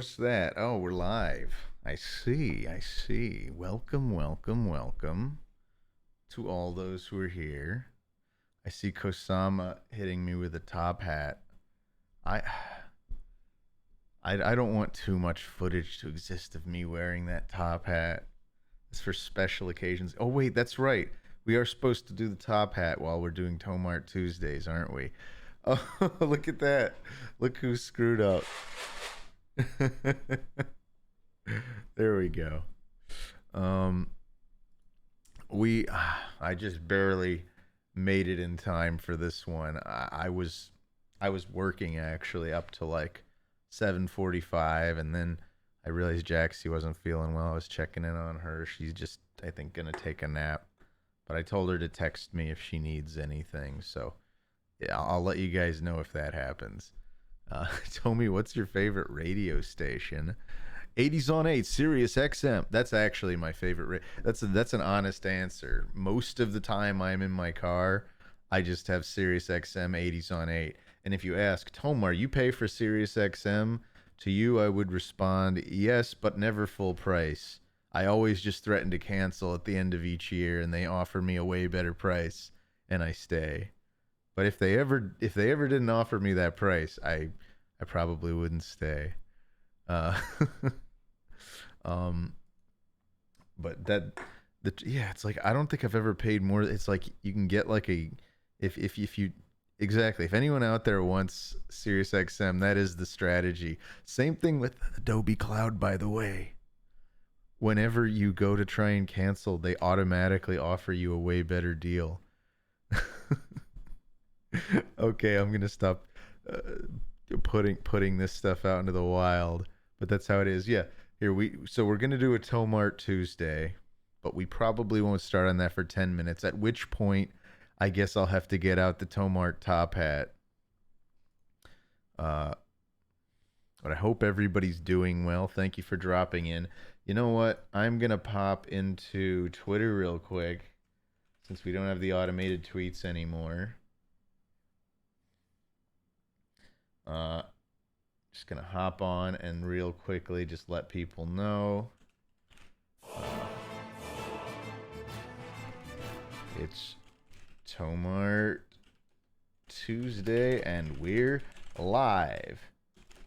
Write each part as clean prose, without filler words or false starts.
What's that? Oh, we're live. I see. I see. Welcome, welcome, welcome to all those who are here. I see Kosama hitting me with a top hat. I, I don't want too much footage to exist of me wearing that top hat. It's for special occasions. Oh wait, that's right. We are supposed to do the top hat while we're doing Tomart Tuesdays, aren't we? Oh, look at that. Look who screwed up. There we go. Um, we I just barely made it in time for this one. I was working actually up to like 7:45, and then I realized Jaxie wasn't feeling well. I was checking in on her. She's just, I think, gonna take a nap. But I told her to text me if she needs anything. So yeah, I'll let you guys know if that happens. Tommy, what's your favorite radio station? 80s on 8 Sirius XM. That's actually my favorite. That's an honest answer. Most of the time I'm in my car, I just have Sirius XM 80s on 8. And if you ask Tomar, you pay for Sirius XM? To you I would respond, yes, but never full price. I always just threaten to cancel at the end of each year, and they offer me a way better price, and I stay. But if they ever didn't offer me that price, I probably wouldn't stay. Uh, um, but yeah, it's like I don't think I've ever paid more. It's like you can get like a if you exactly, if anyone out there wants SiriusXM, that is the strategy. Same thing with Adobe Cloud, by the way. Whenever you go to try and cancel, they automatically offer you a way better deal. Okay, I'm gonna stop uh, putting this stuff out into the wild, but that's how it is. Yeah, we're gonna do a Tomart Tuesday, but we probably won't start on that for 10 minutes. At which point, I guess I'll have to get out the Tomart top hat. Uh, but I hope everybody's doing well. Thank you for dropping in. You know what? I'm gonna pop into Twitter real quick since we don't have the automated tweets anymore. Uh, just gonna hop on and real quickly just let people know it's Tomart Tuesday and we're live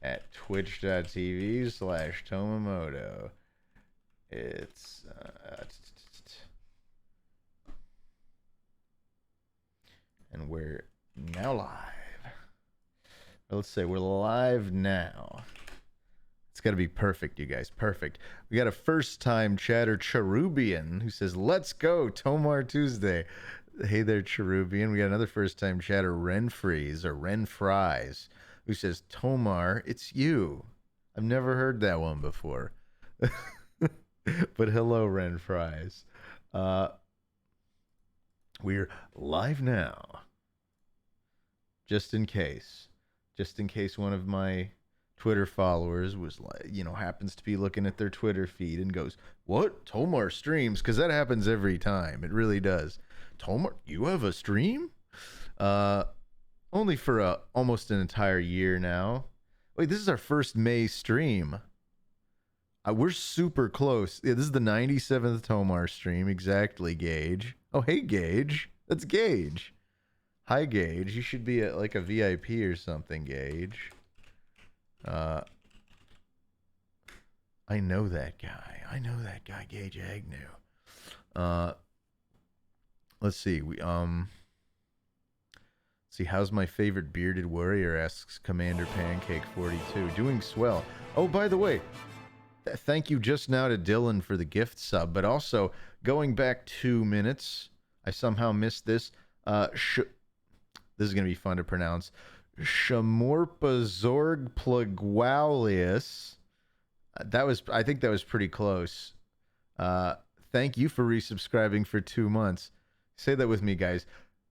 at twitch.tv/Tomamoto. It's and we're now live. Let's say we're live now. It's got to be perfect, you guys. Perfect. We got a first-time chatter, Cherubian, who says, "Let's go, Tomar Tuesday." Hey there, Cherubian. We got another first-time chatter, Renfries or Renfries, who says, "Tomar, it's you." I've never heard that one before. But hello, Renfries. Uh, we're live now. Just in case. Just in case one of my Twitter followers was like, happens to be looking at their Twitter feed and goes, "What? Tomar streams?" Because that happens every time. It really does. Tomar, you have a stream? Uh, Only for almost an entire year now. Wait, this is our first May stream. We're super close. Yeah, this is the 97th Tomar stream. Exactly, Gage. Oh, hey, Gage. That's Gage. Hi, Gage. You should be like a VIP or something, Gage. Uh, I know that guy, Gage Agnew. Uh, let's see. See, how's my favorite bearded warrior? Asks Commander Pancake 42. Doing swell. Oh, by the way, thank you just now to Dylan for the gift sub, but also going back 2 minutes, I somehow missed this. This is gonna be fun to pronounce. Shamorpazorg I think that was pretty close. Uh, Thank you for resubscribing for 2 months. Say that with me, guys.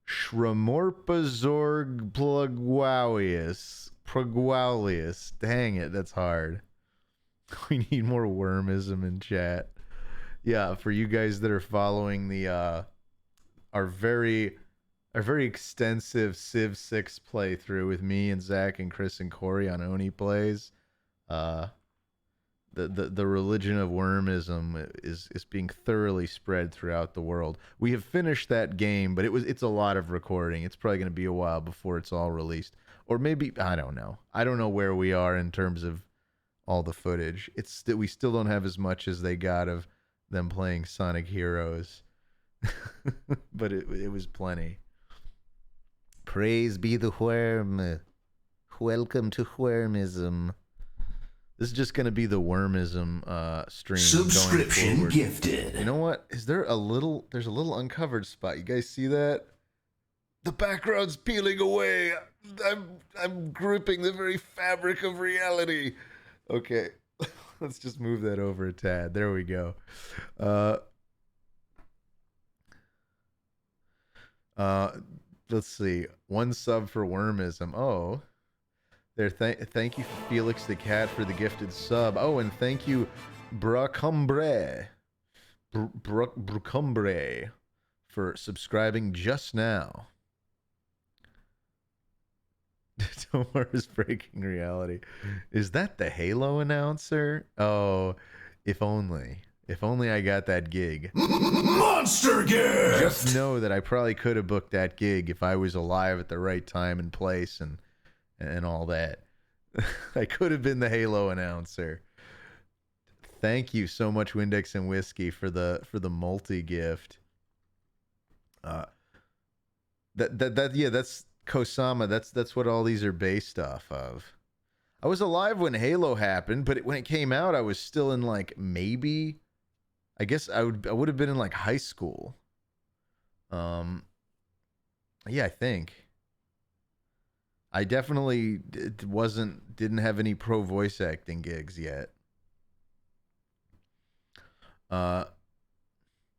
Shramorpazorg Plugwalius. Dang it, that's hard. We need more wormism in chat. Yeah, for you guys that are following the our very extensive Civ 6 playthrough with me and Zach and Chris and Corey on Oni Plays. Uh the religion of wormism is being thoroughly spread throughout the world. We have finished that game, but it's a lot of recording. It's probably going to be a while before it's all released, or maybe I don't know. I don't know where we are in terms of all the footage. It's that we still don't have as much as they got of them playing Sonic Heroes, but it was plenty. Praise be the worm. Welcome to wormism. This is just going to be the wormism stream. Subscription going gifted. You know what? There's a little uncovered spot. You guys see that? The background's peeling away. I'm gripping the very fabric of reality. Okay. Let's just move that over a tad. There we go. Let's see. 1 sub for wormism. Oh. There, thank you, Felix the Cat, for the gifted sub. Oh, and thank you, Bracumbre, Brucumbre, for subscribing just now. Tomar is breaking reality. Is that the Halo announcer? Oh, if only. If only I got that gig. Monster gift! Just know that I probably could have booked that gig if I was alive at the right time and place and all that. I could have been the Halo announcer. Thank you so much, Windex and Whiskey, for the multi gift. That's Kosama. That's what all these are based off of. I was alive when Halo happened, but when it came out, I was still in like maybe. I guess I would have been in like high school. Yeah, I think. I definitely didn't have any pro voice acting gigs yet.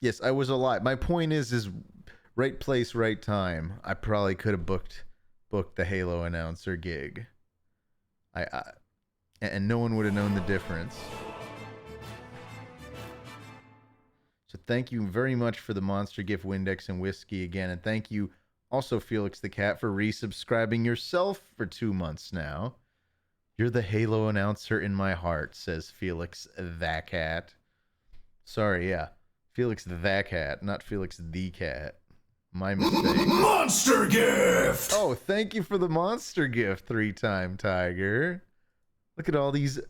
Yes, I was alive. My point is right place, right time. I probably could have booked the Halo announcer gig. And no one would have known the difference. So thank you very much for the monster gift, Windex and Whiskey again, and thank you. Also, Felix the Cat, for resubscribing yourself for 2 months now. You're the Halo announcer in my heart, says Felix the Cat. Sorry, yeah. Felix the Cat, not Felix the Cat. My mistake. Monster gift! Oh, thank you for the monster gift, 3-time Tiger. Look at all these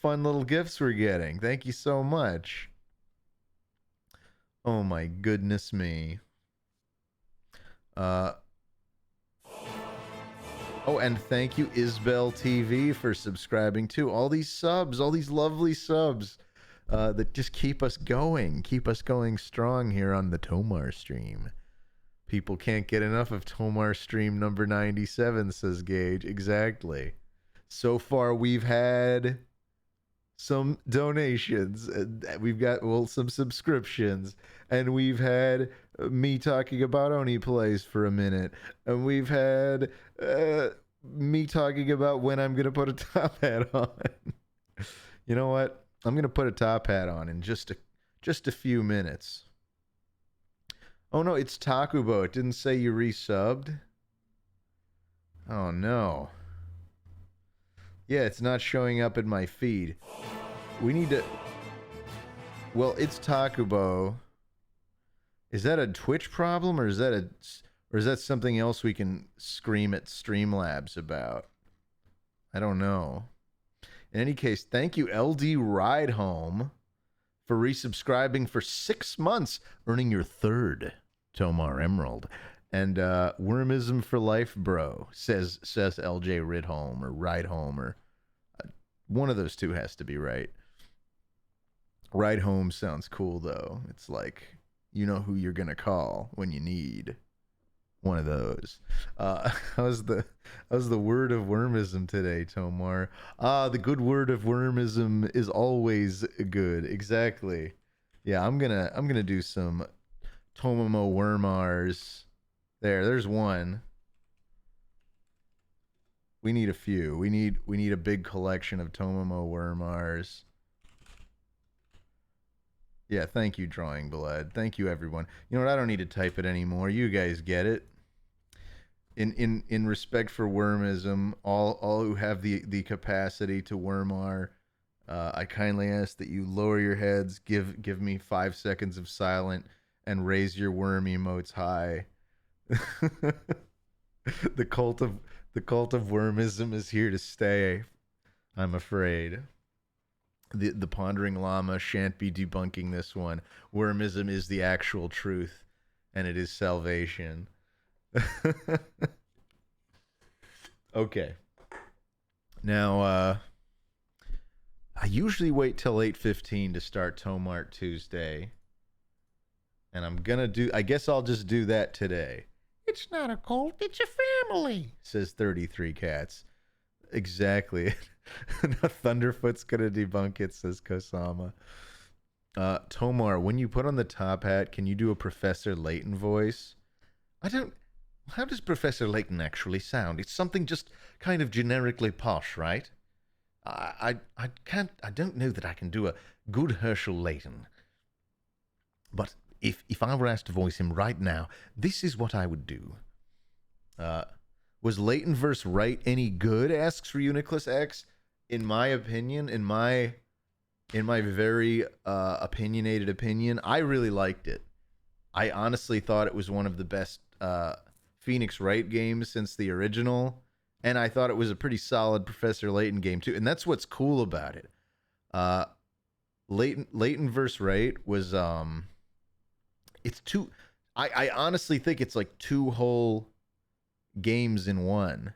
fun little gifts we're getting. Thank you so much. Oh my goodness me. Oh, and thank you, Isbell TV, for subscribing too. All these subs, all these lovely subs that just keep us going strong here on the TomarStream. People can't get enough of TomarStream number 97, says Gage. Exactly. So far, we've had some donations, and we've got some subscriptions, and we've had me talking about Oni Plays for a minute, and we've had me talking about when I'm gonna put a top hat on. You know what? I'm gonna put a top hat on in just a few minutes. Oh no, it's Takubo. It didn't say you resubbed. Oh no. Yeah, it's not showing up in my feed. We need to... Well, it's Takubo. Is that a Twitch problem, or is that something else we can scream at Streamlabs about? I don't know. In any case, thank you, LD Ride Home, for resubscribing for 6 months, earning your 3rd Tomar Emerald. And wormism for life, bro, says LJ Ridholm or Ride Home, or one of those two has to be right. Ride Home sounds cool though. It's like, you know who you're gonna call when you need one of those. How's the word of wormism today, Tomar? The good word of wormism is always good. Exactly. Yeah, I'm gonna do some Tomamo Wormars. There's one. We need a few. We need a big collection of Tomamo Wormars. Yeah, thank you, Drawing Blood. Thank you, everyone. You know what? I don't need to type it anymore. You guys get it. in respect for wormism, all who have the capacity to worm are, I kindly ask that you lower your heads, give me 5 seconds of silent, and raise your worm emotes high. the cult of the cult of wormism is here to stay. I'm afraid. The pondering llama shan't be debunking this one. Wormism is the actual truth, and it is salvation. Okay. Now, I usually wait till 8:15 to start Tomart Tuesday, and I guess I'll just do that today. It's not a cult, it's a family, says 33 Cats. Exactly. Now Thunderfoot's gonna debunk it, says Kosama. Tomar, when you put on the top hat, can you do a Professor Layton voice? I don't. How does Professor Layton actually sound? It's something just kind of generically posh, right? I can't. I don't know that I can do a good Herschel Layton. But if I were asked to voice him right now, this is what I would do. Was Layton versus Wright any good? Asks Reuniclus X. In my opinion, in my very opinionated opinion, I really liked it. I honestly thought it was one of the best Phoenix Wright games since the original, and I thought it was a pretty solid Professor Layton game too. And that's what's cool about it. Layton versus Wright was it's two. I honestly think it's like two whole games in one,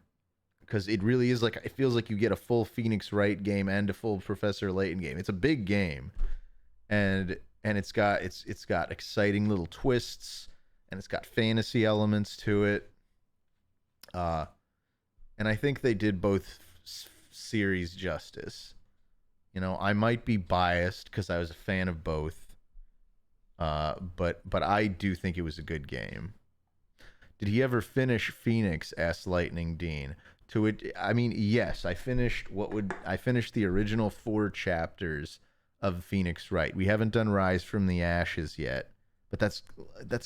because it really is like, it feels like you get a full Phoenix Wright game and a full Professor Layton game. It's a big game, and it's got exciting little twists, and it's got fantasy elements to it. And I think they did both series justice. You know, I might be biased because I was a fan of both, but I do think it was a good game. Did he ever finish Phoenix? Asked Lightning Dean. To it, I mean, yes. I finished the original 4 chapters of Phoenix Wright. We haven't done Rise from the Ashes yet, but that's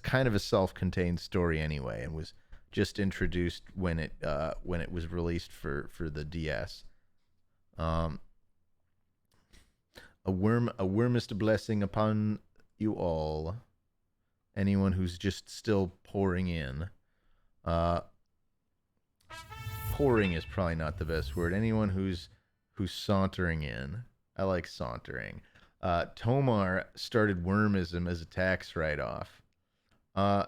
kind of a self-contained story anyway, and was just introduced when it was released for the DS. A wormist blessing upon you all. Anyone who's just still pouring in. Pouring is probably not the best word. Anyone who's sauntering in. I like sauntering. Tomar started wormism as a tax write-off.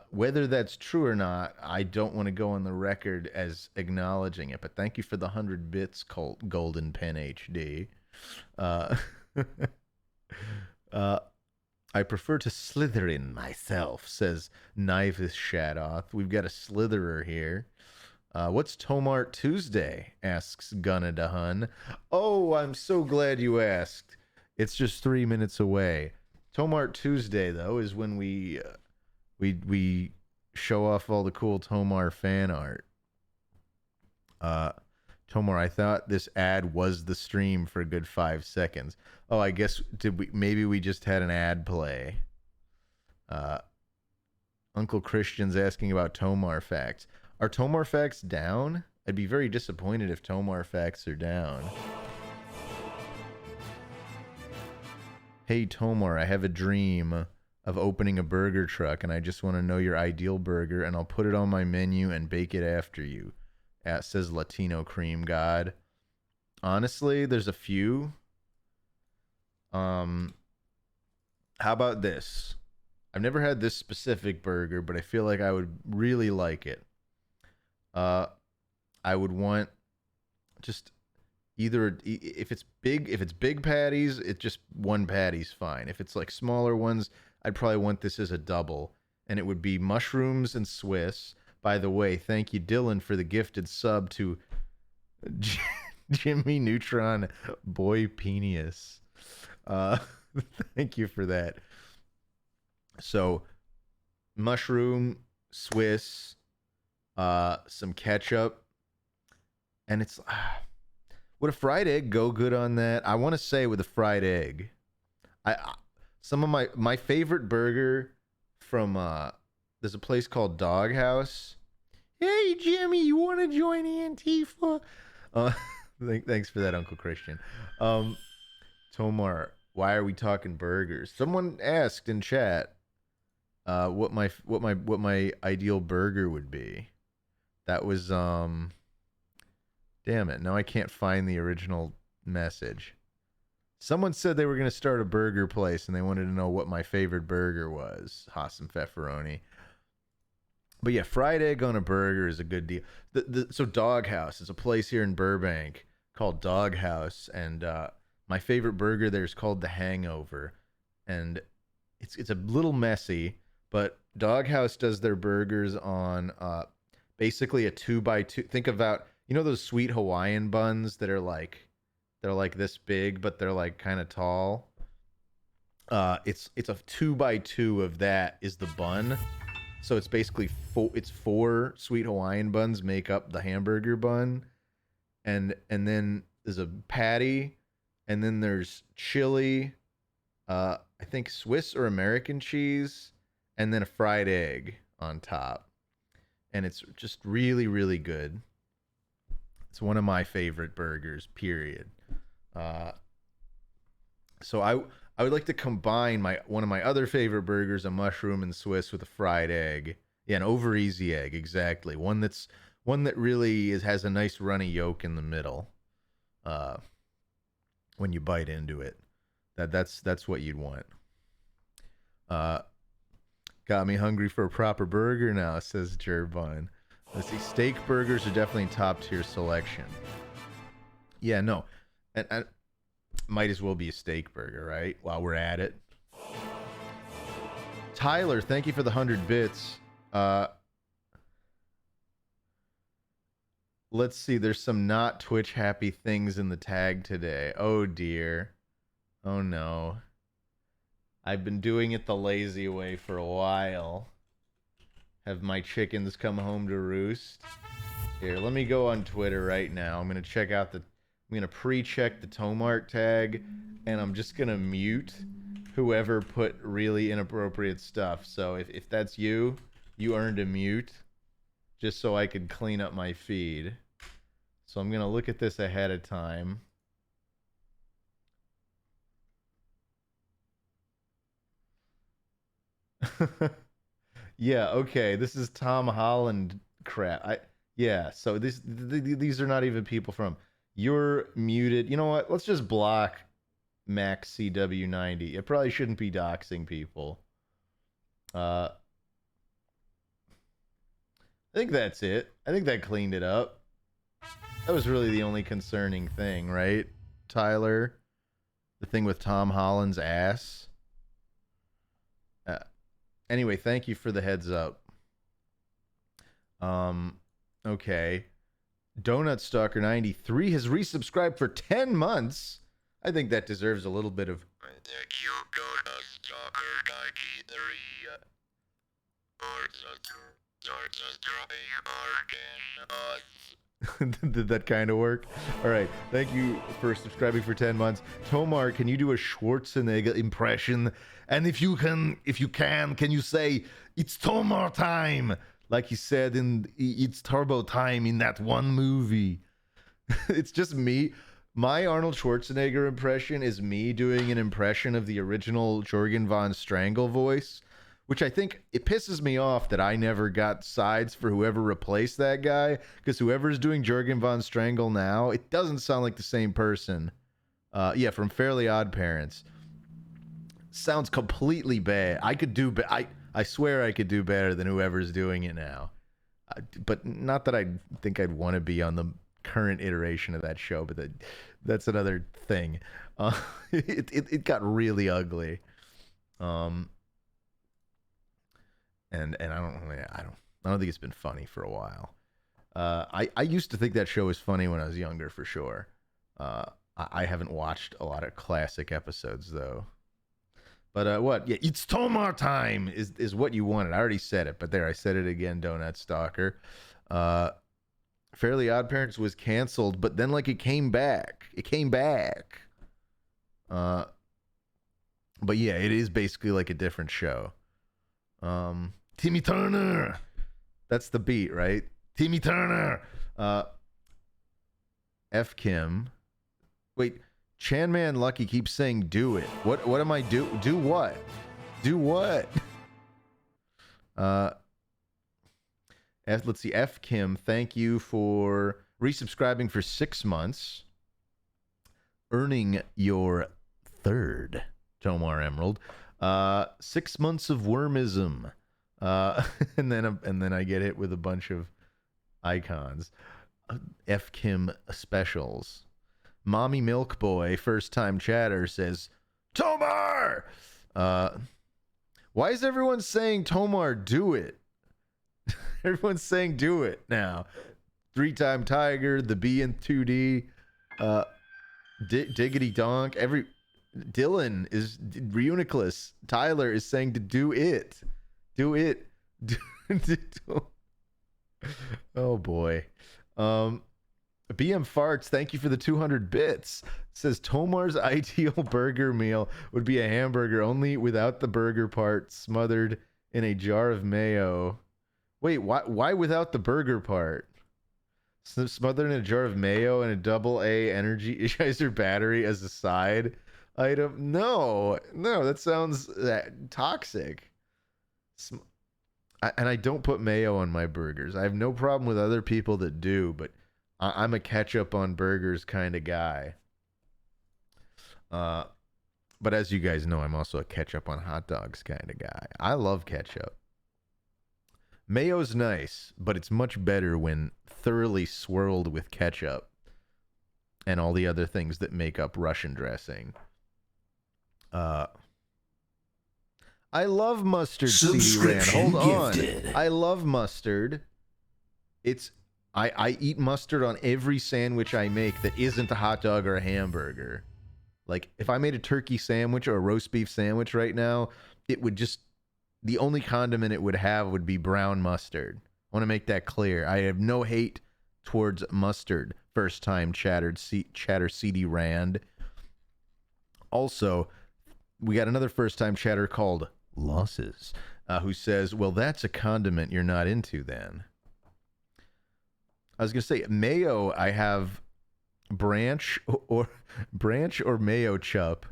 Whether that's true or not, I don't want to go on the record as acknowledging it, but thank you for the 100 bits, Colt Golden Pen HD. I prefer to slither in myself, says Kniveth Shadoth. We've got a slitherer here. What's Tomart Tuesday? Asks Gunnadahan. Oh, I'm so glad you asked. It's just 3 minutes away. Tomart Tuesday, though, is when we show off all the cool Tomar fan art. Tomar, I thought this ad was the stream for a good 5 seconds. Oh, I guess maybe we just had an ad play. Uncle Christian's asking about Tomar facts. Are Tomar facts down? I'd be very disappointed if Tomar facts are down. Hey Tomar, I have a dream of opening a burger truck, and I just want to know your ideal burger, and I'll put it on my menu and bake it after you. Says Latino Cream God. Honestly, there's a few. How about this? I've never had this specific burger, but I feel like I would really like it. I would want just either, if it's big patties, it's just one patty's fine. If it's like smaller ones, I'd probably want this as a double, and it would be mushrooms and Swiss. By the way, thank you, Dylan, for the gifted sub to Jimmy Neutron Boy Penius. Thank you for that. So, mushroom, Swiss, some ketchup, and it's would a fried egg go good on that? I want to say with a fried egg. Some of my favorite burger from there's a place called Doghouse. Hey, Jimmy, you want to join Antifa? Uh, thanks for that, Uncle Christian. Tomar, why are we talking burgers? Someone asked in chat what my ideal burger would be. That was damn it. Now I can't find the original message. Someone said they were going to start a burger place and they wanted to know what my favorite burger was. Haas and Pepperoni. But yeah, fried egg on a burger is a good deal. So Doghouse is a place here in Burbank called Doghouse, and my favorite burger there is called the Hangover, and it's a little messy, but Doghouse does their burgers on basically a 2x2. Think about, you know, those sweet Hawaiian buns that are like, they're like this big, but they're like kind of tall. It's a 2x2 of that is the bun. So it's basically four sweet Hawaiian buns make up the hamburger bun, and then there's a patty, and then there's chili, I think Swiss or American cheese, and then a fried egg on top, and it's just really really good. It's one of my favorite burgers. Period. So I would like to combine one of my other favorite burgers, a mushroom and Swiss, with a fried egg. Yeah, an over easy egg, exactly. One that really has a nice runny yolk in the middle. When you bite into it, that's what you'd want. Got me hungry for a proper burger now, says Jerbun. Let's see, steak burgers are definitely top tier selection. Yeah, no, and might as well be a steak burger, right? While we're at it. Tyler, thank you for the 100 bits. Let's see. There's some not Twitch happy things in the tag today. Oh dear. Oh no. I've been doing it the lazy way for a while. Have my chickens come home to roost? Here, let me go on Twitter right now. I'm gonna check out I'm gonna pre-check the Tomart tag, and I'm just gonna mute whoever put really inappropriate stuff. So if that's you, you earned a mute, just so I could clean up my feed. So I'm gonna look at this ahead of time. Yeah, okay. This is Tom Holland crap. Yeah, so these are not even people from. You're muted. You know what? Let's just block Max CW90. It probably shouldn't be doxing people. I think that's it. I think that cleaned it up. That was really the only concerning thing, right, Tyler? The thing with Tom Holland's ass. Anyway, thank you for the heads up. Okay. Donut Stalker 93 has resubscribed for 10 months. I think that deserves a little bit of thank you, Donut Stalker 93. Did that kind of work? All right. Thank you for subscribing for 10 months. Tomar, can you do a Schwarzenegger impression? And if you can, can you say, it's Tomar time? Like he said in It's Turbo Time in that one movie. It's just me. My Arnold Schwarzenegger impression is me doing an impression of the original Jorgen von Strangle voice, which I think it pisses me off that I never got sides for whoever replaced that guy, because whoever's doing Jorgen von Strangle now, it doesn't sound like the same person. Yeah, from Fairly Odd Parents. Sounds completely bad. I could do, I swear I could do better than whoever's doing it now. But not that I think I'd want to be on the current iteration of that show, but that's another thing. It got really ugly. And I don't think it's been funny for a while. I used to think that show was funny when I was younger, for sure. I haven't watched a lot of classic episodes though. But what? Yeah, it's Tomar time is what you wanted. I already said it, but there, I said it again, Donut Stalker. Fairly Odd Parents was canceled, but then like it came back. It came back. But yeah, it is basically like a different show. Timmy Turner. That's the beat, right? Timmy Turner. F Kim. Wait, Chanman Lucky keeps saying do it. What am I do? Do what? Do what? Let's see. F Kim, thank you for resubscribing for 6 months, earning your third Tomar Emerald. 6 months of wormism, and then I get hit with a bunch of icons. F Kim specials. Mommy Milk Boy, first time chatter, says Tomar. Why is everyone saying Tomar? Do it. Everyone's saying do it now. 3-time Tiger, the B in 2D, Diggity Donk. Dylan is Reuniclus. Tyler is saying to do it. Do it. Oh boy. BM Farts, thank you for the 200 bits. Says Tomar's ideal burger meal would be a hamburger only without the burger part, smothered in a jar of mayo. Wait, why without the burger part? Smothered in a jar of mayo and a double A energy Energizer battery as a side item? No, that sounds toxic. And I don't put mayo on my burgers. I have no problem with other people that do, but I'm a ketchup on burgers kind of guy. But as you guys know, I'm also a ketchup on hot dogs kind of guy. I love ketchup. Mayo's nice, but it's much better when thoroughly swirled with ketchup and all the other things that make up Russian dressing. I love mustard, CD Rand. Hold on. I love mustard. I eat mustard on every sandwich I make that isn't a hot dog or a hamburger. Like, if I made a turkey sandwich or a roast beef sandwich right now, it would just... The only condiment it would have would be brown mustard. I want to make that clear. I have no hate towards mustard. First time chatter CD Rand. Also, we got another first time chatter called Losses, who says, well, that's a condiment you're not into then. I was going to say, mayo, I have branch or mayo chup.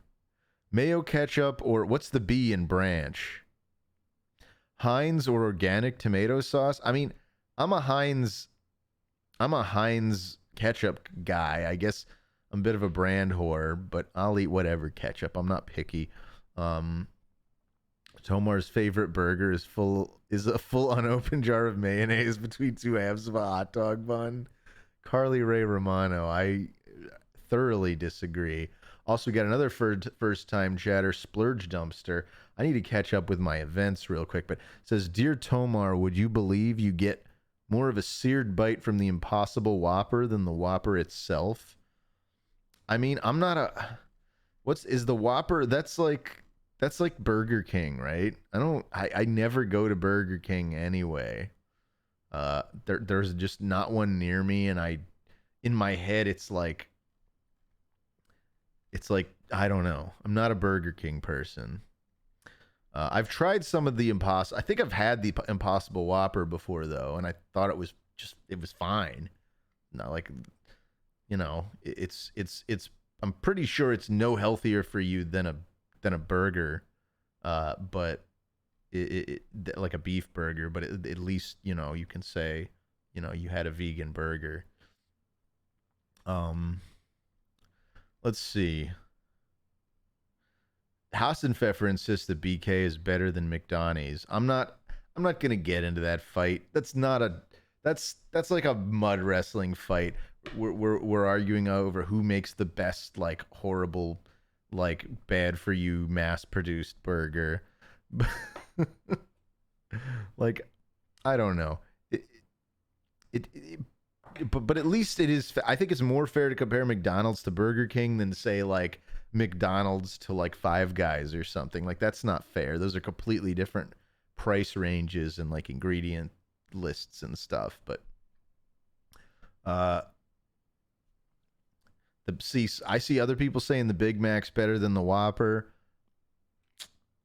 Mayo ketchup, or what's the B in branch? Heinz or organic tomato sauce. I mean, I'm a Heinz ketchup guy. I guess I'm a bit of a brand whore, but I'll eat whatever ketchup. I'm not picky. Tomar's favorite burger is a full unopened jar of mayonnaise between two halves of a hot dog bun. Carly Ray Romano, I thoroughly disagree. Also, we got another first time chatter, Splurge Dumpster. I need to catch up with my events real quick, but it says, Dear Tomar, would you believe you get more of a seared bite from the Impossible Whopper than the Whopper itself? I mean, I'm not a... Is the Whopper... That's like Burger King, right? I never go to Burger King anyway. There's just not one near me, and in my head, it's like, I don't know. I'm not a Burger King person. I've tried some of the I think I've had the Impossible Whopper before, though, and I thought it was fine. Not like, it's I'm pretty sure it's no healthier for you than a burger, but like a beef burger, but at least, you can say, you had a vegan burger. Let's see. Hassenpfeffer insists that BK is better than McDonald's. I'm not gonna get into that fight. That's like a mud wrestling fight. We're arguing over who makes the best, like, horrible, like, bad for you mass produced burger. Like, I don't know. But at least it is. I think it's more fair to compare McDonald's to Burger King than, say, like, McDonald's to, like, Five Guys or something. Like, that's not fair. Those are completely different price ranges and, like, ingredient lists and stuff. But I see other people saying the Big Mac's better than the Whopper.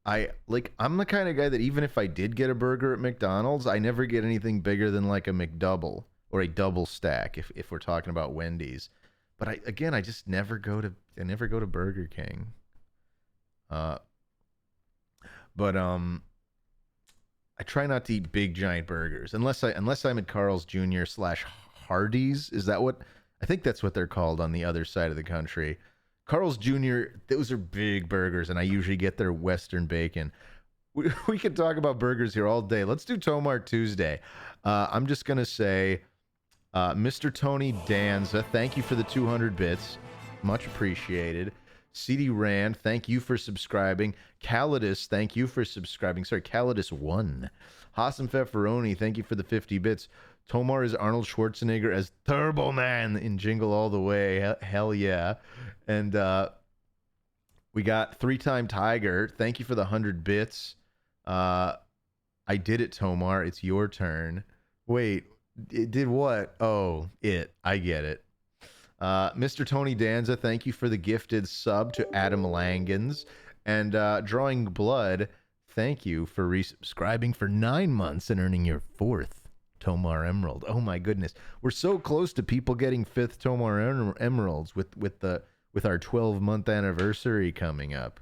I'm the kind of guy that even if I did get a burger at McDonald's, I never get anything bigger than like a McDouble or a double stack if we're talking about Wendy's. But I just never go to Burger King. Uh but I try not to eat big giant burgers unless I'm at Carl's Jr. slash Hardee's. Is that what I think that's what they're called on the other side of the country? Carl's Jr. Those are big burgers, and I usually get their Western bacon. We could talk about burgers here all day. Let's do Tomar Tuesday. I'm just gonna say, Mr. Tony Danza, thank you for the 200 bits, much appreciated. CD Rand, thank you for subscribing. Calidus, thank you for subscribing. Sorry, Calidus 1. Hassam Feferoni, thank you for the 50 bits. Tomar is Arnold Schwarzenegger as Turbo Man in Jingle All the Way. Hell yeah. And we got 3-Time Tiger. Thank you for the 100 bits. I did it, Tomar. It's your turn. Wait, it did what? Oh, I get it. Mr. Tony Danza, thank you for the gifted sub to Adam Langans. And Drawing Blood, thank you for resubscribing for 9 months and earning your 4th Tomar Emerald. Oh my goodness. We're so close to people getting 5th Tomar Emeralds with our 12-month anniversary coming up.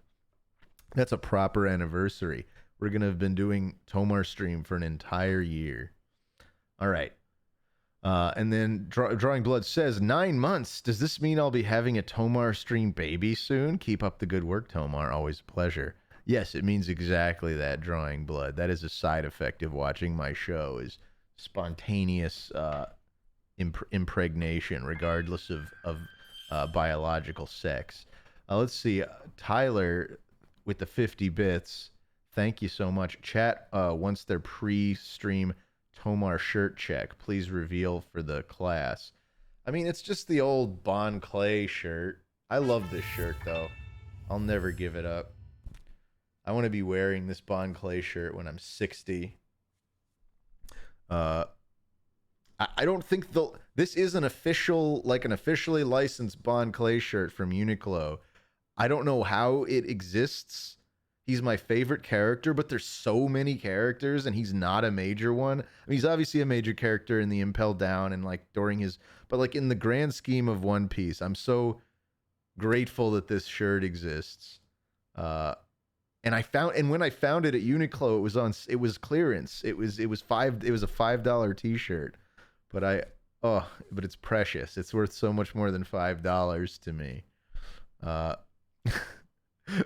That's a proper anniversary. We're going to have been doing TomarStream for an entire year. All right. And then Drawing Blood says, 9 months. Does this mean I'll be having a TomarStream baby soon? Keep up the good work, Tomar. Always a pleasure. Yes, it means exactly that, Drawing Blood. That is a side effect of watching my show, is spontaneous impregnation, regardless of biological sex. Let's see. Tyler with the 50 bits. Thank you so much. Chat wants their pre-stream Tomar shirt check. Please reveal for the class. I mean, it's just the old Bon Clay shirt. I love this shirt, though. I'll never give it up. I want to be wearing this Bon Clay shirt when I'm 60. I don't think this is an officially licensed Bon Clay shirt from Uniqlo. I don't know how it exists. He's my favorite character, but there's so many characters, and he's not a major one. I mean, he's obviously a major character in the Impel Down and like during his, but like in the grand scheme of One Piece, I'm so grateful that this shirt exists. And when I found it at Uniqlo, it was clearance. It was a $5 t-shirt, but it's precious. It's worth so much more than $5 to me.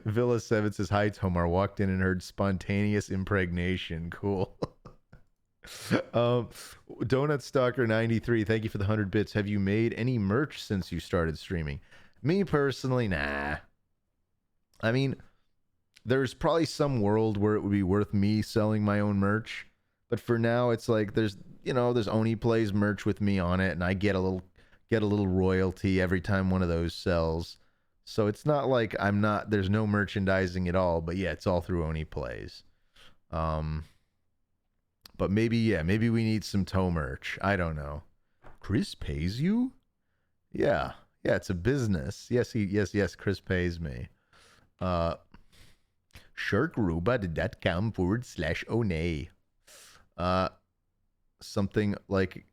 Villa 7 says, hi, Tomar. Walked in and heard spontaneous impregnation. Cool. Donut Stalker 93, thank you for the 100 bits. Have you made any merch since you started streaming? Me personally, nah. I mean, there's probably some world where it would be worth me selling my own merch, but for now, it's like there's Oni Plays merch with me on it, and I get a little royalty every time one of those sells. So it's not like there's no merchandising at all, but yeah, it's all through Oni Plays. But maybe we need some toe merch. I don't know. Chris pays you? Yeah, it's a business. Yes, Chris pays me. Sharkrobot.com/Onay. Something like,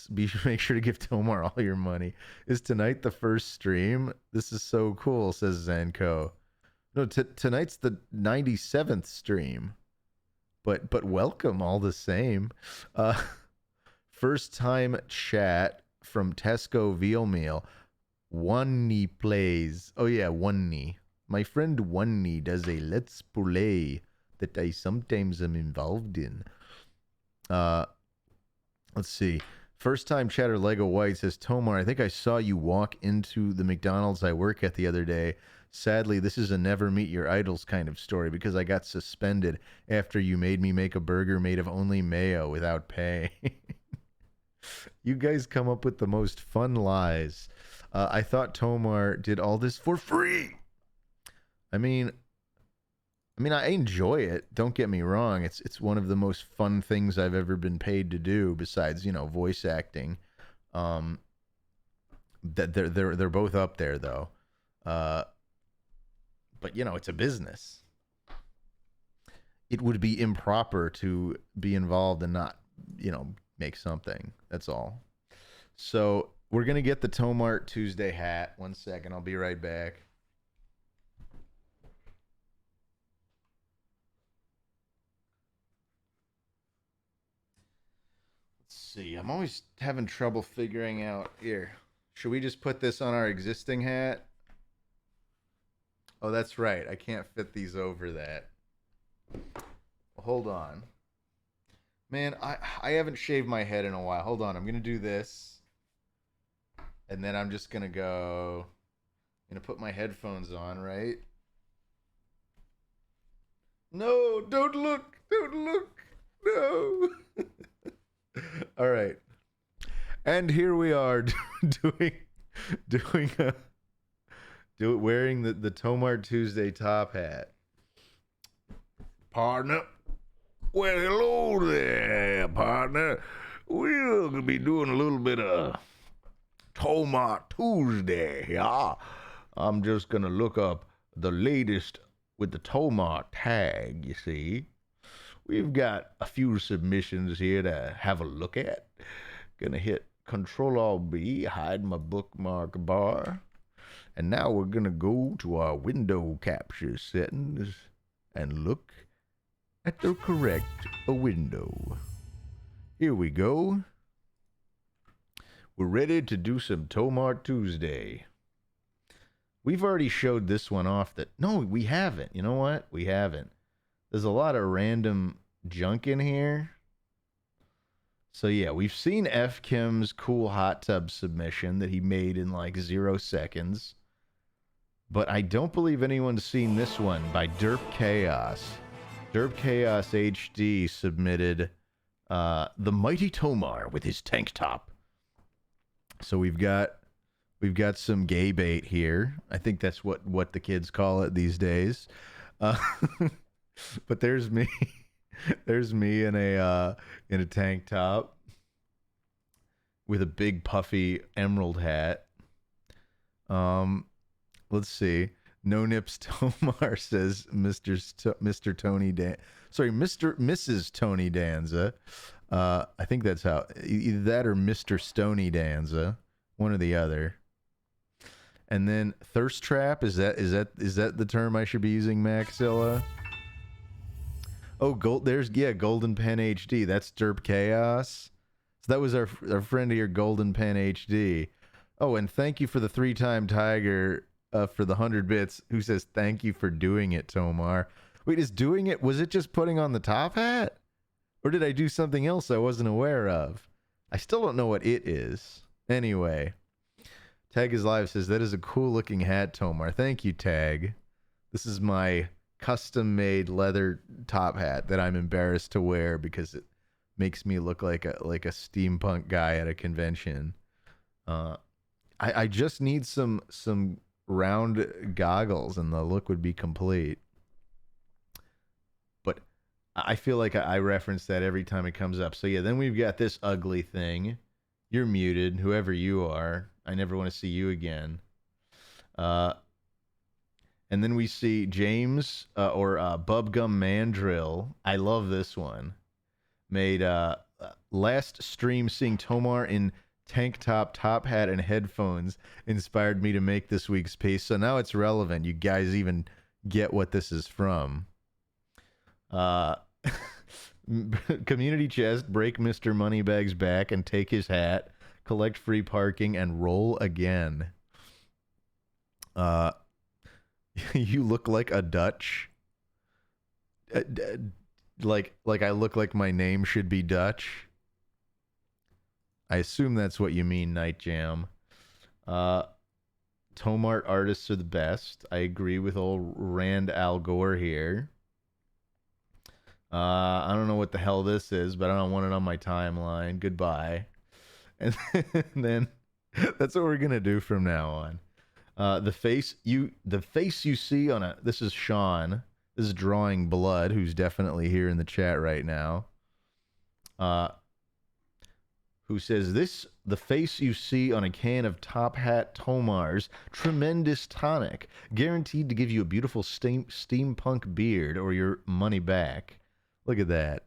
make sure to give Tomar all your money. Is tonight the first stream? This is so cool, says Zanko. No, tonight's the 97th stream. But welcome all the same. First time chat from Tesco Veal Meal. One Knee plays. Oh yeah, One Knee. My friend One Knee does a Let's Play that I sometimes am involved in. Let's see. First time chatter Lego White says, Tomar, I think I saw you walk into the McDonald's I work at the other day. Sadly, this is a never meet your idols kind of story because I got suspended after you made me make a burger made of only mayo without pay. You guys come up with the most fun lies. I thought Tomar did all this for free. I mean, I enjoy it. Don't get me wrong. It's one of the most fun things I've ever been paid to do, besides voice acting. That they're both up there though. But it's a business. it would be improper to be involved and not, make something. That's all. So we're gonna get the Tomart Tuesday hat. 1 second, I'll be right back. Let's see. I'm always having trouble figuring out here. Should we just put this on our existing hat? Oh, that's right. I can't fit these over that. Well, hold on. Man, I haven't shaved my head in a while. Hold on. I'm going to do this. And then I'm just going to go. I'm going to put my headphones on, right? No, don't look. Don't look. No. All right. And here we are wearing the Tomart Tuesday top hat. Partner. Well, hello there, partner. We'll be doing a little bit of Tomart Tuesday. Yeah. I'm just going to look up the latest with the Tomart tag, you see. We've got a few submissions here to have a look at. Gonna hit Control-Alt-B, hide my bookmark bar. And now we're gonna go to our window capture settings and look at the correct window. Here we go. We're ready to do some Tomart Tuesday. We've already showed this one off no, we haven't. You know what? We haven't. There's a lot of random junk in here. So yeah, we've seen F. Kim's cool hot tub submission that he made in like 0 seconds. But I don't believe anyone's seen this one by Derp Chaos. Derp Chaos HD submitted the Mighty Tomar with his tank top. So we've got some gay bait here. I think that's what the kids call it these days. But there's me. There's me in a tank top with a big puffy emerald hat. Let's see. No Nips Tomar says Mr. Tony Mrs. Tony Danza. I think that's how, either that or Mr. Stony Danza, one or the other. And then Thirst Trap, is that the term I should be using, Maxilla? Oh, Golden Pen HD. That's Derp Chaos. So that was our friend here, Golden Pen HD. Oh, and thank you for the 3-time Tiger for the 100 bits, who says thank you for doing it, Tomar. Wait, is doing it, was it just putting on the top hat? Or did I do something else I wasn't aware of? I still don't know what it is. Anyway, Tag is Live says, that is a cool looking hat, Tomar. Thank you, Tag. This is my custom-made leather top hat that I'm embarrassed to wear because it makes me look like a steampunk guy at a convention. I just need some round goggles and the look would be complete. But I feel like I reference that every time it comes up. So yeah, then we've got this ugly thing. You're muted, whoever you are. I never want to see you again. And then we see James or Bubgum Mandrill. I love this one. Made last stream seeing Tomar in tank top, top hat, and headphones inspired me to make this week's piece. So now it's relevant. You guys even get what this is from. Community chest, break Mr. Moneybags back and take his hat, collect free parking, and roll again. You look like a Dutch. Like I look like my name should be Dutch. I assume that's what you mean, Night Jam. Tomart artists are the best. I agree with old Rand Al Gore here. I don't know what the hell this is, but I don't want it on my timeline. Goodbye. And then that's what we're gonna do from now on. The face you see on this is Sean. This is Drawing Blood, who's definitely here in the chat right now. Who says the face you see on a can of Top Hat Tomar's tremendous tonic, guaranteed to give you a beautiful steampunk beard or your money back. Look at that.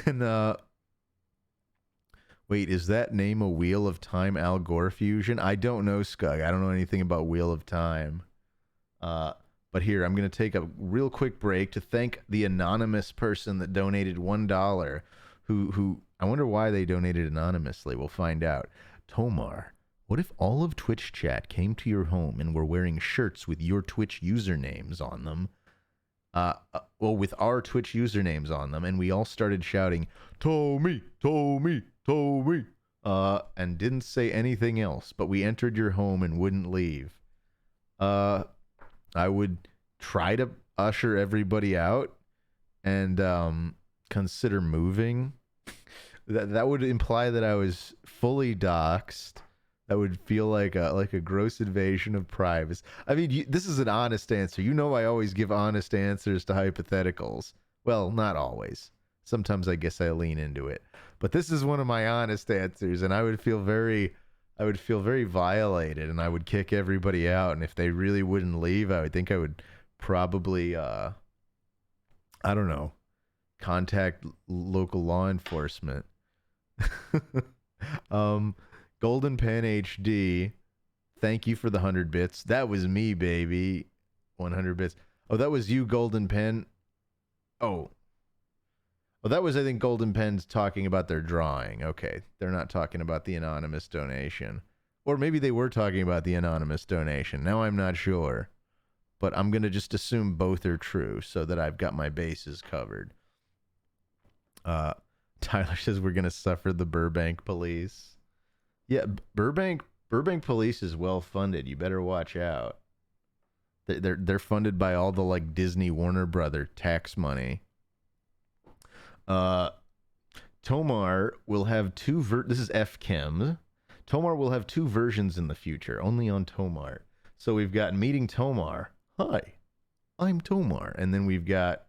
And wait, is that name a Wheel of Time Al Gore fusion? I don't know, Scug. I don't know anything about Wheel of Time. But here, I'm going to take a real quick break to thank the anonymous person that donated $1. Who I wonder why they donated anonymously. We'll find out. Tomar, what if all of Twitch chat came to your home and were wearing shirts with your Twitch usernames on them? Well, with our Twitch usernames on them, and we all started shouting, "Tommy, Tommy, Tommy," and didn't say anything else, but we entered your home and wouldn't leave. I would try to usher everybody out and consider moving. That would imply that I was fully doxxed. That would feel like a gross invasion of privacy. I mean, this is an honest answer. You know, I always give honest answers to hypotheticals. Well, not always. Sometimes I guess I lean into it. But this is one of my honest answers, and I would feel very violated, and I would kick everybody out. And if they really wouldn't leave, I would think I would probably, I don't know, contact local law enforcement. Golden Pen HD, thank you for the 100 bits. That was me, baby. 100 bits. Oh, that was you, Golden Pen. Oh, that was, I think, Golden Pen's talking about their drawing. Okay, they're not talking about the anonymous donation. Or maybe they were talking about the anonymous donation. Now I'm not sure. But I'm going to just assume both are true so that I've got my bases covered. Tyler says we're going to suffer the Burbank police. Yeah, Burbank police is well funded. You better watch out. They're funded by all the like Disney Warner Brother tax money. Tomar will have this is FChem. Tomar will have 2 versions in the future, only on Tomar. So we've got Meeting Tomar. Hi, I'm Tomar. And then we've got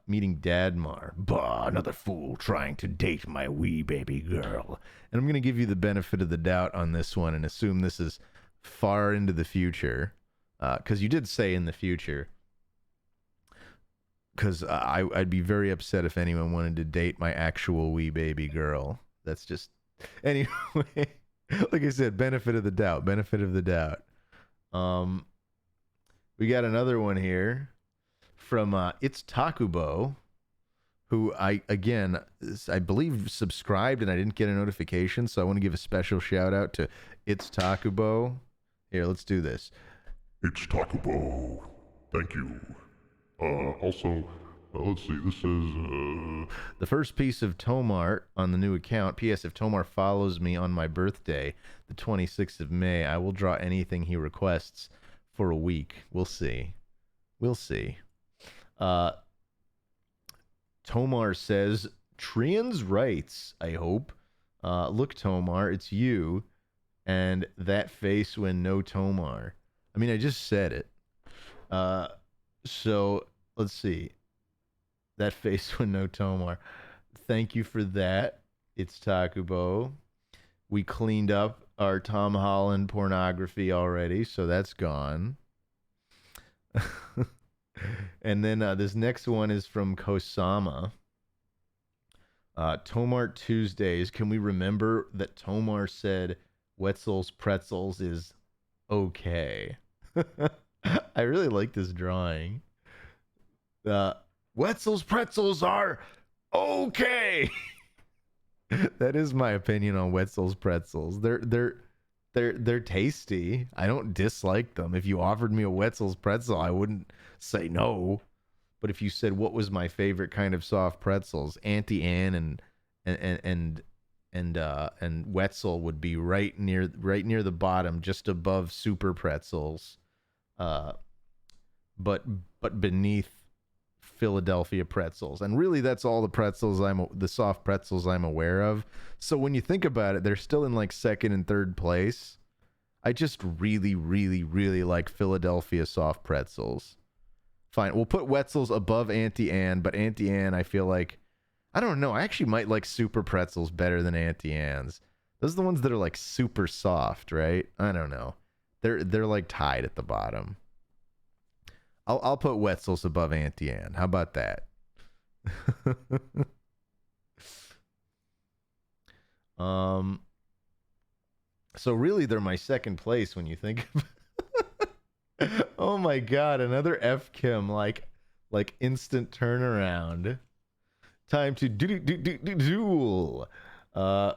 Meeting Dadmar. Bah, another fool trying to date my wee baby girl. And I'm going to give you the benefit of the doubt on this one and assume this is far into the future. Because you did say in the future. Because I'd be very upset if anyone wanted to date my actual wee baby girl. That's just... Anyway, like I said, benefit of the doubt. We got another one here from It's Takubo, who I believe subscribed and I didn't get a notification, so I want to give a special shout out to It's Takubo. Here, let's do this. It's Takubo. Thank you. Also, let's see, this is, The first piece of Tomar on the new account. P.S. If Tomar follows me on my birthday, the 26th of May, I will draw anything he requests for a week. We'll see. Tomar says, Trian's rights, I hope. Look, Tomar, it's you. And that face when no Tomar. I mean, I just said it. So, let's see. That face when no Tomar. Thank you for that. It's Takubo. We cleaned up our Tom Holland pornography already, so that's gone. And then this next one is from Kosama. Tomar Tuesdays. Can we remember that Tomar said Wetzel's Pretzels is okay? I really like this drawing. Wetzel's Pretzels are okay. That is my opinion on Wetzel's Pretzels. They're tasty. I don't dislike them. If you offered me a Wetzel's pretzel, I wouldn't say no. But if you said what was my favorite kind of soft pretzels, Auntie Anne and Wetzel would be right near the bottom, just above Super Pretzels, but beneath Philadelphia Pretzels. And really, that's all the soft pretzels I'm aware of. So when you think about it, they're still in like second and third place. I just really, really, really like Philadelphia soft pretzels. Fine, we'll put Wetzel's above Auntie Anne, but Auntie Anne, I feel like, I don't know, I actually might like Super Pretzels better than Auntie Anne's. Those are the ones that are like super soft, right? I don't know. They're like tied at the bottom. I'll put Wetzel's above Auntie Anne. How about that? um. So really, they're my second place when you think. Oh my god, another F Kim like instant turnaround. Time to duel. Uh,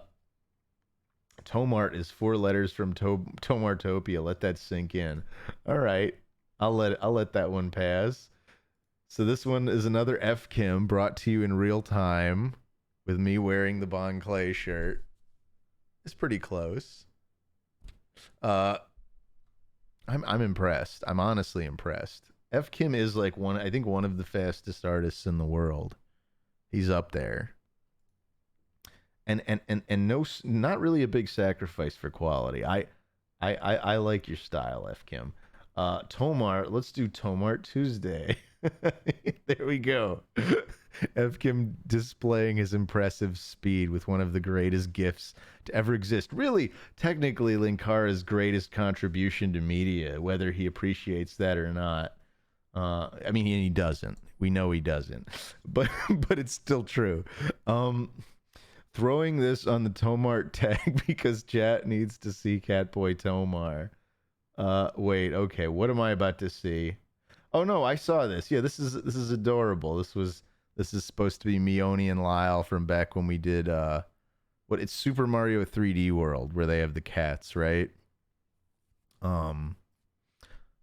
Tomart is 4 letters from Tomartopia. Let that sink in. All right, I'll let that one pass. So this one is another F Kim brought to you in real time with me wearing the Bon Clay shirt. It's pretty close. Uh, I'm impressed. I'm honestly impressed. F Kim is like I think one of the fastest artists in the world. He's up there. And no, not really a big sacrifice for quality. I like your style, F Kim. Tomar, let's do Tomart Tuesday. There we go. F Kim displaying his impressive speed with one of the greatest gifts to ever exist. Really, technically, Linkara's greatest contribution to media, whether he appreciates that or not. I mean, he doesn't. We know he doesn't, but but it's still true. Throwing this on the Tomart tag because chat needs to see Catboy Tomar. Wait, okay, what am I about to see? Oh no, I saw this. Yeah, this is adorable. This is supposed to be Mione and Lyle from back when we did what it's Super Mario 3D World where they have the cats, right? Um,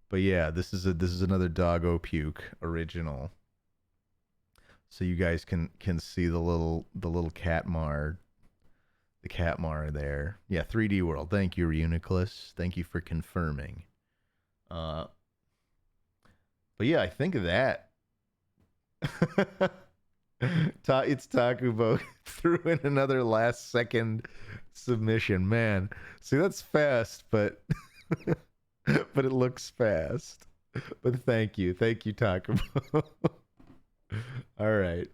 but yeah, this is another Doggo Puke original. So you guys can see the little Catmar, the Catmar there. Yeah, 3D World. Thank you, Reuniclus. Thank you for confirming. Uh, but yeah, I think of that. It's Takubo threw in another last second submission. Man, see that's fast, but but it looks fast. But thank you, Takubo. All right,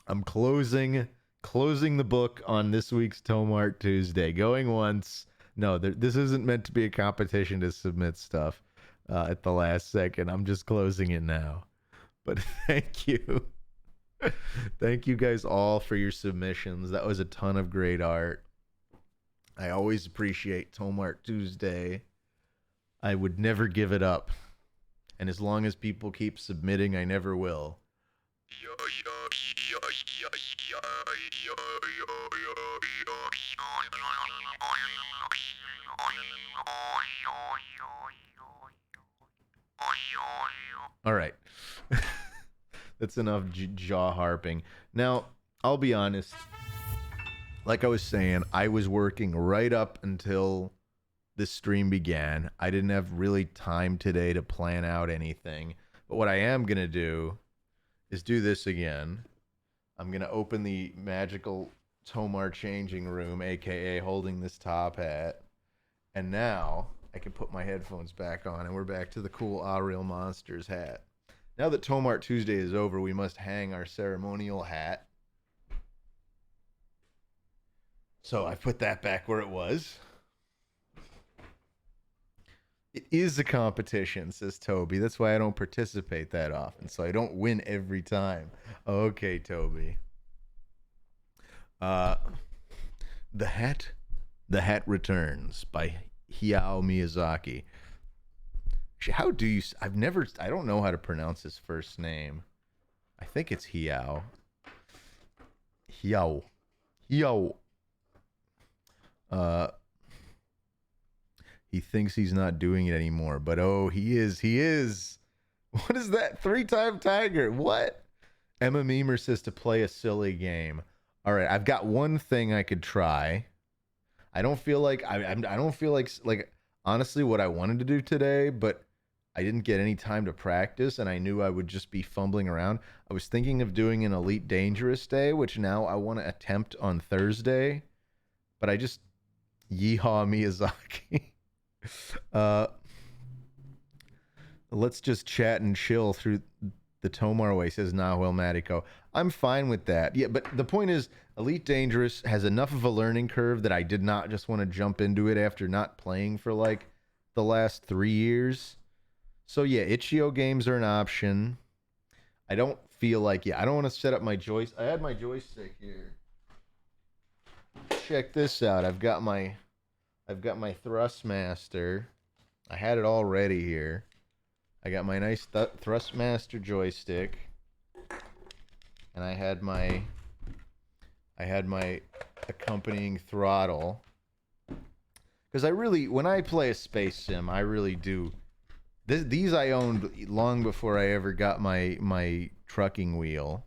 I'm closing the book on this week's Tomart Tuesday. Going once. No, this isn't meant to be a competition to submit stuff at the last second. I'm just closing it now. But thank you. Thank you guys all for your submissions. That was a ton of great art. I always appreciate Tomart Tuesday. I would never give it up. And as long as people keep submitting, I never will. All right. That's enough jaw harping. Now, I'll be honest. Like I was saying, I was working right up until this stream began. I didn't have really time today to plan out anything. But what I am going to do is do this again. I'm going to open the magical Tomar changing room, aka holding this top hat. And now I can put my headphones back on, and we're back to the cool Ah Real Monsters hat. Now that Tomart Tuesday is over, we must hang our ceremonial hat. So I put that back where it was. It is a competition, says Toby. That's why I don't participate that often, so I don't win every time. Okay, Toby. The Hat Returns by Hayao Miyazaki. How do you? I don't know how to pronounce his first name. I think it's Hayao. Hayao. He thinks he's not doing it anymore, but oh, he is. What is that? 3-time tiger. What? Emma Memer says to play a silly game. All right, I've got one thing I could try. I don't feel like I don't feel like honestly what I wanted to do today, but I didn't get any time to practice, and I knew I would just be fumbling around. I was thinking of doing an Elite Dangerous Day, which now I want to attempt on Thursday, but I just yeehaw Miyazaki. Let's just chat and chill through the Tomar way, says Nahuel Matico. I'm fine with that. Yeah, but the point is, Elite Dangerous has enough of a learning curve that I did not just want to jump into it after not playing for like the last 3 years. So yeah, itch.io games are an option. I don't feel like, yeah, I don't want to set up my joystick. I had my joystick here. Check this out. I've got my Thrustmaster. I had it all ready here. I got my nice Thrustmaster joystick, and I had my accompanying throttle. Because I really, when I play a space sim, I really do. These I owned long before I ever got my trucking wheel.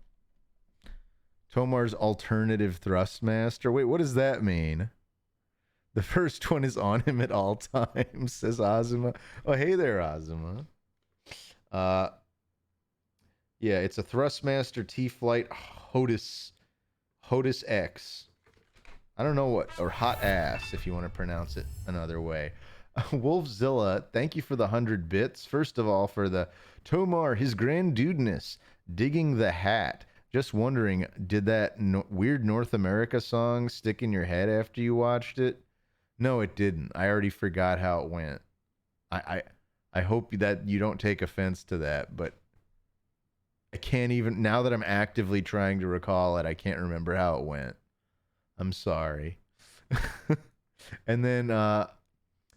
Tomar's alternative Thrustmaster. Wait, what does that mean? The first one is on him at all times, says Azuma. Oh, hey there, Azuma. Yeah, it's a Thrustmaster T-Flight HOTUS X. I don't know what, or hot ass, if you want to pronounce it another way. Wolfzilla, thank you for the 100 bits. First of all, for the Tomar, his grand dudeness, digging the hat. Just wondering, did that weird North America song stick in your head after you watched it? No, it didn't. I already forgot how it went. I hope that you don't take offense to that, but I can't even, now that I'm actively trying to recall it, I can't remember how it went. I'm sorry. And then,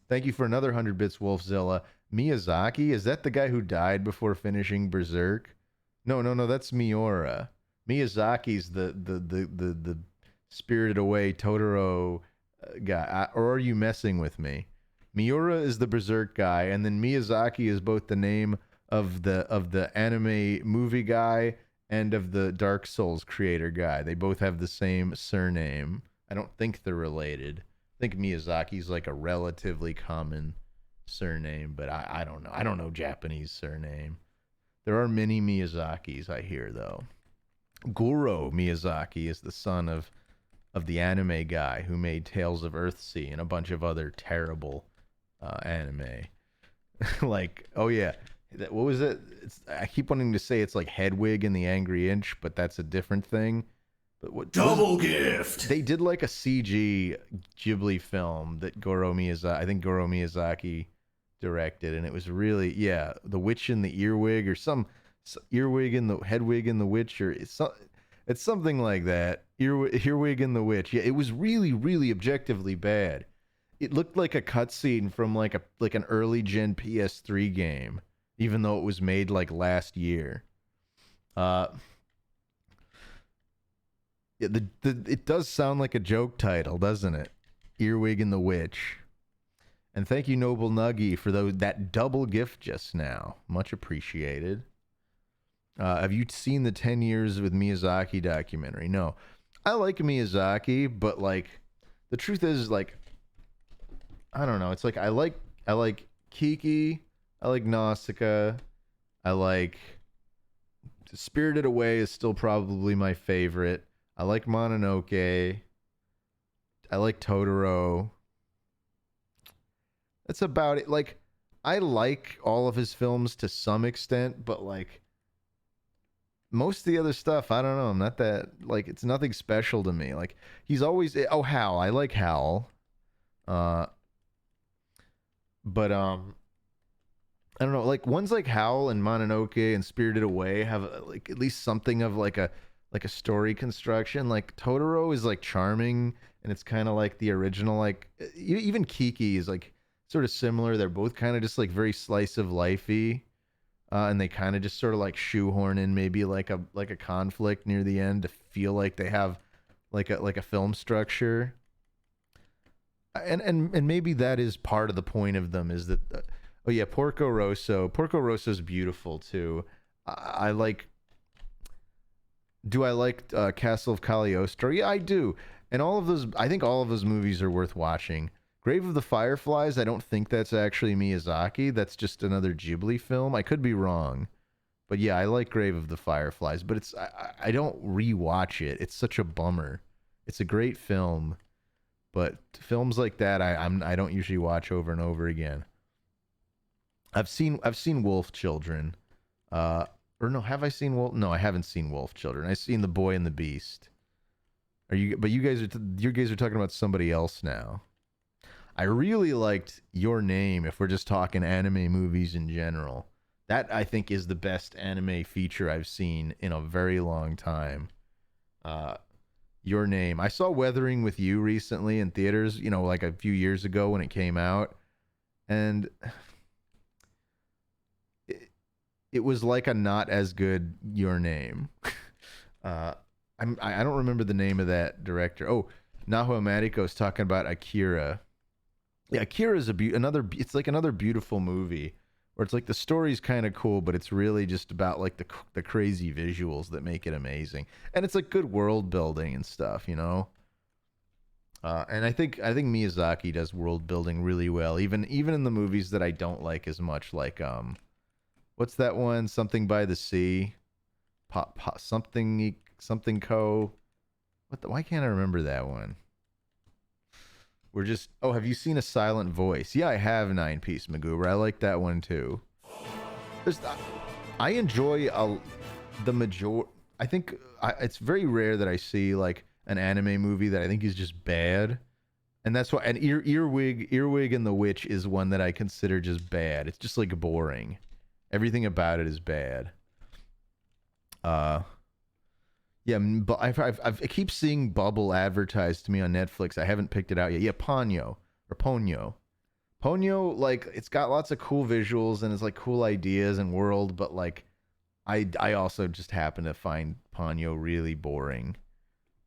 thank you for another 100 bits, Wolfzilla. Miyazaki, is that the guy who died before finishing Berserk? No, that's Miura. Miyazaki's the Spirited Away Totoro guy. Or are you messing with me? Miura is the Berserk guy, and then Miyazaki is both the name of the anime movie guy and of the Dark Souls creator guy. They both have the same surname. I don't think they're related. I think Miyazaki's like a relatively common surname, but I don't know. I don't know Japanese surname. There are many Miyazakis, I hear, though. Goro Miyazaki is the son of the anime guy who made Tales of Earthsea and a bunch of other terrible anime. Like, oh yeah, what was it? I keep wanting to say it's like Hedwig and the Angry Inch, but that's a different thing. But what Double gift. They did like a CG Ghibli film that I think Goro Miyazaki directed, and it was really, yeah, The Witch in the Earwig, or some Earwig and the Hedwig and the Witch, or it's something like that. Earwig and the Witch. Yeah, it was really, really objectively bad. It looked like a cutscene from like an early gen PS3 game, even though it was made like last year. Yeah, it does sound like a joke title, doesn't it? Earwig and the Witch. And thank you, Noble Nuggy, for that double gift just now. Much appreciated. Have you seen the 10 Years with Miyazaki documentary? No. I like Miyazaki, but like the truth is, like, I don't know. It's like I like Kiki, I like Nausicaa, I like Spirited Away is still probably my favorite. I like Mononoke. I like Totoro. That's about it. Like, I like all of his films to some extent, but like most of the other stuff, I don't know. I'm not that, like, it's nothing special to me. Like, he's always, oh, Howl. I like Howl. But I don't know. Like, ones like Howl and Mononoke and Spirited Away have like at least something of like a story construction. Like Totoro is like charming, and it's kind of like the original. Like even Kiki is like sort of similar. They're both kind of just like very slice of lifey, and they kind of just sort of like shoehorn in maybe like a conflict near the end to feel like they have like a film structure. And maybe that is part of the point of them, is that oh yeah, Porco Rosso is beautiful too. I like. Do I like Castle of Cagliostro? Yeah, I do. And I think all of those movies are worth watching. Grave of the Fireflies, I don't think that's actually Miyazaki. That's just another Ghibli film. I could be wrong. But yeah, I like Grave of the Fireflies, but I don't rewatch it. It's such a bummer. It's a great film, but films like that I don't usually watch over and over again. I've seen Wolf Children. Or no, have I seen Wolf? No, I haven't seen Wolf Children. I've seen The Boy and the Beast. But you guys are talking about somebody else now. I really liked Your Name, if we're just talking anime movies in general. That I think is the best anime feature I've seen in a very long time. Uh, Your Name. I saw Weathering with You recently in theaters, like a few years ago when it came out, and it, it was like a not as good Your Name. uh, I don't remember the name of that director. Oh, Naho Matiko is talking about Akira. Yeah, Akira is another. It's like another beautiful movie where it's like the story's kind of cool, but it's really just about like the crazy visuals that make it amazing, and it's like good world building and stuff. And I think Miyazaki does world building really well, even in the movies that I don't like as much. Like what's that one? Something by the Sea, something co. Why can't I remember that one? We're just. Oh, have you seen A Silent Voice? Yeah, I have Nine Piece Magoober. I like that one too. There's, I enjoy the major. I think it's very rare that I see like an anime movie that I think is just bad, and that's why. And Earwig and the Witch is one that I consider just bad. It's just like boring. Everything about it is bad. Uh, yeah, but I keep seeing Bubble advertised to me on Netflix. I haven't picked it out yet. Yeah, Ponyo. Ponyo, like it's got lots of cool visuals and it's like cool ideas and world, but like I also just happen to find Ponyo really boring.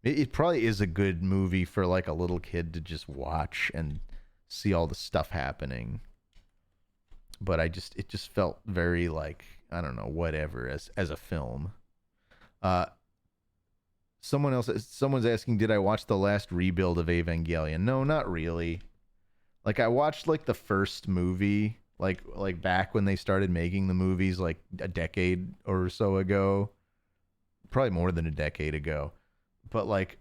It probably is a good movie for like a little kid to just watch and see all the stuff happening. But it just felt very like I don't know, whatever as a film. Uh someone's asking, did I watch the last rebuild of Evangelion? No, not really. Like I watched like the first movie, like back when they started making the movies, like a decade or so ago, probably more than a decade ago. But like,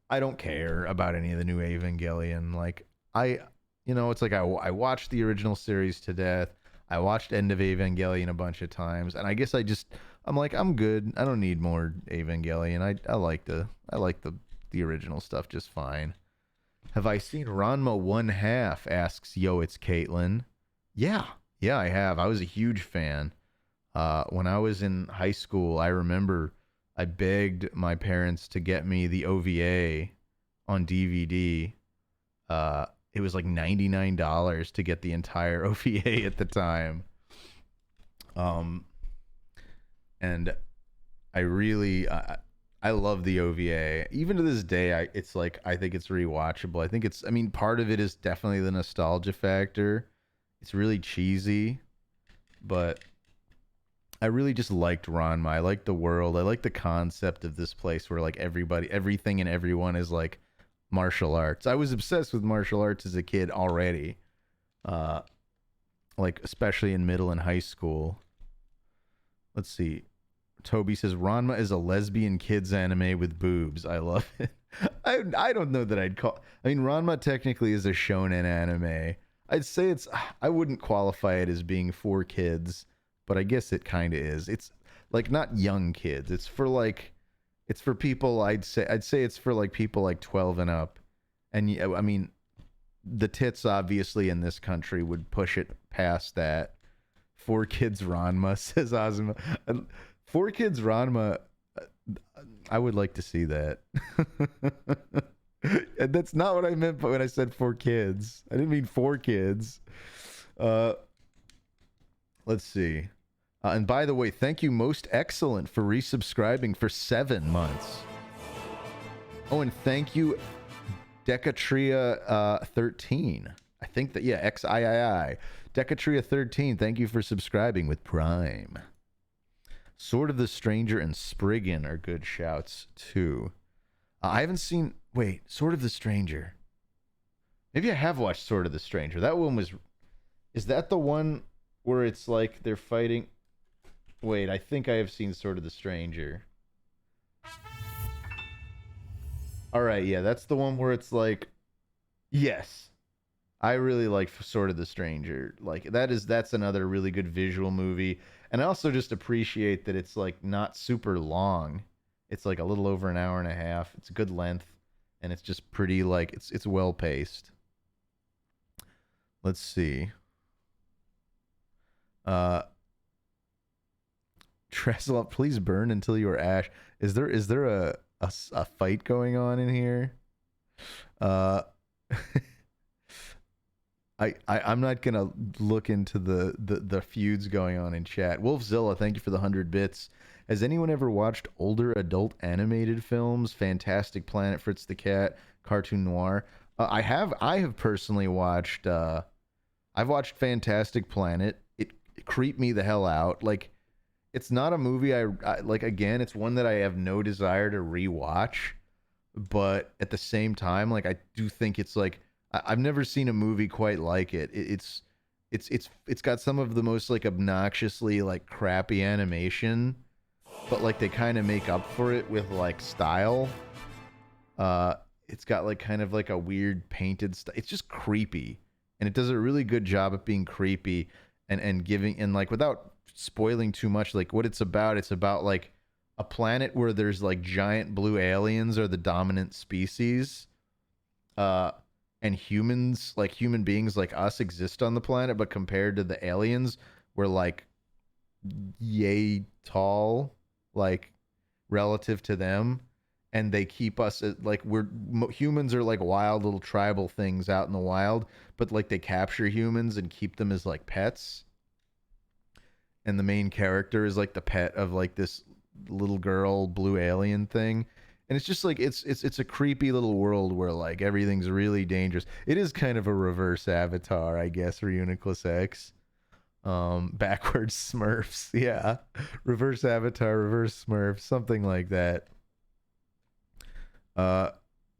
I don't care about any of the new Evangelion. Like it's like I watched the original series to death. I watched End of Evangelion a bunch of times, and I guess I'm like I'm good. I don't need more Evangelion. I like the original stuff just fine. Have I seen Ranma One Half? Asks Yo, it's Caitlin. Yeah, yeah, I have. I was a huge fan. When I was in high school, I remember I begged my parents to get me the OVA on DVD. It was like $99 to get the entire OVA at the time. Um, and I really, I love the OVA. Even to this day, it's like I think it's rewatchable. I mean, part of it is definitely the nostalgia factor. It's really cheesy, but I really just liked Ranma. I liked the world. I like the concept of this place where like everything and everyone is like martial arts. I was obsessed with martial arts as a kid already. Uh, like especially in middle and high school. Let's see. Toby says Ranma is a lesbian kids anime with boobs. I love it. I don't know that I'd call. I mean, Ranma technically is a shonen anime. I'd say it's. I wouldn't qualify it as being for kids, but I guess it kind of is. It's like not young kids. It's for like. It's for people. I'd say it's for like people like 12 and up. And I mean, the tits obviously in this country would push it past that. Four kids Ranma says Ozma. Four kids Ranma. I would like to see that. And that's not what I meant when I said four kids. I didn't mean four kids. Uh, let's see. And by the way, thank you, Most Excellent, for resubscribing for 7 months. Oh, and thank you, Decatria 13. I think that, yeah, XIII. Decatria 13, thank you for subscribing with Prime. Sword of the Stranger and Spriggan are good shouts, too. I haven't seen... Wait, Sword of the Stranger. Maybe I have watched Sword of the Stranger. That one was... Is that the one where it's like they're fighting... Wait, I think I have seen Sword of the Stranger. Alright, yeah, that's the one where it's like... Yes. I really like Sword of the Stranger. Like that's another really good visual movie. And I also just appreciate that it's like not super long. It's like a little over an hour and a half. It's a good length and it's just pretty like it's well paced. Let's see. Uh, Trestle, please burn until you are ash. Is there a fight going on in here? Uh, I'm not gonna look into the feuds going on in chat. Wolfzilla, thank you for the 100 bits. Has anyone ever watched older adult animated films? Fantastic Planet, Fritz the Cat, Cartoon Noir. I have personally watched. I've watched Fantastic Planet. It creeped me the hell out. Like, it's not a movie I like. Again, it's one that I have no desire to rewatch. But at the same time, like, I do think it's like I've never seen a movie quite like it. It's got some of the most like obnoxiously like crappy animation, but like they kind of make up for it with like style. Uh, it's got like kind of like a weird painted style. It's just creepy, and it does a really good job at being creepy and giving and like without spoiling too much. Like what it's about. It's about like a planet where there's like giant blue aliens are the dominant species. Uh, and humans, like human beings like us, exist on the planet, but compared to the aliens, we're like yay tall, like relative to them, and they keep us like humans are like wild little tribal things out in the wild, but like they capture humans and keep them as like pets, and the main character is like the pet of like this little girl blue alien thing. And it's just like it's a creepy little world where like everything's really dangerous. It is kind of a reverse Avatar, I guess, for Uniclus X. Backwards Smurfs, yeah. Reverse Avatar, reverse Smurfs, something like that. Uh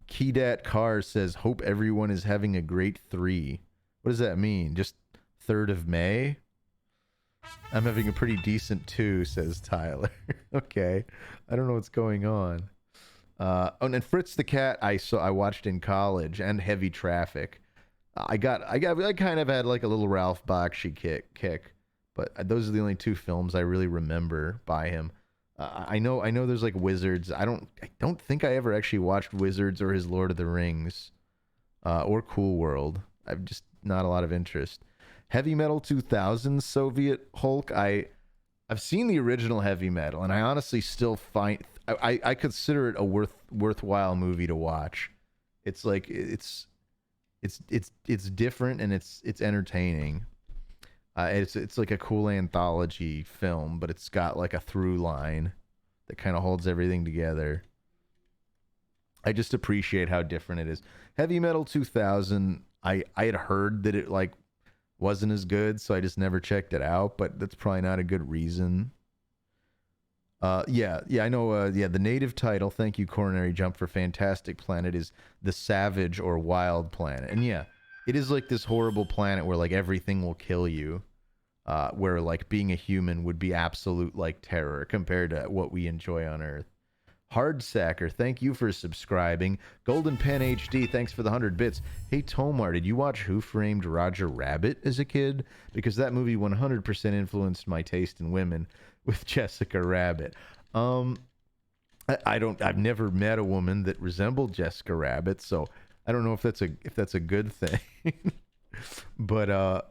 Keydat Car says, hope everyone is having a great 3. What does that mean? Just 3rd of May? I'm having a pretty decent 2, says Tyler. Okay. I don't know what's going on. Oh, and Fritz the Cat I watched in college, and Heavy Traffic. I kind of had like a little Ralph Bakshi kick, but those are the only 2 films I really remember by him. I know there's like Wizards. I don't think I ever actually watched Wizards or his Lord of the Rings, or Cool World. I've just not a lot of interest. Heavy Metal 2000 Soviet Hulk. I've seen the original Heavy Metal, and I honestly still find I consider it a worthwhile movie to watch. It's like it's different, and it's entertaining. It's like a cool anthology film, but it's got like a through line that kind of holds everything together. I just appreciate how different it is. Heavy Metal 2000. I had heard that it like wasn't as good, so I just never checked it out. But that's probably not a good reason. Yeah, I know. Yeah, the native title. Thank you, Coronary Jump, for Fantastic Planet is the Savage or Wild Planet, and yeah, it is like this horrible planet where like everything will kill you. Where like being a human would be absolute like terror compared to what we enjoy on Earth. Hardsacker, thank you for subscribing. Golden Pen HD, thanks for the 100 bits. Hey Tomar, did you watch Who Framed Roger Rabbit as a kid? Because that movie 100% influenced my taste in women with Jessica Rabbit. I've never met a woman that resembled Jessica Rabbit, so I don't know if that's a good thing. But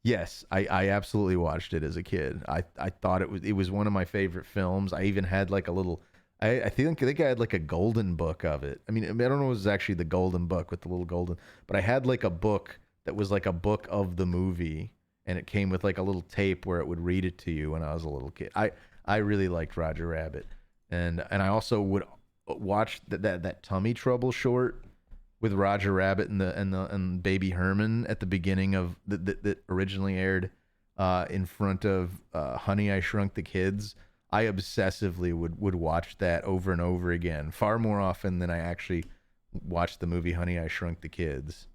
yes, I absolutely watched it as a kid. I thought it was one of my favorite films. I even had like a little I think I had like a golden book of it. I mean, I don't know if it was actually the golden book with the little golden, but I had like a book that was like a book of the movie, and it came with like a little tape where it would read it to you when I was a little kid. I really liked Roger Rabbit, and I also would watch that Tummy Trouble short with Roger Rabbit and Baby Herman at the beginning of that originally aired in front of Honey I Shrunk the Kids. I obsessively would watch that over and over again, far more often than I actually watched the movie Honey I Shrunk the Kids.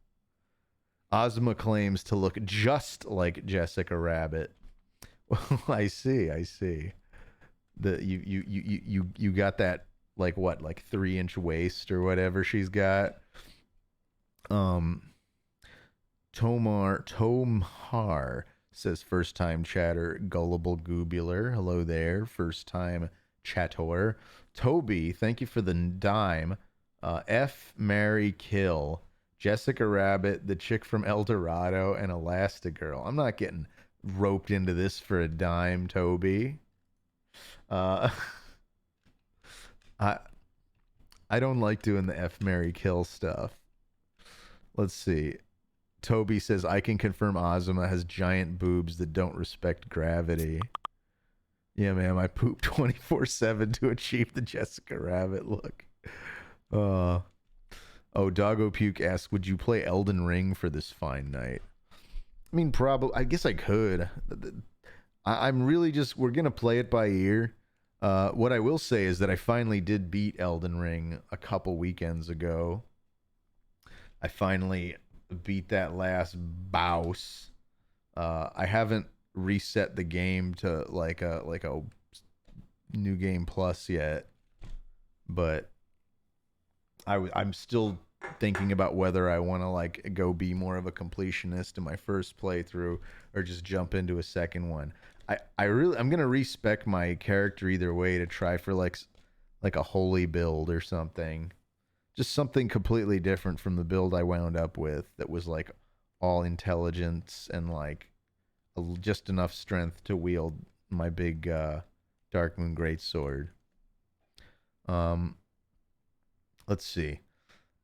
Ozma claims to look just like Jessica Rabbit. Well, I see. The you got that like what, like 3-inch waist or whatever she's got. Tomar says first time chatter, gullible goobular. Hello there, first time chatter. Toby, thank you for the dime. F, marry, kill. Jessica Rabbit, the chick from El Dorado, and Elastigirl. I'm not getting roped into this for a dime, Toby. Uh, I I don't like doing the F Mary kill stuff. Let's see. Toby says I can confirm Ozma has giant boobs that don't respect gravity. Yeah, man, I poop 24/7 to achieve the Jessica Rabbit look. Uh oh, Doggo Puke asks, would you play Elden Ring for this fine night? I mean, probably. I guess I could. I'm really just. We're gonna play it by ear. What I will say is that I finally did beat Elden Ring a couple weekends ago. I finally beat that last boss. I haven't reset the game to like a new game plus yet, but I'm still thinking about whether I want to like go be more of a completionist in my first playthrough or just jump into a second one. I'm gonna respec my character either way to try for like a holy build or something, just something completely different from the build I wound up with that was like all intelligence and like just enough strength to wield my big Dark Moon Greatsword. Um, let's see.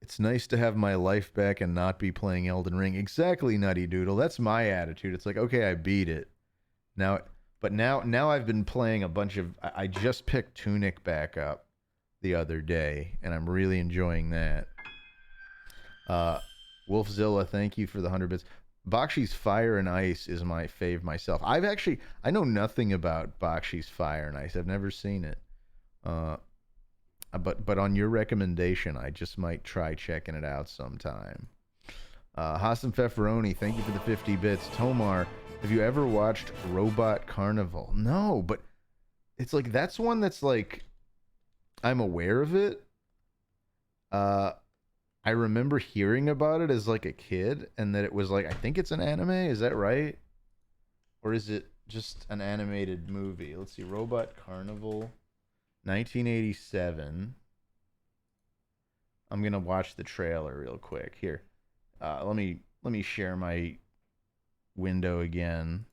It's nice to have my life back and not be playing Elden Ring. Exactly, Nutty Doodle. That's my attitude. It's like, okay, I beat it. Now I've been playing a bunch of I just picked Tunic back up the other day, and I'm really enjoying that. Wolfzilla, thank you for the 100 bits. Bakshi's Fire and Ice is my fave myself. I know nothing about Bakshi's Fire and Ice. I've never seen it. But on your recommendation, I just might try checking it out sometime. Hassan Feferoni, thank you for the 50 bits. Tomar, have you ever watched Robot Carnival? No, but it's like that's one that's like I'm aware of it. I remember hearing about it as like a kid, and that it was like I think it's an anime. Is that right? Or is it just an animated movie? Let's see, Robot Carnival. 1987. I'm gonna watch the trailer real quick. Here, let me share my window again.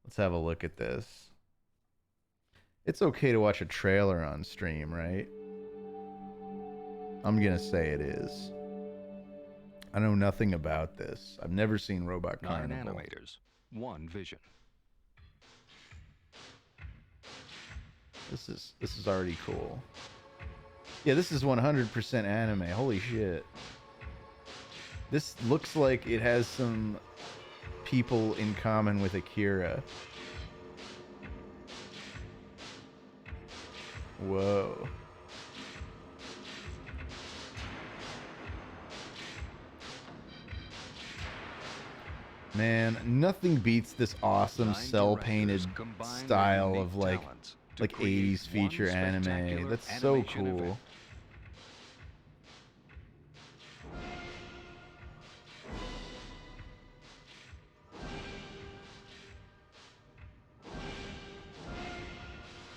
Let's have a look at this. It's okay to watch a trailer on stream, right? I'm gonna say it is. I know nothing about this. I've never seen Robot Carnival. 9 animators, 1 vision. This is already cool. Yeah, this is 100% anime. Holy shit. This looks like it has some people in common with Akira. Whoa. Man, nothing beats this awesome cell-painted style of like 80s feature anime. That's so cool. Event.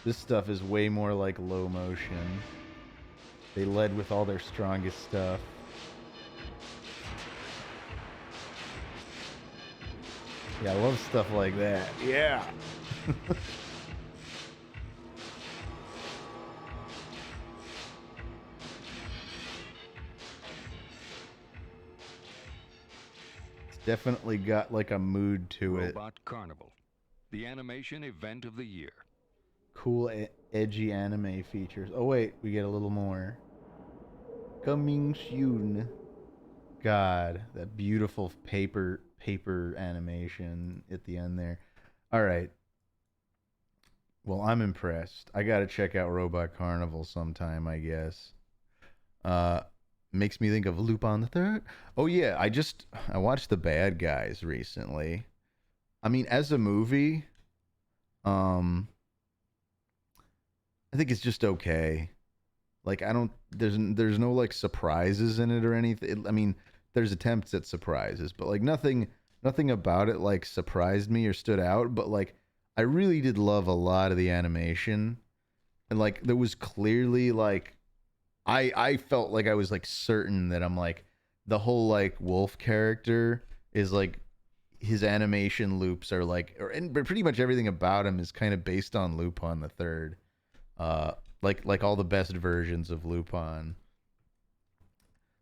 This stuff is way more like low motion. They led with all their strongest stuff. Yeah, I love stuff like that. Yeah. It's definitely got like a mood to it. Robot Carnival, the animation event of the year. Cool, edgy anime features. Oh wait, we get a little more. Coming soon. God, that beautiful paper animation at the end there. All right. Well, I'm impressed. I got to check out Robot Carnival sometime, I guess. Makes me think of Lupin the Third. Oh yeah, I watched The Bad Guys recently. I mean, as a movie, I think it's just okay. Like there's no like surprises in it or anything. I mean, there's attempts at surprises, but like nothing about it like surprised me or stood out, but like I really did love a lot of the animation. And like there was clearly like I felt like I was like certain that I'm like the whole like wolf character is like his animation loops are like, but pretty much everything about him is kind of based on Lupin the Third. Like all the best versions of Lupin.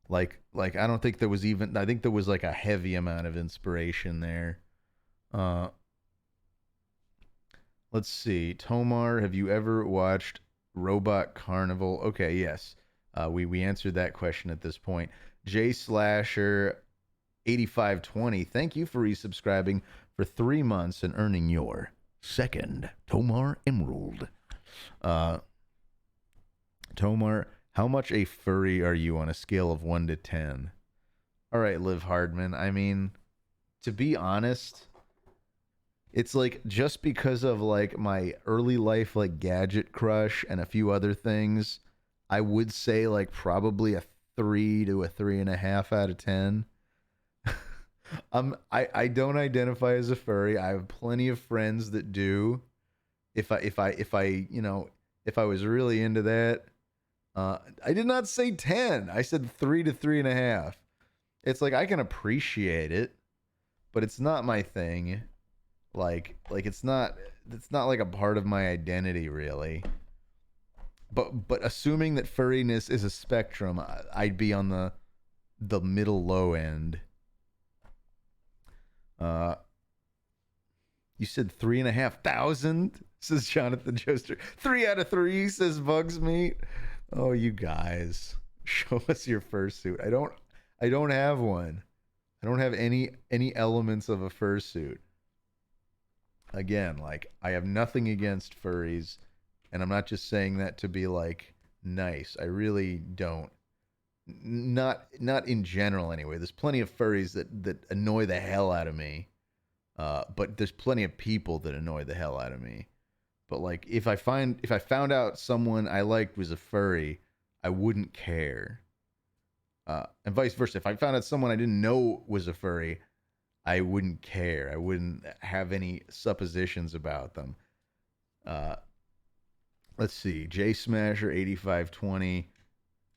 Like I don't think there was even, I think there was like a heavy amount of inspiration there. Let's see. Tomar, have you ever watched Robot Carnival? Okay, yes. We answered that question at this point. J Slasher 8520, thank you for resubscribing for 3 months and earning your second Tomar Emerald. Tomar, how much a furry are you on a scale of 1 to 10? All right, Liv Hardman. I mean, to be honest, it's like just because of like my early life like gadget crush and a few other things, I would say like probably a 3 to a 3.5 out of 10. I don't identify as a furry. I have plenty of friends that do. If I was really into that, I did not say 10. I said 3 to 3.5. It's like I can appreciate it, but it's not my thing. Like it's not like a part of my identity really. But assuming that furriness is a spectrum, I'd be on the middle low end. You said 3,500, says Jonathan Joester. 3 out of 3, says Bugs Meat. Oh, you guys, show us your fursuit. I don't have one. I don't have any elements of a fursuit. Again, like I have nothing against furries, and I'm not just saying that to be like nice. I really don't. Not in general anyway. There's plenty of furries that annoy the hell out of me. But there's plenty of people that annoy the hell out of me. But like if I found out someone I liked was a furry, I wouldn't care. And vice versa. If I found out someone I didn't know was a furry, I wouldn't care. I wouldn't have any suppositions about them. Let's see. J Smasher 8520.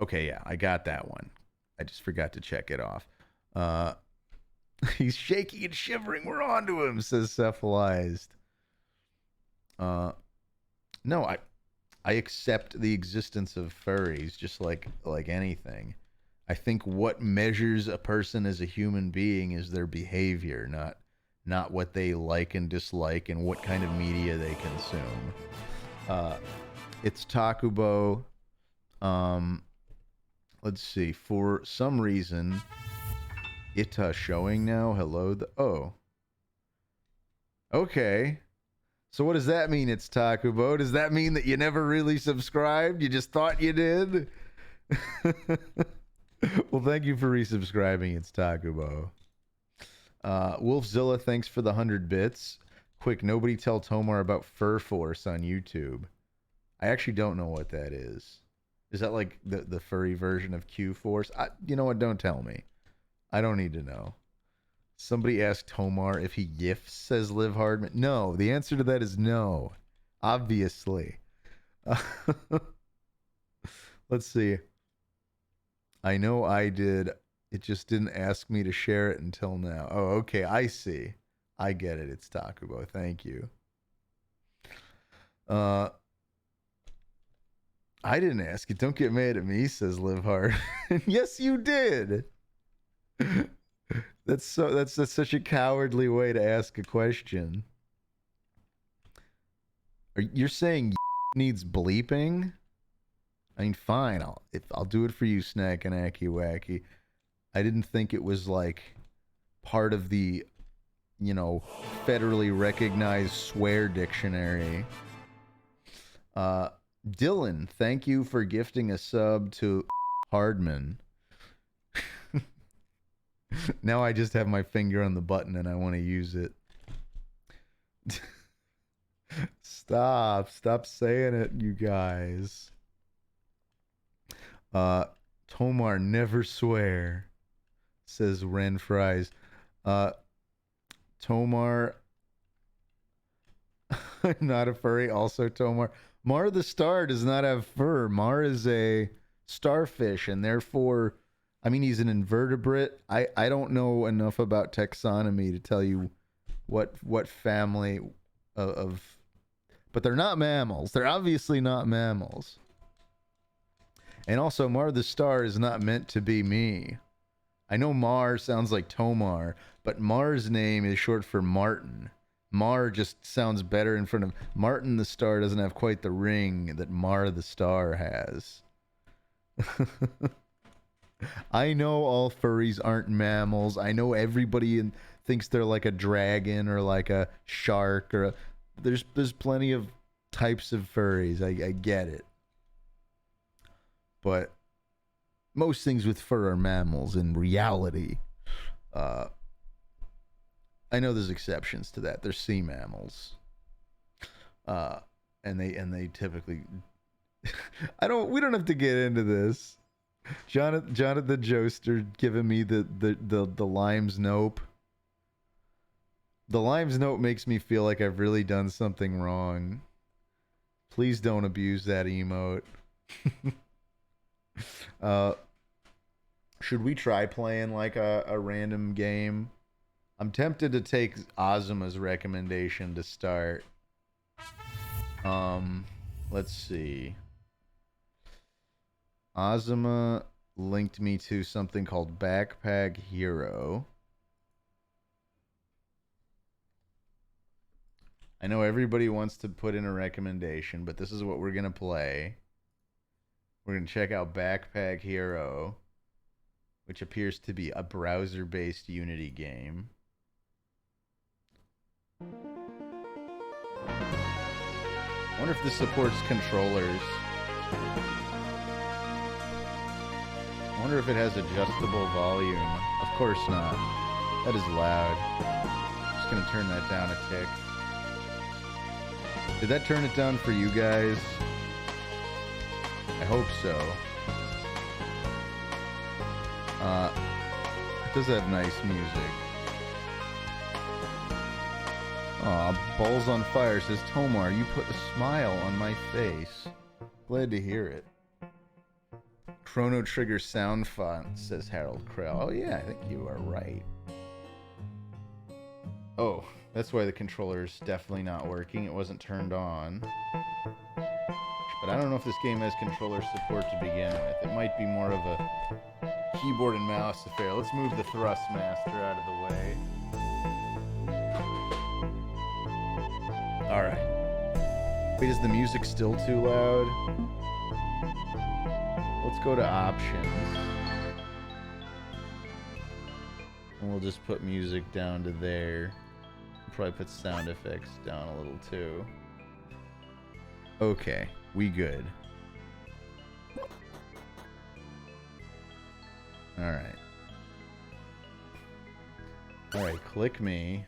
Okay, yeah, I got that one. I just forgot to check it off. He's shaky and shivering. We're on to him, says Cephalized. No, I accept the existence of furries just like anything. I think what measures a person as a human being is their behavior, not what they like and dislike and what kind of media they consume. It's Takubo. Let's see. For some reason, Ita showing now. Hello. Oh. Okay. So what does that mean? It's Takubo. Does that mean that you never really subscribed? You just thought you did? Well, thank you for resubscribing. It's Takubo. Wolfzilla, thanks for the 100 bits. Quick, nobody tell Tomar about Fur Force on YouTube. I actually don't know what that is. Is that like the furry version of Q Force? You know what? Don't tell me. I don't need to know. Somebody asked Tomar if he gifts, says Liv Hardman. No, the answer to that is no. Obviously. Let's see. I know I did. It just didn't ask me to share it until now. Oh, okay. I see. I get it. It's Takubo. Thank you. I didn't ask it. Don't get mad at me, says Liv Hard. Yes, you did. That's such a cowardly way to ask a question. You're saying needs bleeping? I mean, fine. I'll do it for you, Snack and Aki Wacky. I didn't think it was like part of the, federally recognized swear dictionary. Dylan, thank you for gifting a sub to Hardman. Now I just have my finger on the button and I want to use it. Stop saying it, you guys. Tomar, never swear, says Ren Fries. Tomar, not a furry. Also, Tomar. Mar the Star does not have fur. Mar is a starfish, and therefore I mean, he's an invertebrate. I don't know enough about taxonomy to tell you what family of but they're not mammals. They're obviously not mammals. And also, Mar the Star is not meant to be me. I know Mar sounds like Tomar, but Mar's name is short for Martin. Mar just sounds better in front of Martin the Star. Doesn't have quite the ring that Mar the Star has. I know all furries aren't mammals. I know everybody thinks they're like a dragon or like a shark or there's plenty of types of furries. I get it. But most things with fur are mammals in reality. I know there's exceptions to that. They're sea mammals. And they typically we don't have to get into this. Jonathan the Joester giving me the Limes Nope. The Limes Nope makes me feel like I've really done something wrong. Please don't abuse that emote. Should we try playing like a random game? I'm tempted to take Azuma's recommendation to start. Let's see. Azuma linked me to something called Backpack Hero. I know everybody wants to put in a recommendation, but this is what we're going to play. We're going to check out Backpack Hero, which appears to be a browser-based Unity game. I wonder if this supports controllers. I wonder if it has adjustable volume. Of course not. That is loud. Just gonna turn that down a tick. Did that turn it down for you guys? I hope so. It does have nice music. Aw, Balls on Fire says, Tomar, you put a smile on my face. Glad to hear it. Chrono Trigger sound font, says Harold Krell. Oh yeah, I think you are right. Oh, that's why the controller's definitely not working. It wasn't turned on. But I don't know if this game has controller support to begin with. It might be more of a keyboard and mouse affair. Let's move the Thrustmaster out of the way. Alright. Wait, is the music still too loud? Let's go to options. And we'll just put music down to there. Probably put sound effects down a little too. Okay, we good. Alright. Alright, click me.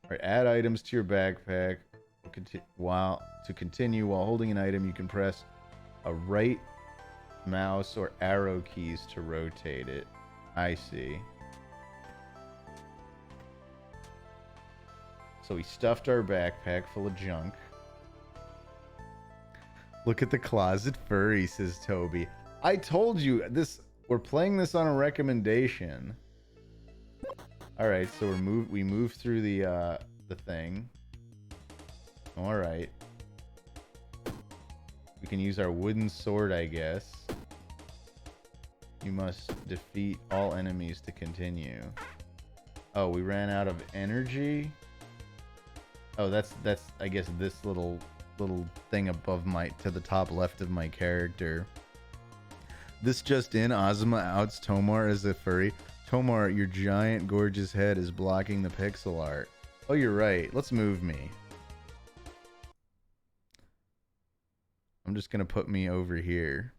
Alright, add items to your backpack. To continue while holding an item, you can press a right mouse or arrow keys to rotate it. I see. So we stuffed our backpack full of junk. Look at the closet furry, says Toby. I told you this. We're playing this on a recommendation. All right, so we move through the thing. All right. We can use our wooden sword, I guess. You must defeat all enemies to continue. Oh, we ran out of energy. Oh, that's I guess this little thing above to the top left of my character. This just in, Azuma outs Tomar as a furry. Tomar, your giant gorgeous head is blocking the pixel art. Oh, you're right. Let's move me. I'm just gonna put me over here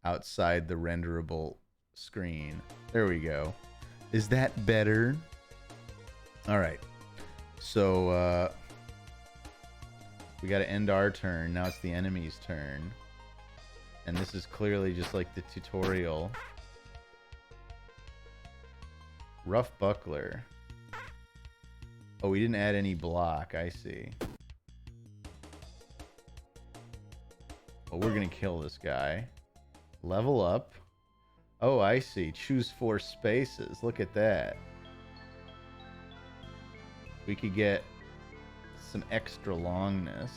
outside the renderable screen. There we go. Is that better? All right. So we got to end our turn. Now it's the enemy's turn. And this is clearly just like the tutorial. Rough buckler. Oh, we didn't add any block. I see. Well, we're going to kill this guy. Level up. Oh, I see. Choose 4 spaces. Look at that. We could get some extra longness.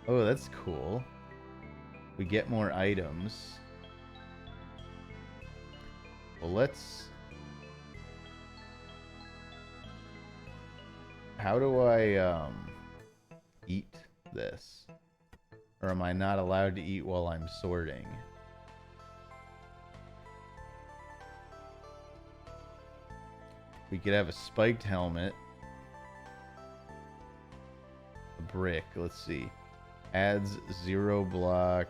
Oh, that's cool. We get more items. Well, let's... How do I, eat this? Or am I not allowed to eat while I'm sorting? We could have a spiked helmet. A brick, let's see. Adds 0 block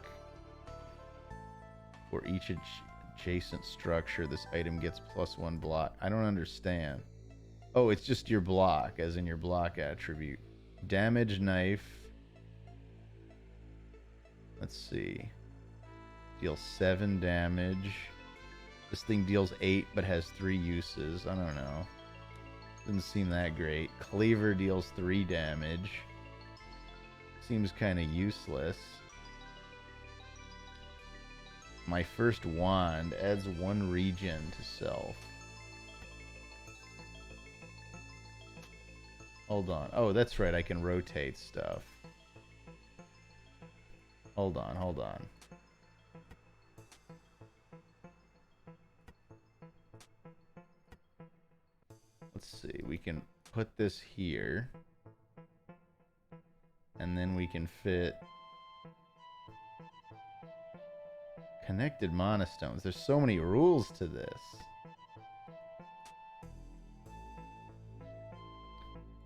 for each adjacent structure. This item gets +1 block. I don't understand. Oh, it's just your block, as in your block attribute. Damage knife. Let's see. Deals 7 damage. This thing deals 8 but has 3 uses. I don't know. Doesn't seem that great. Cleaver deals 3 damage. Seems kind of useless. My first wand adds 1 regen to self. Hold on. Oh, that's right. I can rotate stuff. Hold on, hold on. Let's see. We can put this here. And then we can fit connected monostones. There's so many rules to this.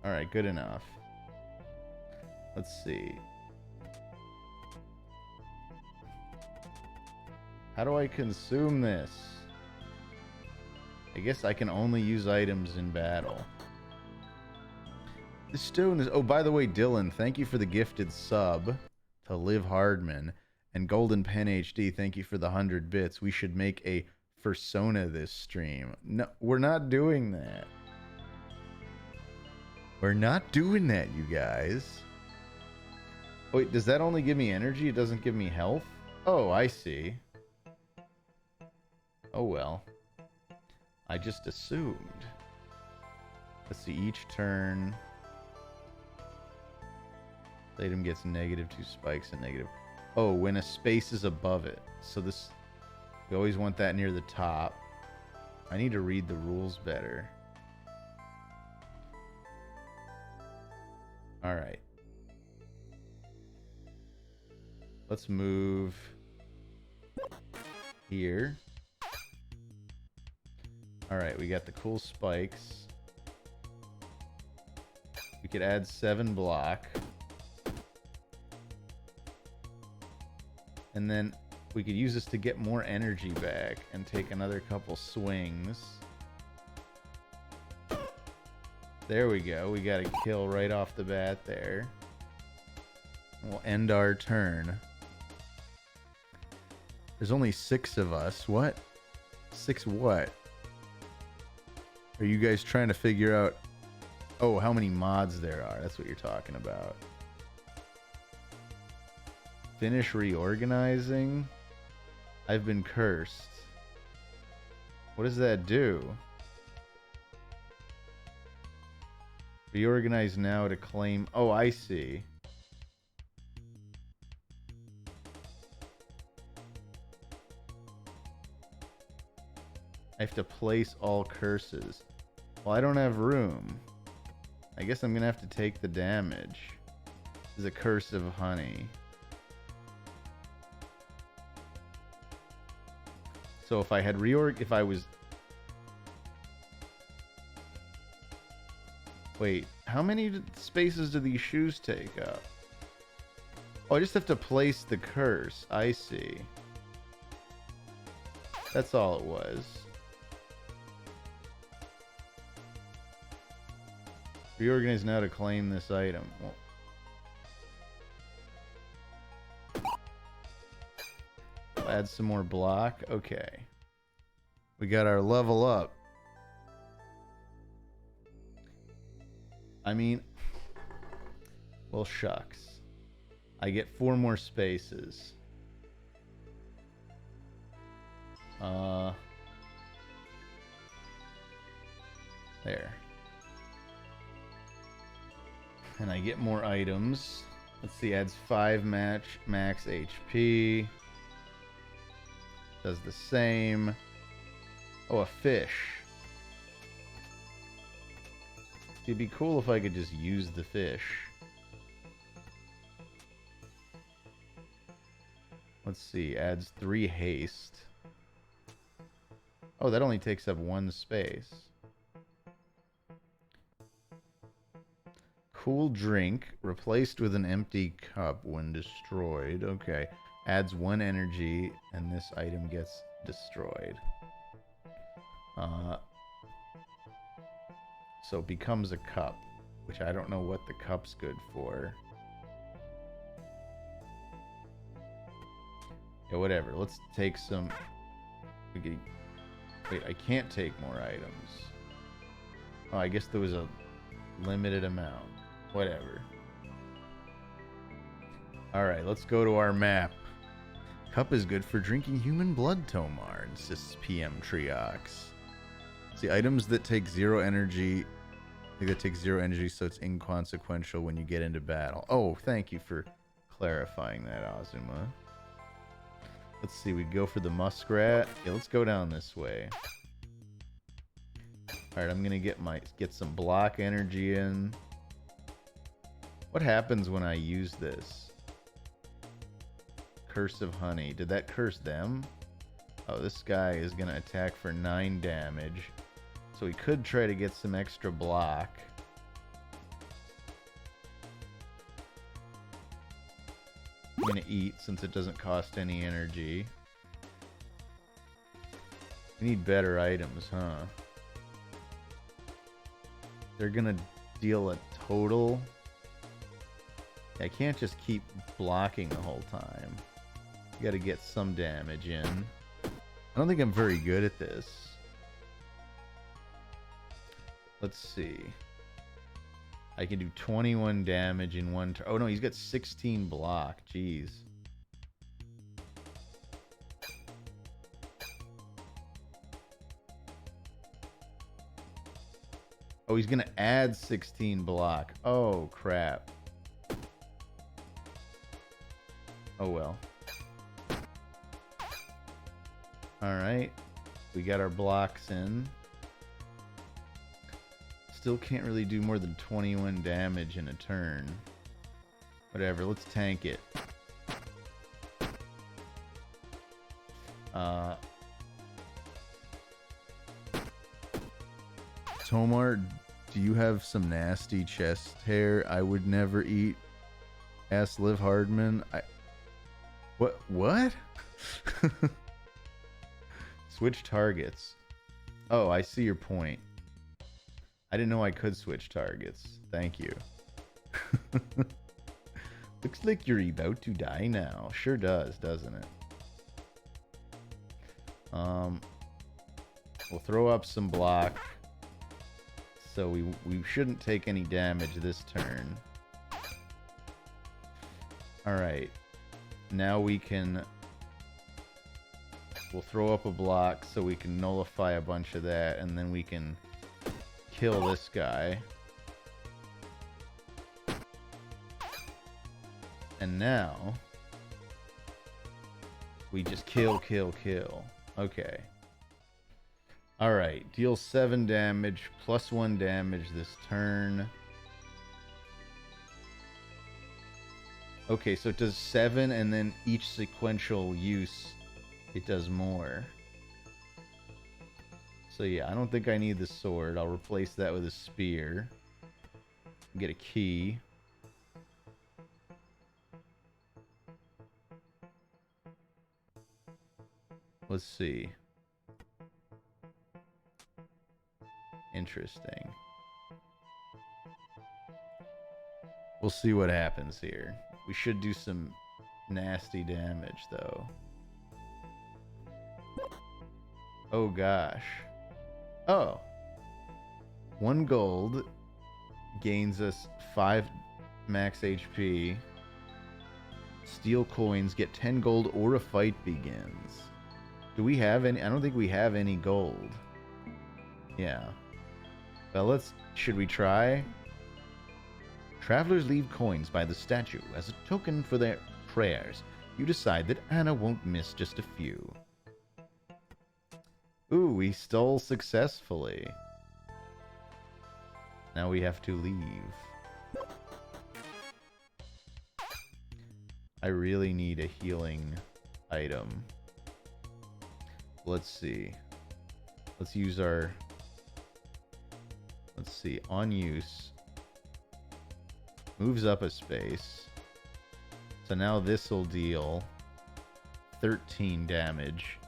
Alright, good enough. Let's see. How do I consume this? I guess I can only use items in battle. The stone is... Oh, by the way, Dylan, thank you for the gifted sub to Liv Hardman. And Golden Pen HD, thank you for the 100 bits. We should make a persona this stream. No, we're not doing that. We're not doing that, you guys. Wait, does that only give me energy? It doesn't give me health? Oh, I see. Oh, well. I just assumed. Let's see, each turn... The item gets -2 spikes and negative... Oh, when a space is above it. So this... We always want that near the top. I need to read the rules better. Alright. Let's move... Here. Alright, we got the cool spikes. We could add 7 block. And then we could use this to get more energy back and take another couple swings. There we go. We got a kill right off the bat there. We'll end our turn. There's only 6 of us. What? 6 what? Are you guys trying to figure out... Oh, how many mods there are. That's what you're talking about. Finish reorganizing. I've been cursed. What does that do? Reorganize now to claim... Oh, I see. I have to place all curses. Well, I don't have room. I guess I'm gonna have to take the damage. This is a curse of honey. So if I had if I was... Wait, how many spaces do these shoes take up? Oh, I just have to place the curse. I see. That's all it was. Reorganize now to claim this item. Well, I'll add some more block. Okay. We got our level up. I mean, well, shucks. I get 4 more spaces. There. And I get more items. Let's see, adds 5 max HP. Does the same. Oh, a fish. It'd be cool if I could just use the fish. Let's see, adds 3 haste. Oh, that only takes up 1 space. Cool drink, replaced with an empty cup when destroyed. Okay. Adds 1 energy, and this item gets destroyed. So it becomes a cup, which I don't know what the cup's good for. Yeah, whatever. Let's take some... Wait, I can't take more items. Oh, I guess there was a limited amount. Whatever. Alright, let's go to our map. Cup is good for drinking human blood, Tomar, insists PM Triox. See, items that take 0 energy... that takes 0 energy, so it's inconsequential when you get into battle. Oh, thank you for clarifying that, Azuma. Let's see, we go for the muskrat. Yeah, let's go down this way. Alright, I'm gonna get some block energy in. What happens when I use this? Curse of Honey. Did that curse them? Oh, this guy is gonna attack for 9 damage. So we could try to get some extra block. I'm gonna eat since it doesn't cost any energy. We need better items, huh? They're gonna deal a total... I can't just keep blocking the whole time. You gotta get some damage in. I don't think I'm very good at this. Let's see. I can do 21 damage in 1 turn. Oh no, he's got 16 block. Jeez. Oh, he's gonna add 16 block. Oh, crap. Oh well. Alright. We got our blocks in. Still can't really do more than 21 damage in a turn. Whatever, let's tank it. Tomar, do you have some nasty chest hair I would never eat? Asked Liv Hardman. What? Switch targets. Oh, I see your point. I didn't know I could switch targets. Thank you. Looks like you're about to die now. Sure does, doesn't it? We'll throw up some block. So we shouldn't take any damage this turn. Alright. Now we can... We'll throw up a block so we can nullify a bunch of that, and then we can kill this guy. And now... we just kill. Okay. Alright, deal 7 damage, plus 1 damage this turn. Okay, so it does 7, and then each sequential use, it does more. So yeah, I don't think I need the sword. I'll replace that with a spear. Get a key. Let's see. Interesting. We'll see what happens here. We should do some nasty damage, though. Oh, gosh. Oh. 1 gold gains us 5 max HP. Steal coins, get 10 gold, or a fight begins. Do we have any? I don't think we have any gold. Yeah. Well, should we try? Travelers leave coins by the statue as a token for their prayers. You decide that Anna won't miss just a few. Ooh, we stole successfully. Now we have to leave. I really need a healing item. Let's see. Let's use our... Let's see. On use. Moves up a space. So now this will deal 13 damage.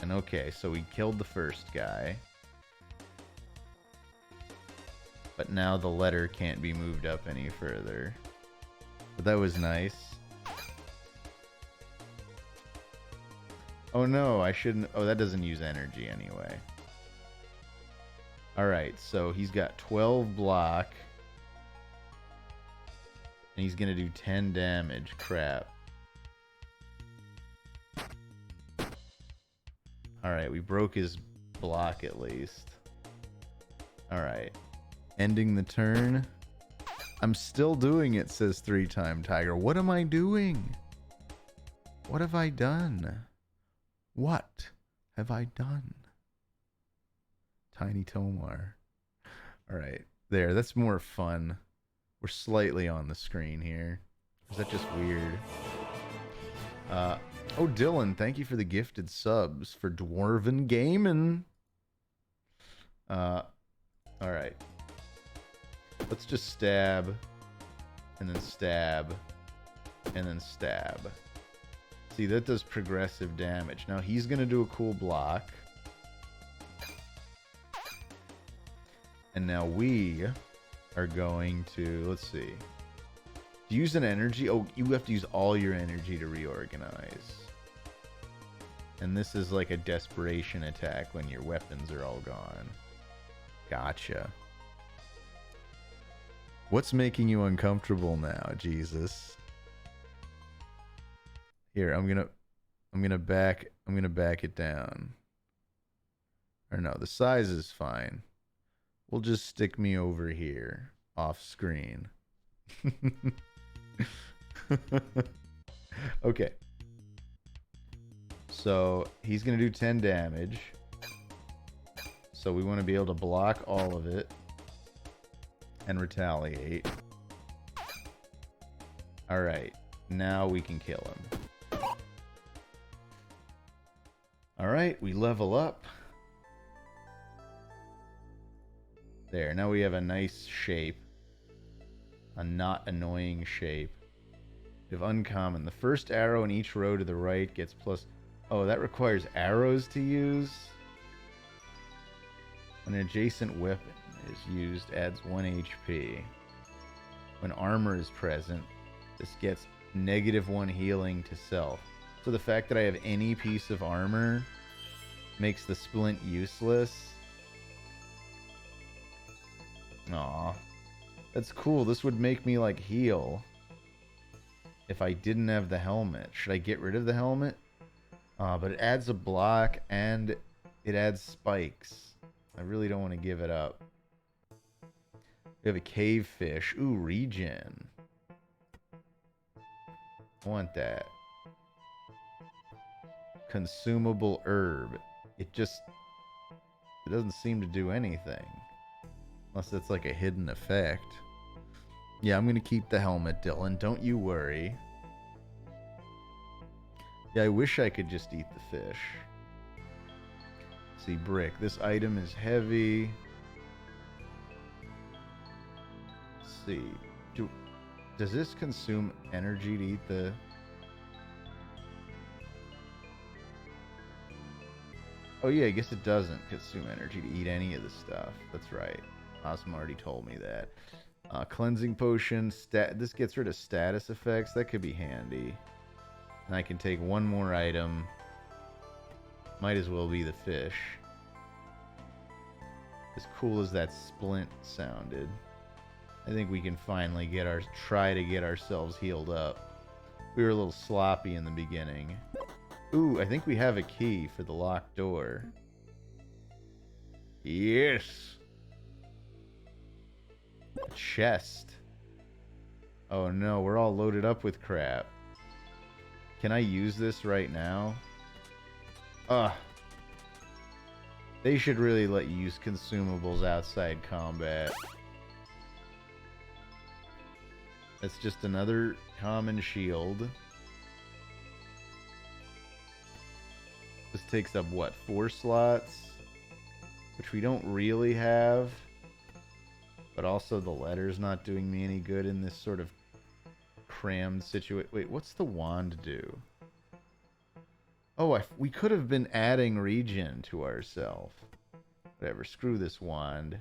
And okay, so we killed the first guy. But now the letter can't be moved up any further. But that was nice. Oh no, I shouldn't... Oh, that doesn't use energy anyway. Alright, so he's got 12 block. And he's gonna do 10 damage. Crap. Alright, we broke his block at least. Alright. Ending the turn. I'm still doing it, says 3-Time Tiger. What am I doing? What have I done? What have I done? Tiny Tomar. Alright, there. That's more fun. We're slightly on the screen here. Is that just weird? Oh, Dylan, thank you for the gifted subs for Dwarven Gaming. Alright. Let's just stab. And then stab. And then stab. See, that does progressive damage. Now he's going to do a cool block. And now we are going to, let's see. Use an energy. Oh, you have to use all your energy to reorganize. And this is like a desperation attack when your weapons are all gone. Gotcha. What's making you uncomfortable now, Jesus? Here, I'm gonna back it down. Or no, the size is fine. We'll just stick me over here, off screen. Okay. So he's gonna do 10 damage. So we want to be able to block all of it and retaliate. All right, now we can kill him. All right, we level up. There, now we have a nice shape. A not annoying shape. We have uncommon. The first arrow in each row to the right gets plus... Oh, that requires arrows to use? When an adjacent weapon is used, adds 1 HP. When armor is present, this gets -1 healing to self. So the fact that I have any piece of armor makes the splint useless. Aw. That's cool. This would make me, like, heal. If I didn't have the helmet. Should I get rid of the helmet? But it adds a block and it adds spikes. I really don't want to give it up. We have a cave fish. Ooh, regen. I want that. Consumable herb. It doesn't seem to do anything. Unless it's like a hidden effect. Yeah, I'm going to keep the helmet, Dylan. Don't you worry. Yeah, I wish I could just eat the fish. See, brick. This item is heavy. Let's see. Does this consume energy to eat the... Oh yeah, I guess it doesn't consume energy to eat any of the stuff. That's right. Osmo already told me that. Cleansing potion. This gets rid of status effects. That could be handy. And I can take one more item. Might as well be the fish. As cool as that splint sounded. I think we can finally try to get ourselves healed up. We were a little sloppy in the beginning. Ooh, I think we have a key for the locked door. Yes! A chest. Oh no, we're all loaded up with crap. Can I use this right now? Ugh. They should really let you use consumables outside combat. That's just another common shield. This takes up, what, 4 slots? Which we don't really have. But also the letter's not doing me any good in this sort of crammed situation. Wait, what's the wand do? Oh, we could have been adding regen to ourselves. Whatever, screw this wand.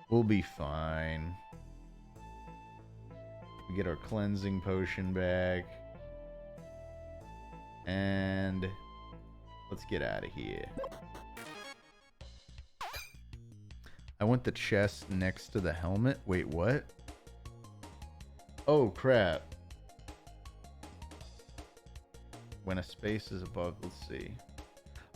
We'll be fine. We get our cleansing potion back. And let's get out of here. I want the chest next to the helmet. Wait, what? Oh, crap. When a space is above, let's see.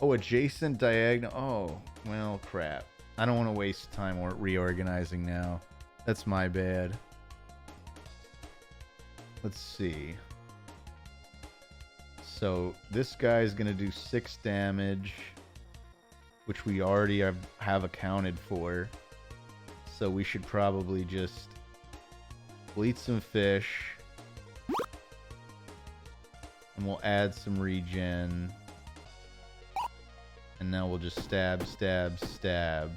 Oh, adjacent diagonal. Oh, well, crap. I don't want to waste time reorganizing now. That's my bad. Let's see. So this guy's going to do 6 damage, which we already have accounted for. So we should probably just bleed some fish. And we'll add some regen. And now we'll just stab, stab, stab.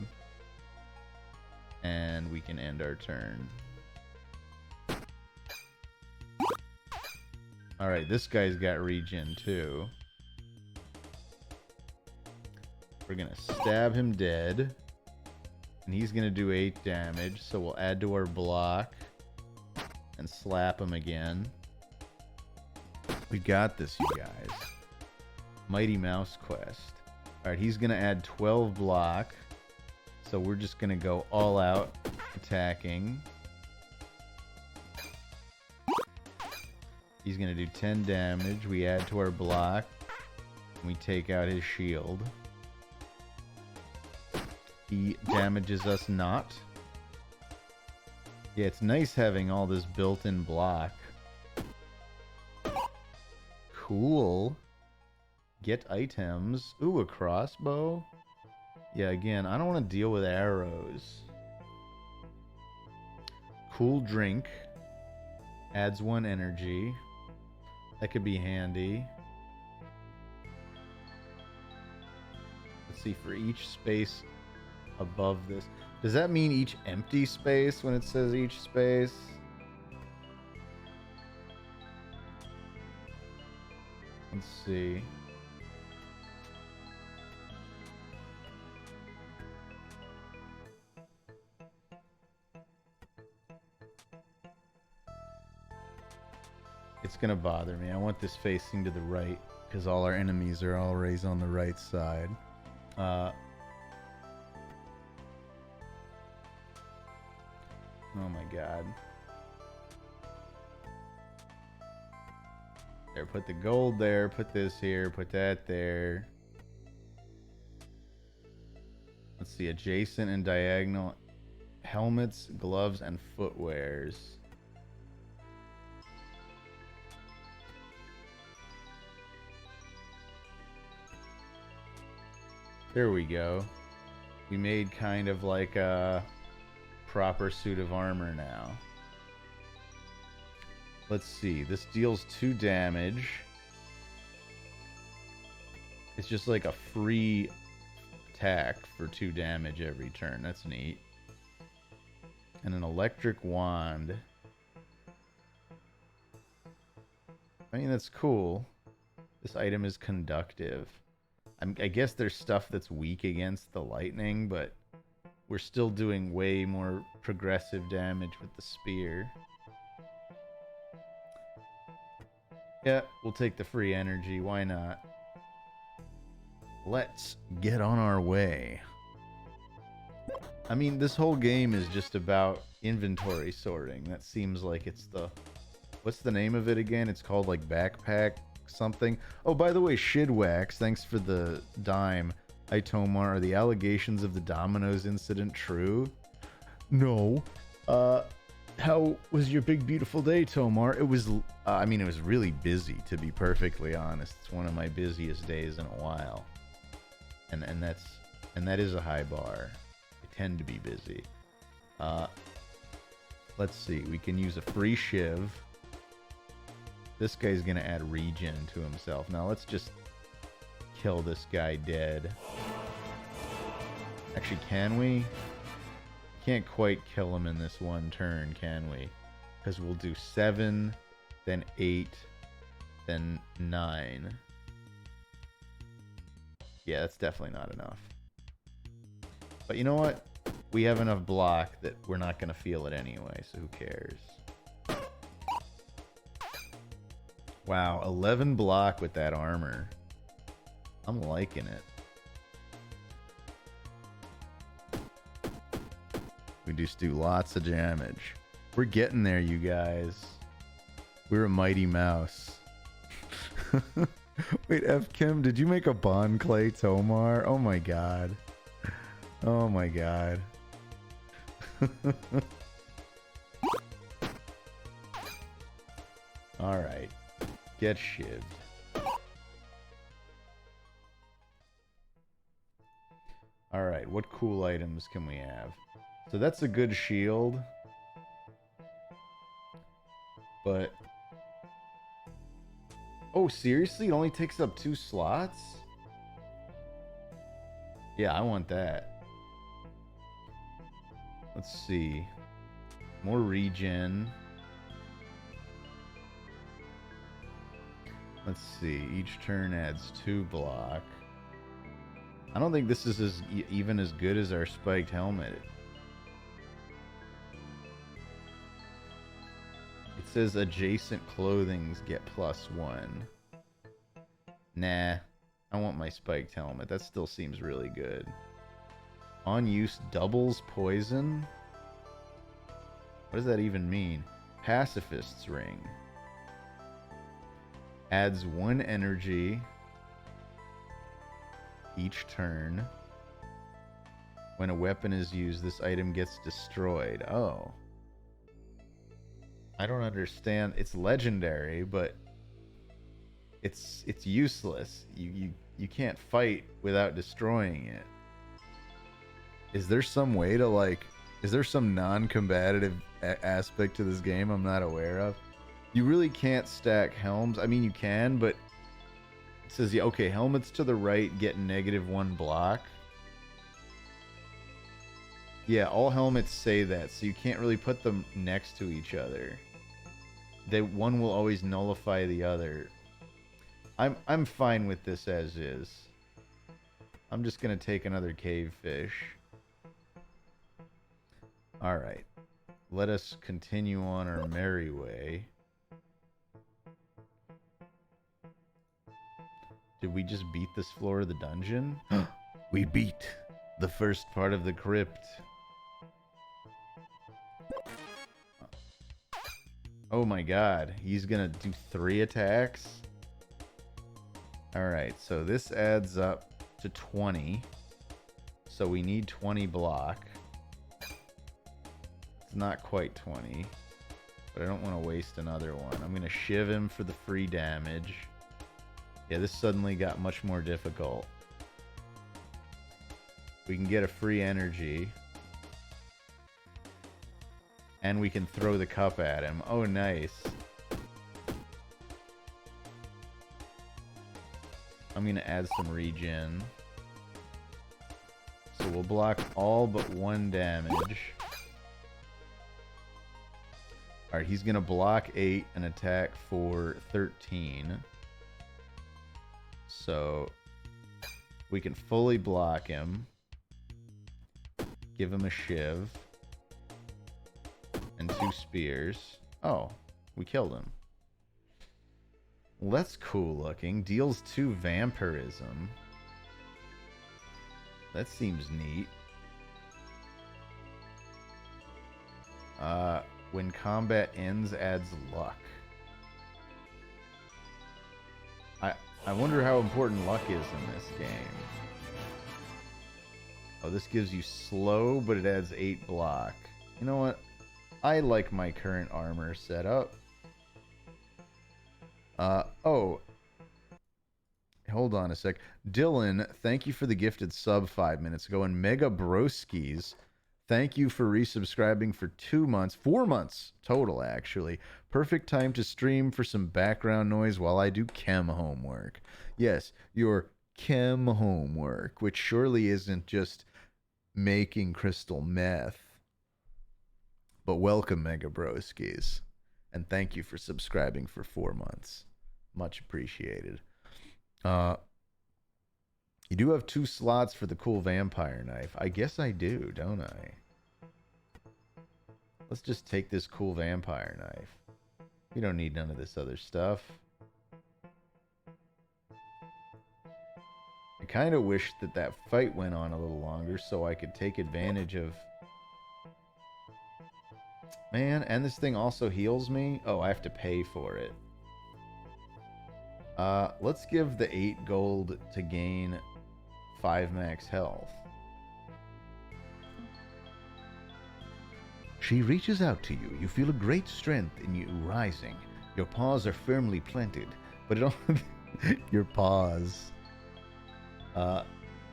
And we can end our turn. Alright, this guy's got regen too. We're gonna stab him dead. And he's gonna do 8 damage, so we'll add to our block. And slap him again. We got this, you guys. Mighty Mouse Quest. Alright, he's gonna add 12 block. So we're just gonna go all out attacking. He's gonna do 10 damage. We add to our block. And we take out his shield. He damages us not. Yeah, it's nice having all this built-in block. Cool. Get items. Ooh, a crossbow. Yeah, again, I don't want to deal with arrows. Cool drink. Adds 1 energy. That could be handy. Let's see, for each space above this. Does that mean each empty space when it says each space? Let's see. It's gonna bother me. I want this facing to the right because all our enemies are always on the right side. Oh my god. There, put the gold there, put this here, put that there. Let's see, adjacent and diagonal helmets, gloves, and footwears. There we go. We made kind of like a proper suit of armor now. Let's see. This deals 2 damage. It's just like a free attack for 2 damage every turn. That's neat. And an electric wand. I mean, that's cool. This item is conductive. I guess there's stuff that's weak against the lightning, but we're still doing way more progressive damage with the spear. Yeah, we'll take the free energy. Why not? let's get on our way. I mean, this whole game is just about inventory sorting. That seems like it's the... What's the name of it again? It's called like Backpack something. Oh, by the way, Shidwax, thanks for the dime. Hi, Tomar. Are the allegations of the Domino's incident true? No. How was your big, beautiful day, Tomar? It was, I mean, it was really busy, to be perfectly honest. It's one of my busiest days in a while. And that is a high bar. I tend to be busy. Let's see. We can use a free shiv. This guy's gonna add regen to himself. Now let's just kill this guy dead. Actually, can we? Can't quite kill him in this one turn, can we? Because we'll do 7, then 8, then 9. Yeah, that's definitely not enough. But you know what? We have enough block that we're not gonna feel it anyway, so who cares? Wow, 11 block with that armor. I'm liking it. We just do lots of damage. We're getting there, you guys. We're a mighty mouse. Wait, F. Kim, did you make a Bond Clay Tomar? Oh my god. Oh my god. Alright. Get shivved. Alright, what cool items can we have? So that's a good shield. But... Oh, seriously? It only takes up 2 slots? Yeah, I want that. Let's see. More regen. Let's see. Each turn adds 2 block. I don't think this is even as good as our spiked helmet. It says adjacent clothings get +1. Nah. I want my spiked helmet. That still seems really good. On use doubles poison? What does that even mean? Pacifist's ring. Adds 1 energy each turn. When a weapon is used, this item gets destroyed. Oh. I don't understand. It's legendary, but it's useless. You can't fight without destroying it. Is there some way to, like, is there some non-combative aspect to this game I'm not aware of? You really can't stack helms. I mean, you can, but it says, yeah, okay, helmets to the right get -1 block. Yeah, all helmets say that, so you can't really put them next to each other. One will always nullify the other. I'm fine with this as is. I'm just gonna take another cave fish. Alright. Let us continue on our merry way. Did we just beat this floor of the dungeon? We beat the first part of the crypt. Oh my god, he's gonna do 3 attacks? Alright, so this adds up to 20. So we need 20 block. It's not quite 20. But I don't want to waste another one. I'm gonna shiv him for the free damage. Yeah, this suddenly got much more difficult. We can get a free energy. And we can throw the cup at him. Oh, nice. I'm going to add some regen. So we'll block all but 1 damage. Alright, he's going to block 8 and attack for 13. So we can fully block him. Give him a shiv. And 2 spears. Oh, we killed him. Well, that's cool looking. Deals 2 vampirism. That seems neat. When combat ends, adds luck. I wonder how important luck is in this game. Oh, this gives you slow, but it adds 8 block. You know what? I like my current armor setup. Oh. Hold on a sec. Dylan, thank you for the gifted sub 5 minutes ago. And Mega Broskis, thank you for resubscribing for 2 months. 4 months total, actually. Perfect time to stream for some background noise while I do chem homework. Yes, your chem homework, which surely isn't just making crystal meth. But welcome, Mega Broskis. And thank you for subscribing for 4 months. Much appreciated. You do have 2 slots for the cool vampire knife. I guess I do, don't I? Let's just take this cool vampire knife. We don't need none of this other stuff. I kind of wish that that fight went on a little longer so I could take advantage of... Man, and this thing also heals me? Oh, I have to pay for it. Let's give the 8 gold to gain 5 max health. She reaches out to you. You feel a great strength in you rising. Your paws are firmly planted, But it all... Your paws.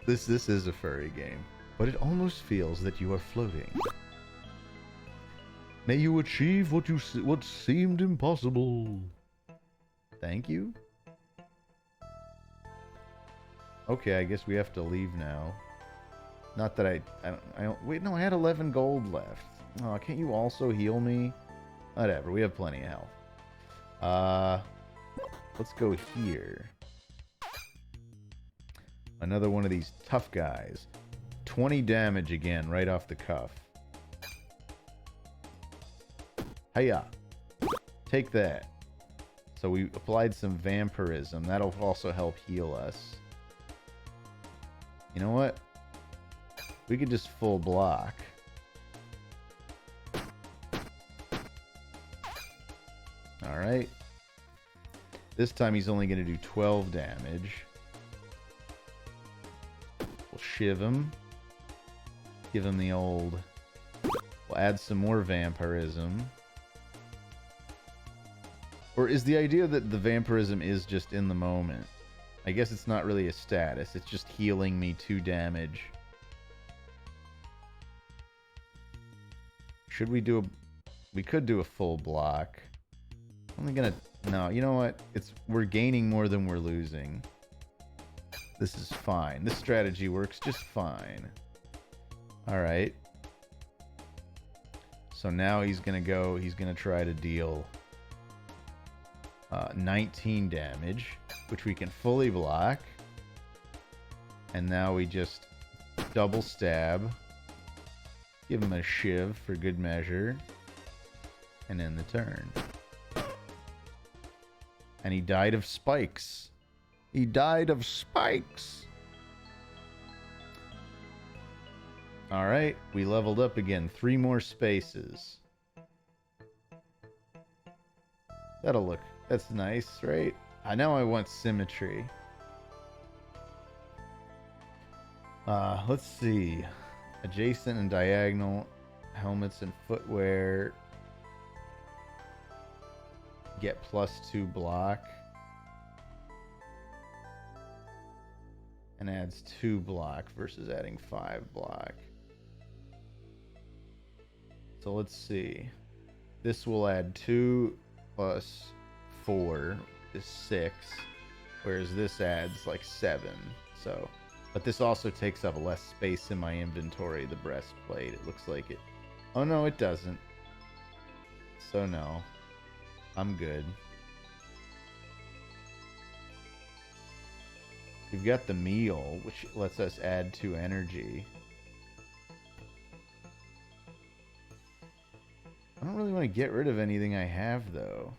This is a furry game. but it almost feels that you are floating. May you achieve what seemed impossible. Thank you. Okay, I guess we have to leave now. Not that I don't wait, no, I had 11 gold left. Oh, can't you also heal me? Whatever, we have plenty of health. Let's go here. Another one of these tough guys. 20 damage again, right off the cuff. Hiya. Take that. So we applied some vampirism. That'll also help heal us. You know what? We could just full block. Alright. This time he's only going to do 12 damage. We'll shiv him. Give him the old... We'll add some more vampirism. Or is the idea that the vampirism is just in the moment? I guess it's not really a status. It's just healing me 2 damage. Should we do a... We could do a full block. I'm only gonna... No, you know what? We're gaining more than we're losing. This is fine. This strategy works just fine. Alright. So now he's gonna go... He's gonna try to deal... 19 damage, which we can fully block. And now we just double stab. Give him a shiv for good measure. And end the turn. And he died of spikes. He died of spikes. Alright, we leveled up again. 3 more spaces. That'll look... That's nice, right? I know I want symmetry. Let's see. Adjacent and diagonal helmets and footwear get +2 block. And adds 2 block versus adding 5 block. So let's see. This will add 2 plus 4 is 6, whereas this adds like 7. So, but this also takes up less space in my inventory, the breastplate. It looks like it. Oh no, it doesn't. So no, I'm good. We've got the meal, which lets us add 2 energy. I don't really want to get rid of anything I have though.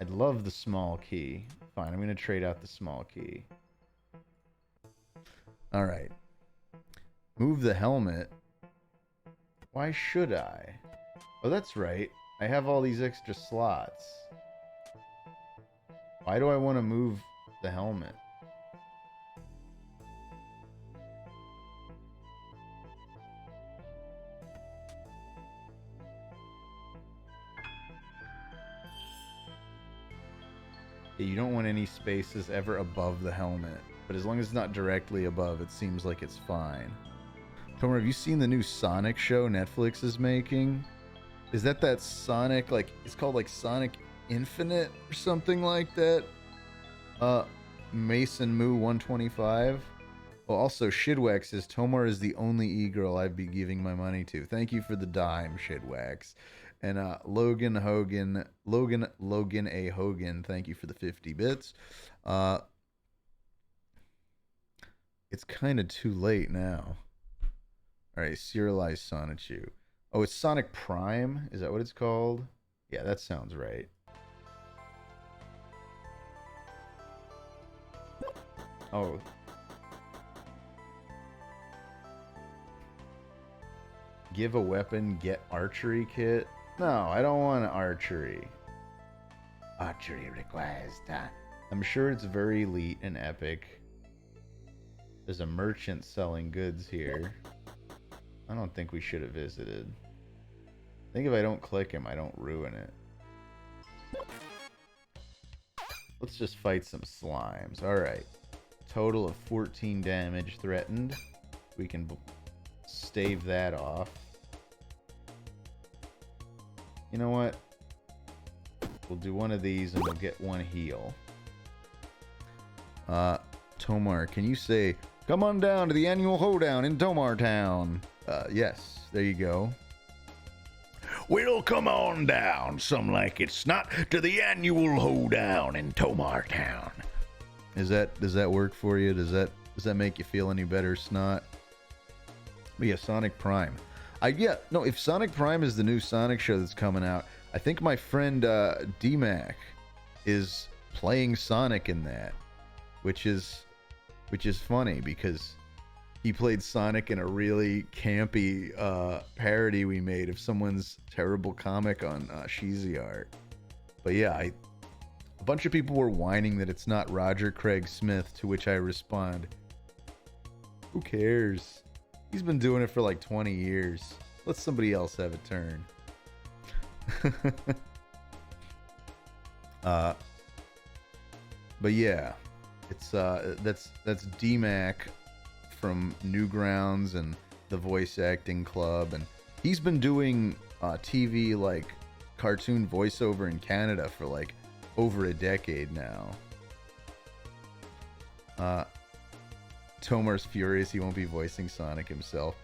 I'd love the small key. Fine, I'm going to trade out the small key. All right. Move the helmet. Why should I? Oh, that's right. I have all these extra slots. Why do I want to move the helmet? Yeah, you don't want any spaces ever above the helmet. But as long as it's not directly above, it seems like it's fine. Tomer, have you seen the new Sonic show Netflix is making? Is that Sonic, like, it's called like Sonic Infinite or something like that? Mason Moo 125. Well, also, Shidwax says Tomar is the only e-girl I'd be giving my money to. Thank you for the dime, Shidwax. And Logan A. Hogan, thank you for the 50 bits. It's kind of too late now. All right, serialized Sonichu. Oh, it's Sonic Prime? Is that what it's called? Yeah, that sounds right. Oh. Give a weapon, get archery kit? No, I don't want archery. Archery requires time. I'm sure it's very elite and epic. There's a merchant selling goods here. I don't think we should have visited. I think if I don't click him, I don't ruin it. Let's just fight some slimes. Alright. Total of 14 damage threatened. We can stave that off. You know what? We'll do one of these and we'll get one heal. Tomar, can you say, come on down to the annual hoedown in Tomar Town? Yes, there you go. Well, come on down, some like it's not, to the annual hoedown in Tomar Town. Does that work for you? Does that make you feel any better, Snot? But yeah, Sonic Prime. If Sonic Prime is the new Sonic show that's coming out, I think my friend D-Mac is playing Sonic in that, which is funny because he played Sonic in a really campy parody we made of someone's terrible comic on Sheezy Art. But yeah, a bunch of people were whining that it's not Roger Craig Smith, to which I respond, who cares? He's been doing it for like 20 years. Let somebody else have a turn. But yeah, it's that's D-Mac from Newgrounds and the Voice Acting Club, and he's been doing TV, like cartoon voiceover in Canada for like over a decade now. Tomar's furious he won't be voicing Sonic himself.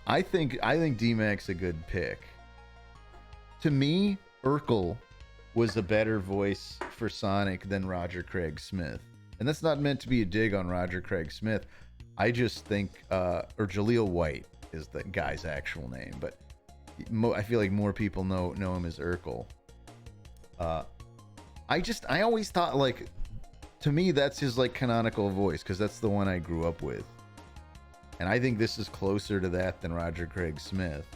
I think D-Mac's a good pick. To me, Urkel was a better voice for Sonic than Roger Craig Smith. And that's not meant to be a dig on Roger Craig Smith. I just think, or Jaleel White is the guy's actual name, but I feel like more people know him as Urkel. I always thought, like, to me, that's his like canonical voice, because that's the one I grew up with. And I think this is closer to that than Roger Craig Smith.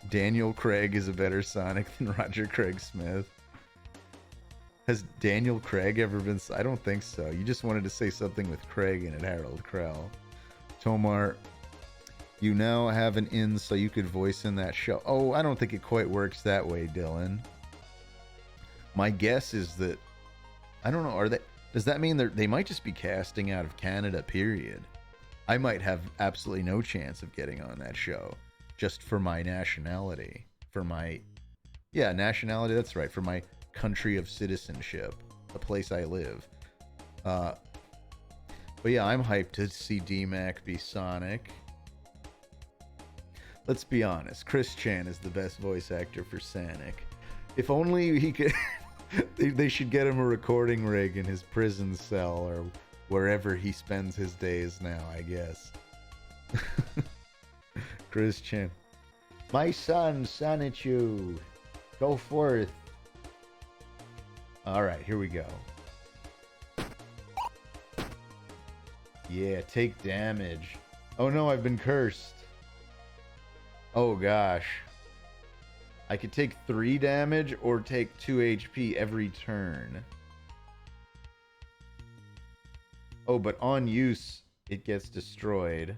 Daniel Craig is a better Sonic than Roger Craig Smith. Has Daniel Craig ever been... I don't think so. You just wanted to say something with Craig in it, Harold Krell. Tomar, you now have an in so you could voice in that show. Oh, I don't think it quite works that way, Dylan. My guess is that... I don't know, does that mean they might just be casting out of Canada, period? I might have absolutely no chance of getting on that show. Just for my nationality. For my... Yeah, nationality, that's right. For my country of citizenship. The place I live. But yeah, I'm hyped to see D-Mac be Sonic. Let's be honest. Chris Chan is the best voice actor for Sonic. If only he could... They should get him a recording rig in his prison cell or wherever he spends his days now, I guess. Chris Chan. My son, Sonichu. Go forth. Alright, here we go. Yeah, take damage. Oh no, I've been cursed. Oh gosh. I could take 3 damage or take 2 HP every turn. Oh, but on use, it gets destroyed.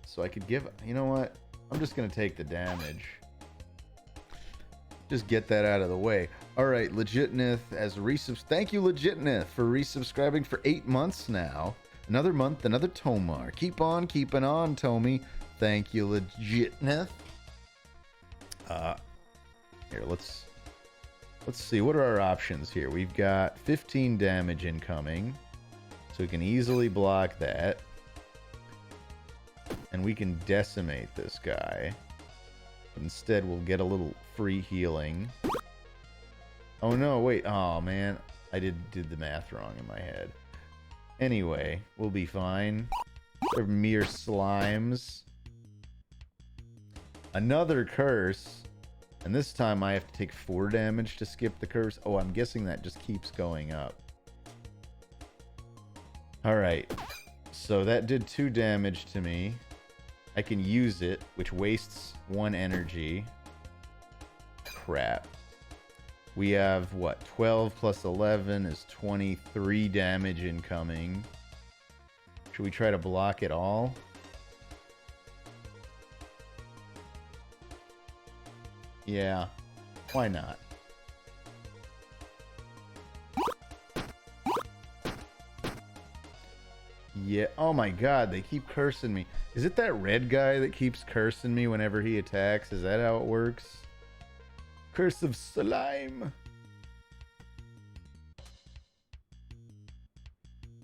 So I could give... You know what? I'm just going to take the damage. Just get that out of the way. Alright, Legitneth as resubs... Thank you, Legitneth, for resubscribing for 8 months now. Another month, another Tomar. Keep on keeping on, Tommy. Thank you, Legitneth. Here, let's see. What are our options here? We've got 15 damage incoming. So we can easily block that. And we can decimate this guy. But instead, we'll get a little free healing. Oh no, wait. Oh man, I did the math wrong in my head. Anyway, we'll be fine. They're mere slimes. Another curse. And this time I have to take 4 damage to skip the curse. Oh, I'm guessing that just keeps going up. Alright. So that did 2 damage to me. I can use it, which wastes 1 energy. Crap. We have, what, 12 plus 11 is 23 damage incoming. Should we try to block it all? Yeah, why not? Yeah, oh my god, they keep cursing me. Is it that red guy that keeps cursing me whenever he attacks? Is that how it works? Curse of slime.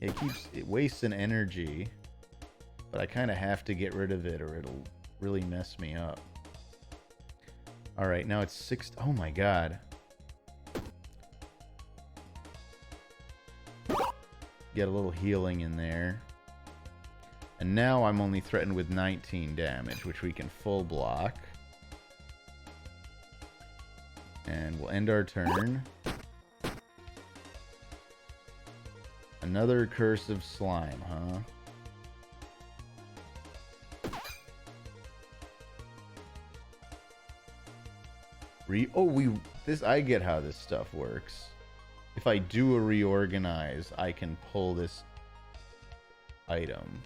It wastes an energy, but I kind of have to get rid of it or it'll really mess me up. All right, now it's 6. Oh my god. Get a little healing in there. And now I'm only threatened with 19 damage, which we can full block. And we'll end our turn. Another curse of slime, huh? I get how this stuff works. If I do a reorganize, I can pull this item.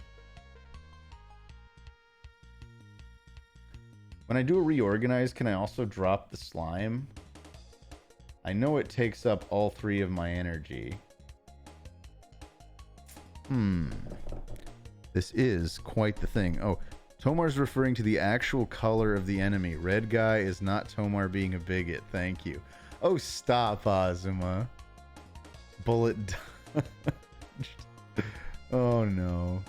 When I do a reorganize, can I also drop the slime? I know it takes up all 3 of my energy. This is quite the thing. Oh, Tomar's referring to the actual color of the enemy. Red guy is not Tomar being a bigot. Thank you. Oh, stop, Azuma. Bullet. Oh, no.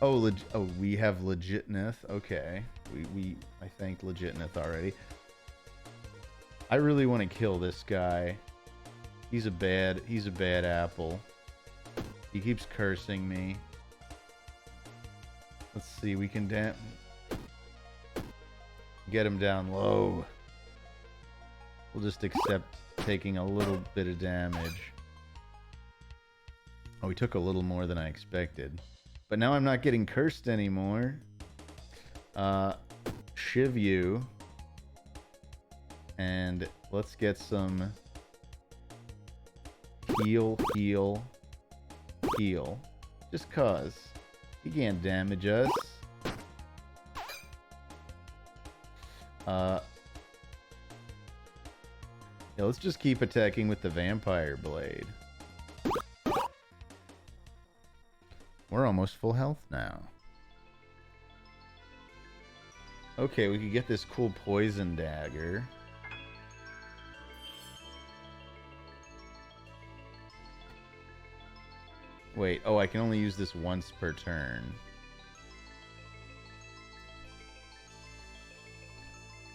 Oh, we have Legitneth. Okay. I thanked Legitneth already. I really want to kill this guy. He's a bad apple. He keeps cursing me. Let's see, we can get him down low. We'll just accept taking a little bit of damage. Oh, we took a little more than I expected. But now I'm not getting cursed anymore. Shiv you. And let's get some heal. Just cause. He can't damage us. Yeah, let's just keep attacking with the vampire blade. We're almost full health now. Okay, we could get this cool poison dagger. Wait, oh, I can only use this once per turn.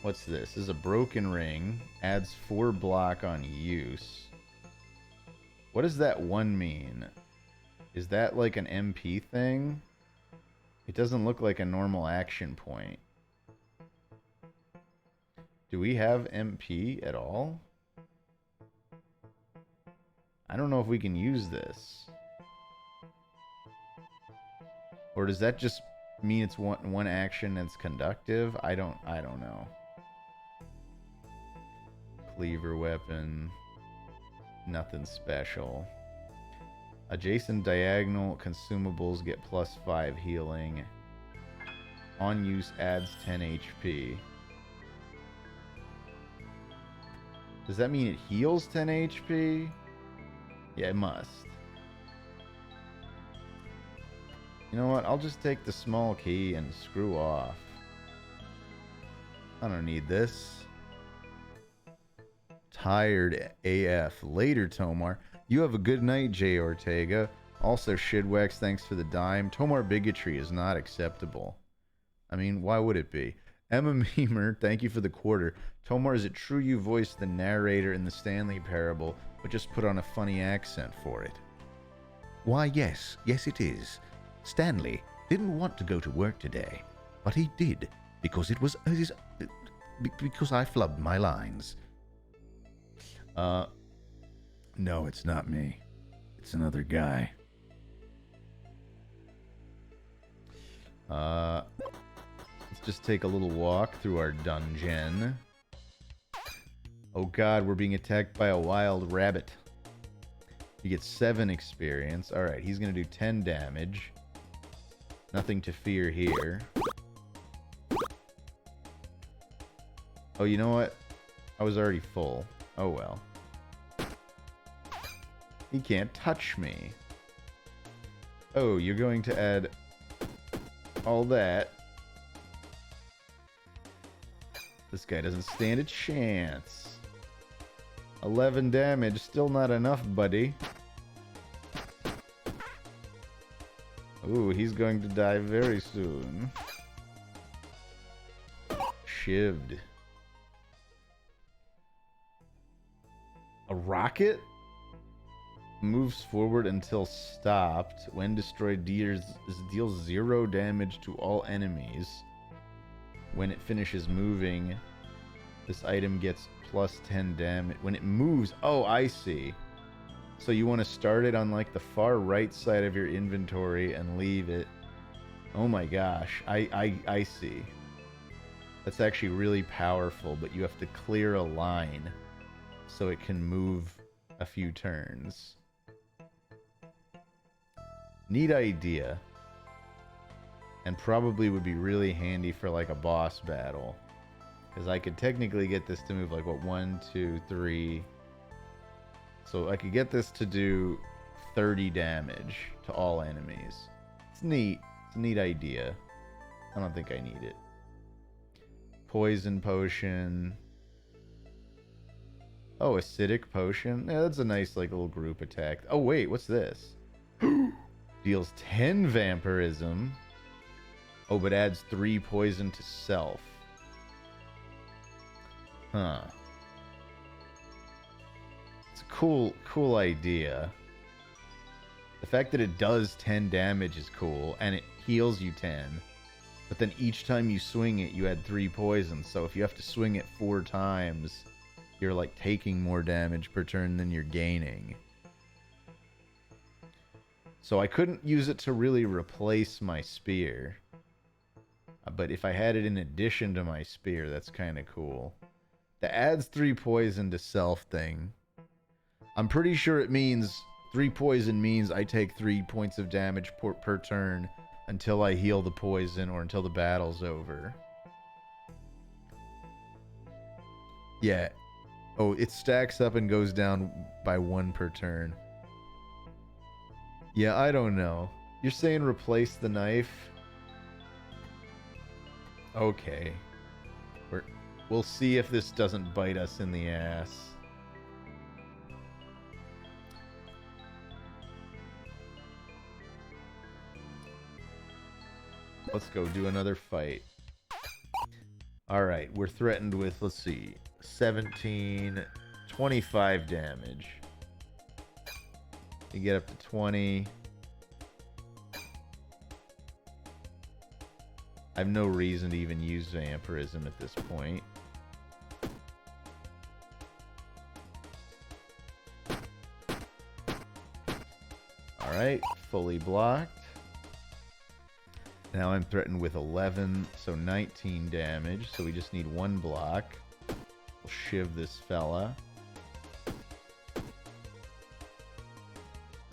What's this? This is a broken ring. Adds 4 block on use. What does that 1 mean? Is that like an MP thing? It doesn't look like a normal action point. Do we have MP at all? I don't know if we can use this. Or does that just mean it's one action that's conductive? I don't know. Cleaver weapon. Nothing special. Adjacent diagonal consumables get +5 healing. On use adds 10 HP. Does that mean it heals 10 HP? Yeah, it must. You know what? I'll just take the small key and screw off. I don't need this. Tired AF. Later, Tomar. You have a good night, J. Ortega. Also, Shidwax, thanks for the dime. Tomar bigotry is not acceptable. I mean, why would it be? Emma Meemer, thank you for the quarter. Tomar, is it true you voiced the narrator in the Stanley Parable, but just put on a funny accent for it? Why, yes. Yes, it is. Stanley didn't want to go to work today, but he did because it was because I flubbed my lines. No, it's not me. It's another guy. Let's just take a little walk through our dungeon. Oh god, we're being attacked by a wild rabbit. You get 7 experience. Alright, he's gonna do 10 damage. Nothing to fear here. Oh, you know what? I was already full. Oh well. He can't touch me. Oh, you're going to add all that. This guy doesn't stand a chance. 11 damage, still not enough, buddy. Ooh, he's going to die very soon. Shivved. A rocket? Moves forward until stopped. When destroyed, deals 0 damage to all enemies. When it finishes moving, this item gets +10 damage. When it moves, oh, I see. So you want to start it on like the far right side of your inventory and leave it. Oh my gosh, I see. That's actually really powerful, but you have to clear a line so it can move a few turns. Neat idea. And probably would be really handy for like a boss battle. Because I could technically get this to move like, what, 1, 2, 3. So I could get this to do 30 damage to all enemies. It's neat. It's a neat idea. I don't think I need it. Poison potion. Oh, acidic potion. Yeah, that's a nice like little group attack. Oh wait, what's this? Deals 10 vampirism. Oh, but adds 3 poison to self. Huh. It's a cool idea. The fact that it does 10 damage is cool, and it heals you 10. But then each time you swing it, you add 3 poison. So if you have to swing it 4 times, you're like taking more damage per turn than you're gaining. So I couldn't use it to really replace my spear. But if I had it in addition to my spear, that's kind of cool. The adds 3 poison to self thing. I'm pretty sure it means 3 poison means I take 3 points of damage per turn until I heal the poison or until the battle's over. Yeah. Oh, it stacks up and goes down by 1 per turn. Yeah, I don't know. You're saying replace the knife? Okay. We'll see if this doesn't bite us in the ass. Let's go do another fight. Alright, we're threatened with, let's see, 17, 25 damage. You get up to 20. I have no reason to even use vampirism at this point. Alright, fully blocked. Now I'm threatened with 11, so 19 damage. So we just need one block. We'll shiv this fella.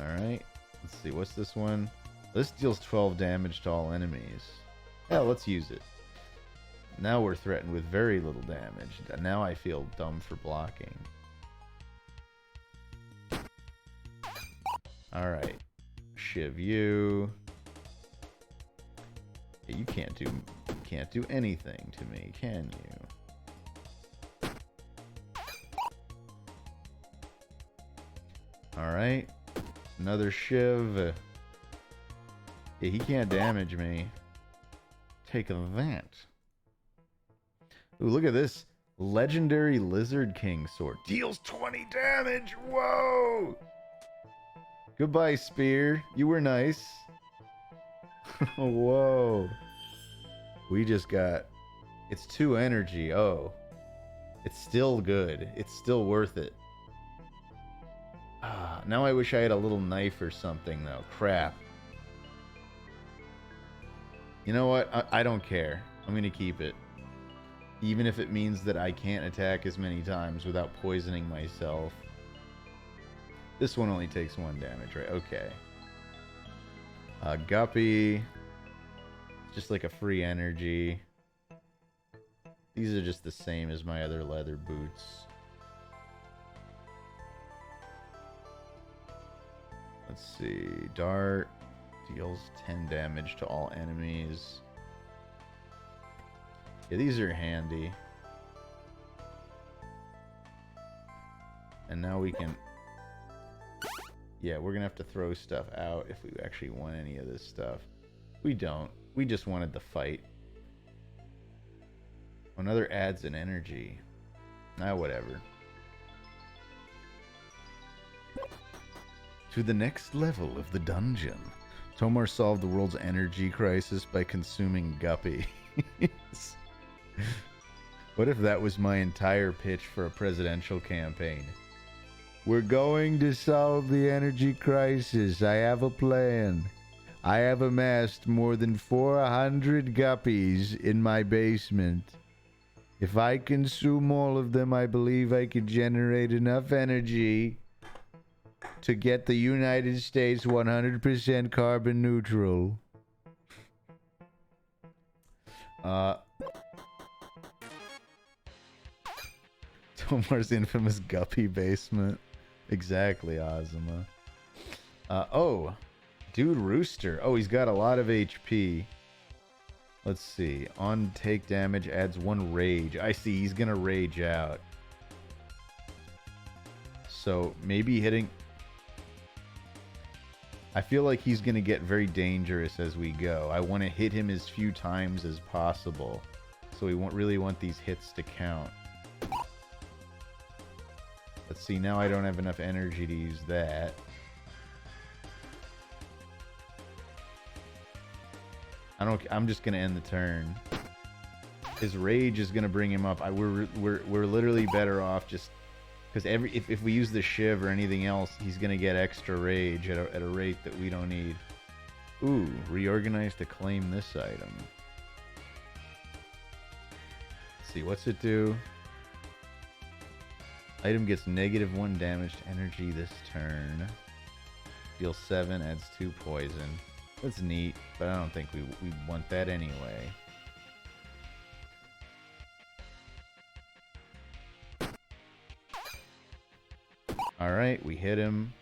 Alright, let's see, what's this one? This deals 12 damage to all enemies. Yeah, let's use it. Now we're threatened with very little damage. Now I feel dumb for blocking. Alright. Shiv you. Yeah, you can't do anything to me, can you? Alright. Another shiv. Yeah, he can't damage me. Take that. Ooh, look at this. Legendary Lizard King sword. Deals 20 damage! Whoa! Goodbye, spear. You were nice. Whoa. We just got... It's 2 energy. Oh. It's still good. It's still worth it. Ah, now I wish I had a little knife or something, though. Crap. You know what? I don't care. I'm going to keep it. Even if it means that I can't attack as many times without poisoning myself. This one only takes 1 damage, right? Okay. Guppy. Just like a free energy. These are just the same as my other leather boots. Let's see. Dart deals 10 damage to all enemies. Yeah, these are handy. And now we can... Yeah, we're gonna have to throw stuff out if we actually want any of this stuff. We don't. We just wanted the fight. Another adds an energy. Whatever. To the next level of the dungeon. Tomar solved the world's energy crisis by consuming Guppy. What if that was my entire pitch for a presidential campaign? We're going to solve the energy crisis. I have a plan. I have amassed more than 400 guppies in my basement. If I consume all of them, I believe I could generate enough energy to get the United States 100% carbon neutral. Tomar's infamous guppy basement. Exactly, Azuma. Oh, dude Rooster. Oh, he's got a lot of HP. Let's see. On take damage adds 1 rage. I see, he's gonna rage out. So, maybe hitting... I feel like he's gonna get very dangerous as we go. I want to hit him as few times as possible. So we really want these hits to count. Let's see, now I don't have enough energy to use that. I'm just gonna end the turn. His rage is gonna bring him up. We're literally better off just because if we use the shiv or anything else, he's gonna get extra rage at a rate that we don't need. Ooh, reorganize to claim this item. Let's see, what's it do? Item gets -1 damage to energy this turn. Deals 7, adds 2 poison. That's neat, but I don't think we want that anyway. Alright, we hit him.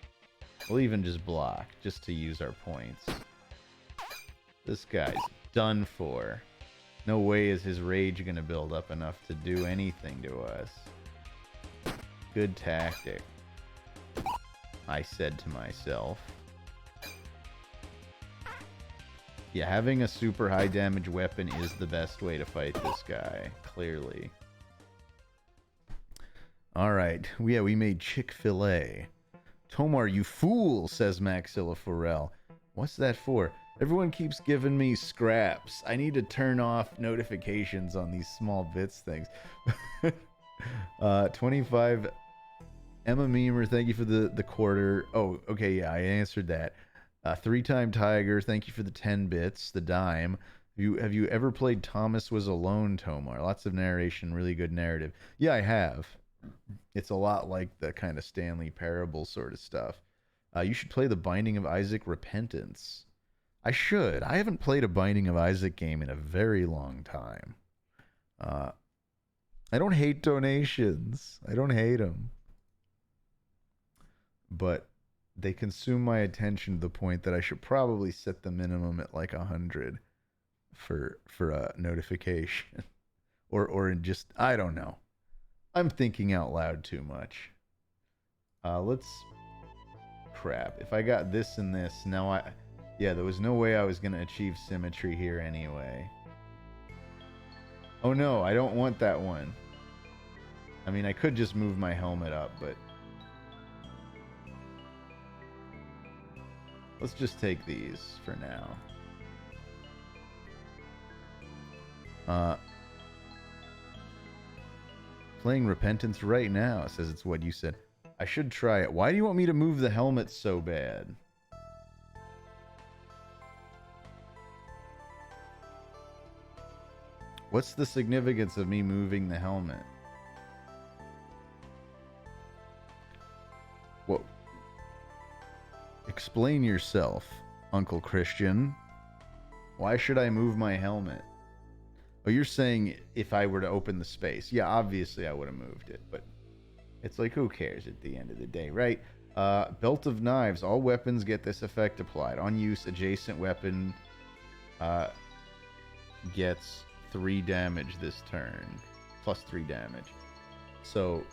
We'll even just block, just to use our points. This guy's done for. No way is his rage gonna build up enough to do anything to us. Good tactic, I said to myself. Yeah, having a super high damage weapon is the best way to fight this guy, clearly. Alright, yeah, we made Chick-fil-A. Tomar, you fool, says Maxilla Forel. What's that for? Everyone keeps giving me scraps. I need to turn off notifications on these small bits things. 25... Emma Memer, thank you for the quarter. Oh, okay, yeah, I answered that. Three-time Tiger, thank you for the 10 bits, the dime. Have you ever played Thomas Was Alone, Tomar? Lots of narration, really good narrative. Yeah, I have. It's a lot like the kind of Stanley Parable sort of stuff. You should play the Binding of Isaac Repentance. I should. I haven't played a Binding of Isaac game in a very long time. I don't hate donations. I don't hate them. But they consume my attention to the point that I should probably set the minimum at like 100 for a notification. or just, I don't know. I'm thinking out loud too much. Let's... Crap. If I got this and this, now yeah, there was no way I was going to achieve symmetry here anyway. Oh no, I don't want that one. I mean, I could just move my helmet up, but... Let's just take these for now. Playing Repentance right now, says it's what you said. I should try it. Why do you want me to move the helmet so bad? What's the significance of me moving the helmet? What? Explain yourself, Uncle Christian. Why should I move my helmet? Oh, you're saying if I were to open the space. Yeah, obviously I would have moved it, but it's like, who cares at the end of the day, right? Belt of Knives. All weapons get this effect applied. On use, adjacent weapon gets 3 damage this turn. Plus 3 damage. So,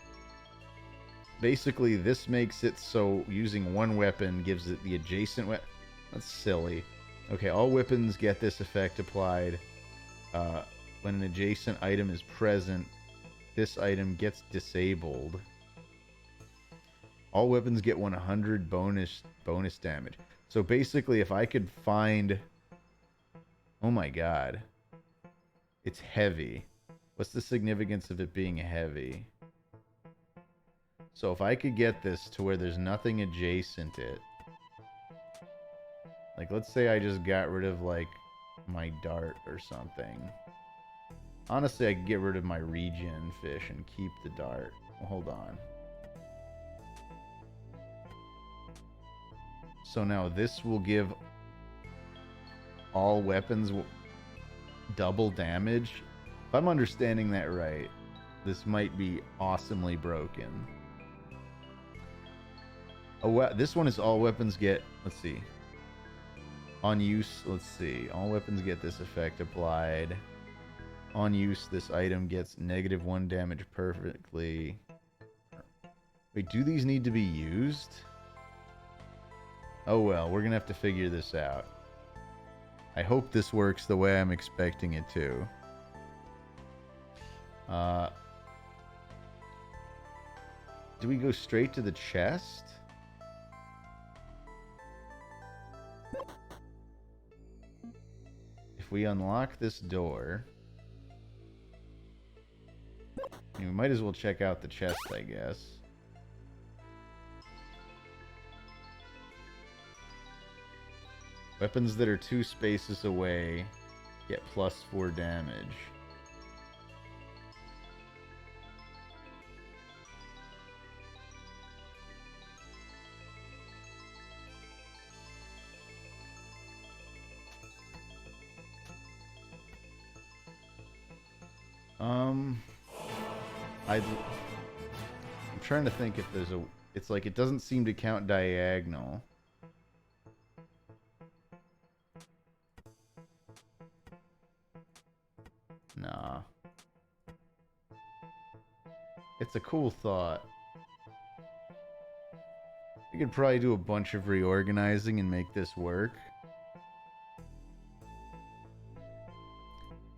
basically, this makes it so using one weapon gives it the adjacent weapon. That's silly. Okay, all weapons get this effect applied. When an adjacent item is present, this item gets disabled. All weapons get 100 bonus damage. So basically, if I could find... Oh my god. It's heavy. What's the significance of it being heavy? So if I could get this to where there's nothing adjacent it... Like, let's say I just got rid of, like, my dart or something. Honestly, I could get rid of my regen fish and keep the dart. Well, hold on. So now this will give all weapons double damage. If I'm understanding that right, this might be awesomely broken. This one is all weapons get... Let's see. On use, let's see. All weapons get this effect applied. On use, this item gets -1 damage perfectly. Wait, do these need to be used? Oh well, we're gonna have to figure this out. I hope this works the way I'm expecting it to. Do we go straight to the chest? If we unlock this door... I mean, we might as well check out the chest, I guess. Weapons that are 2 spaces away get +4 damage. I'm trying to think if there's a... It's like it doesn't seem to count diagonal. Nah. It's a cool thought. We could probably do a bunch of reorganizing and make this work.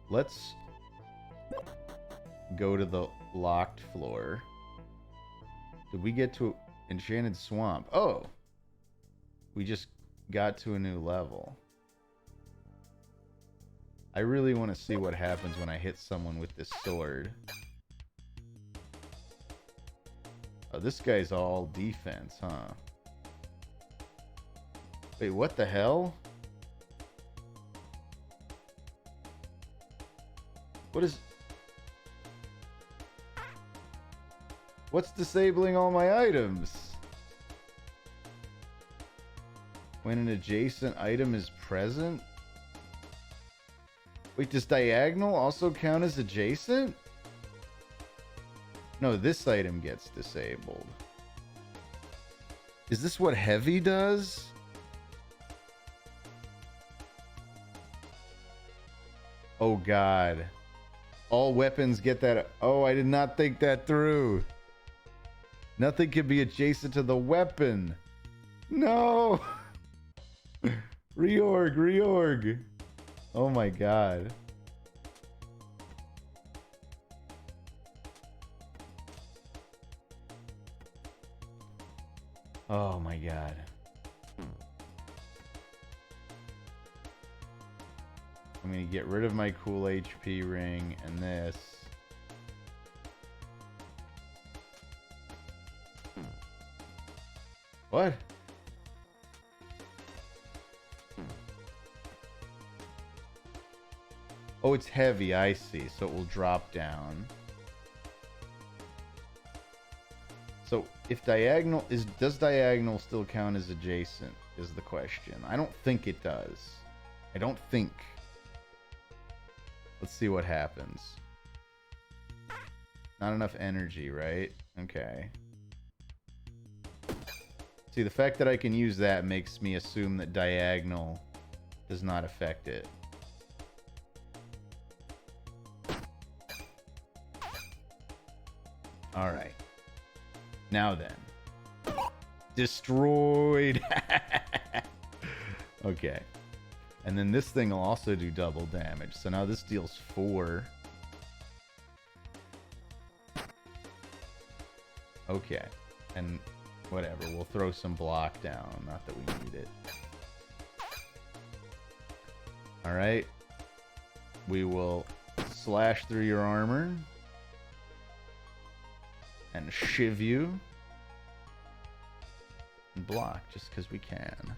Let's go to the locked floor. Did we get to Enchanted Swamp? Oh! We just got to a new level. I really want to see what happens when I hit someone with this sword. Oh, this guy's all defense, huh? Wait, what the hell? What is... What's disabling all my items? When an adjacent item is present? Wait, does diagonal also count as adjacent? No, this item gets disabled. Is this what heavy does? Oh god. All weapons get that. Oh, I did not think that through. Nothing can be adjacent to the weapon. No. Reorg. Oh my god. Oh my god. I'm gonna get rid of my cool HP ring and this. What? Oh, it's heavy, I see. So it will drop down. So if diagonal is, does diagonal still count as adjacent is the question. I don't think it does. I don't think. Let's see what happens. Not enough energy, right? Okay. See, the fact that I can use that makes me assume that diagonal does not affect it. Alright. Now then. Destroyed! Okay. And then this thing will also do double damage. So now this deals 4. Okay. And whatever, we'll throw some block down. Not that we need it. Alright. We will slash through your armor. And shiv you. And block, just because we can.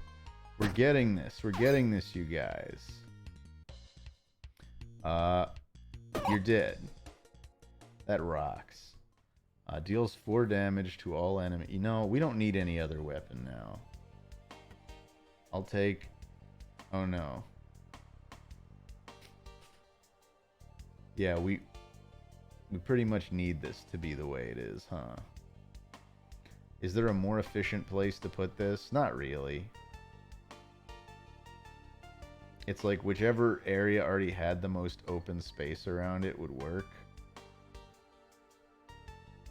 We're getting this. We're getting this, you guys. You're dead. That rocks. Deals 4 damage to all enemies. You know, we don't need any other weapon now. I'll take... Oh, no. Yeah, we pretty much need this to be the way it is, huh? Is there a more efficient place to put this? Not really. It's like whichever area already had the most open space around it would work.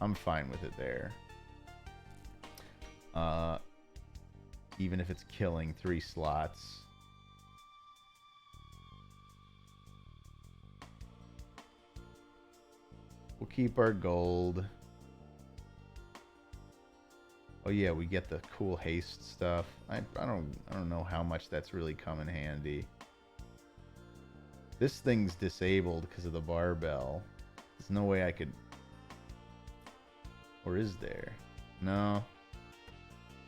I'm fine with it there. Even if it's killing 3 slots. We'll keep our gold. Oh yeah, we get the cool haste stuff. I don't know how much that's really come in handy. This thing's disabled because of the barbell. There's no way I could... Or is there? No.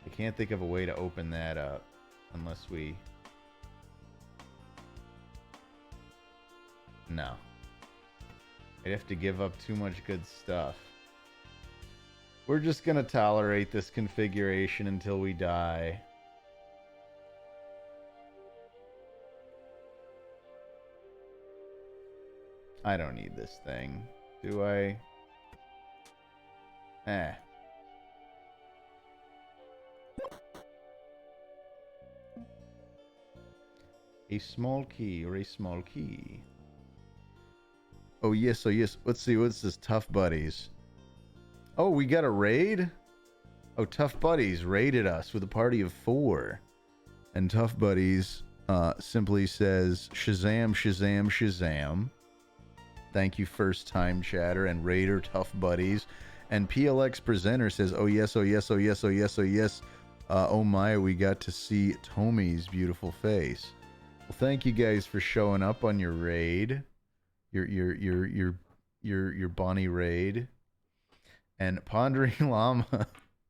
I can't think of a way to open that up. Unless we... No. I'd have to give up too much good stuff. We're just gonna tolerate this configuration until we die. I don't need this thing. Do I? Eh. A small key or a small key. Oh yes, oh yes. Let's see, what's this? Tough Buddies. Oh, we got a raid? Oh, Tough Buddies raided us with a party of 4. And Tough Buddies simply says, Shazam, Shazam, Shazam. Thank you, first time chatter and raider Tough Buddies. And PLX Presenter says, oh yes, oh yes, oh yes, oh yes, oh yes. Oh my, we got to see Tommy's beautiful face. Well, thank you guys for showing up on your raid. Your Bonnie raid. And Pondering Llama.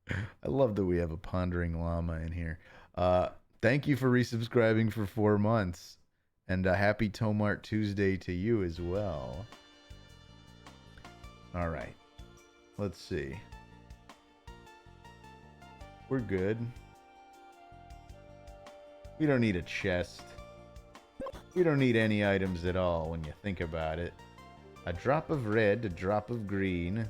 I love that we have a Pondering Llama in here. Thank you for resubscribing for 4 months. And a happy Tomart Tuesday to you as well. Alright. Let's see. We're good. We don't need a chest. We don't need any items at all when you think about it. A drop of red, a drop of green.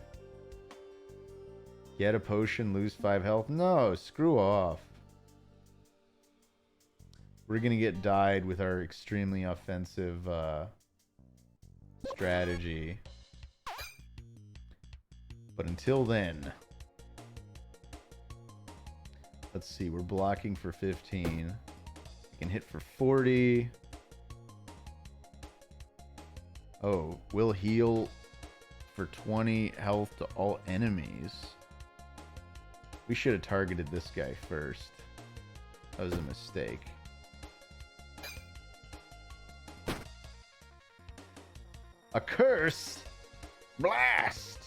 Get a potion, lose 5 health. No, screw off. We're gonna get died with our extremely offensive strategy. But until then, let's see, we're blocking for 15. We can hit for 40. Oh, we'll heal for 20 health to all enemies. We should have targeted this guy first. That was a mistake. A curse? Blast!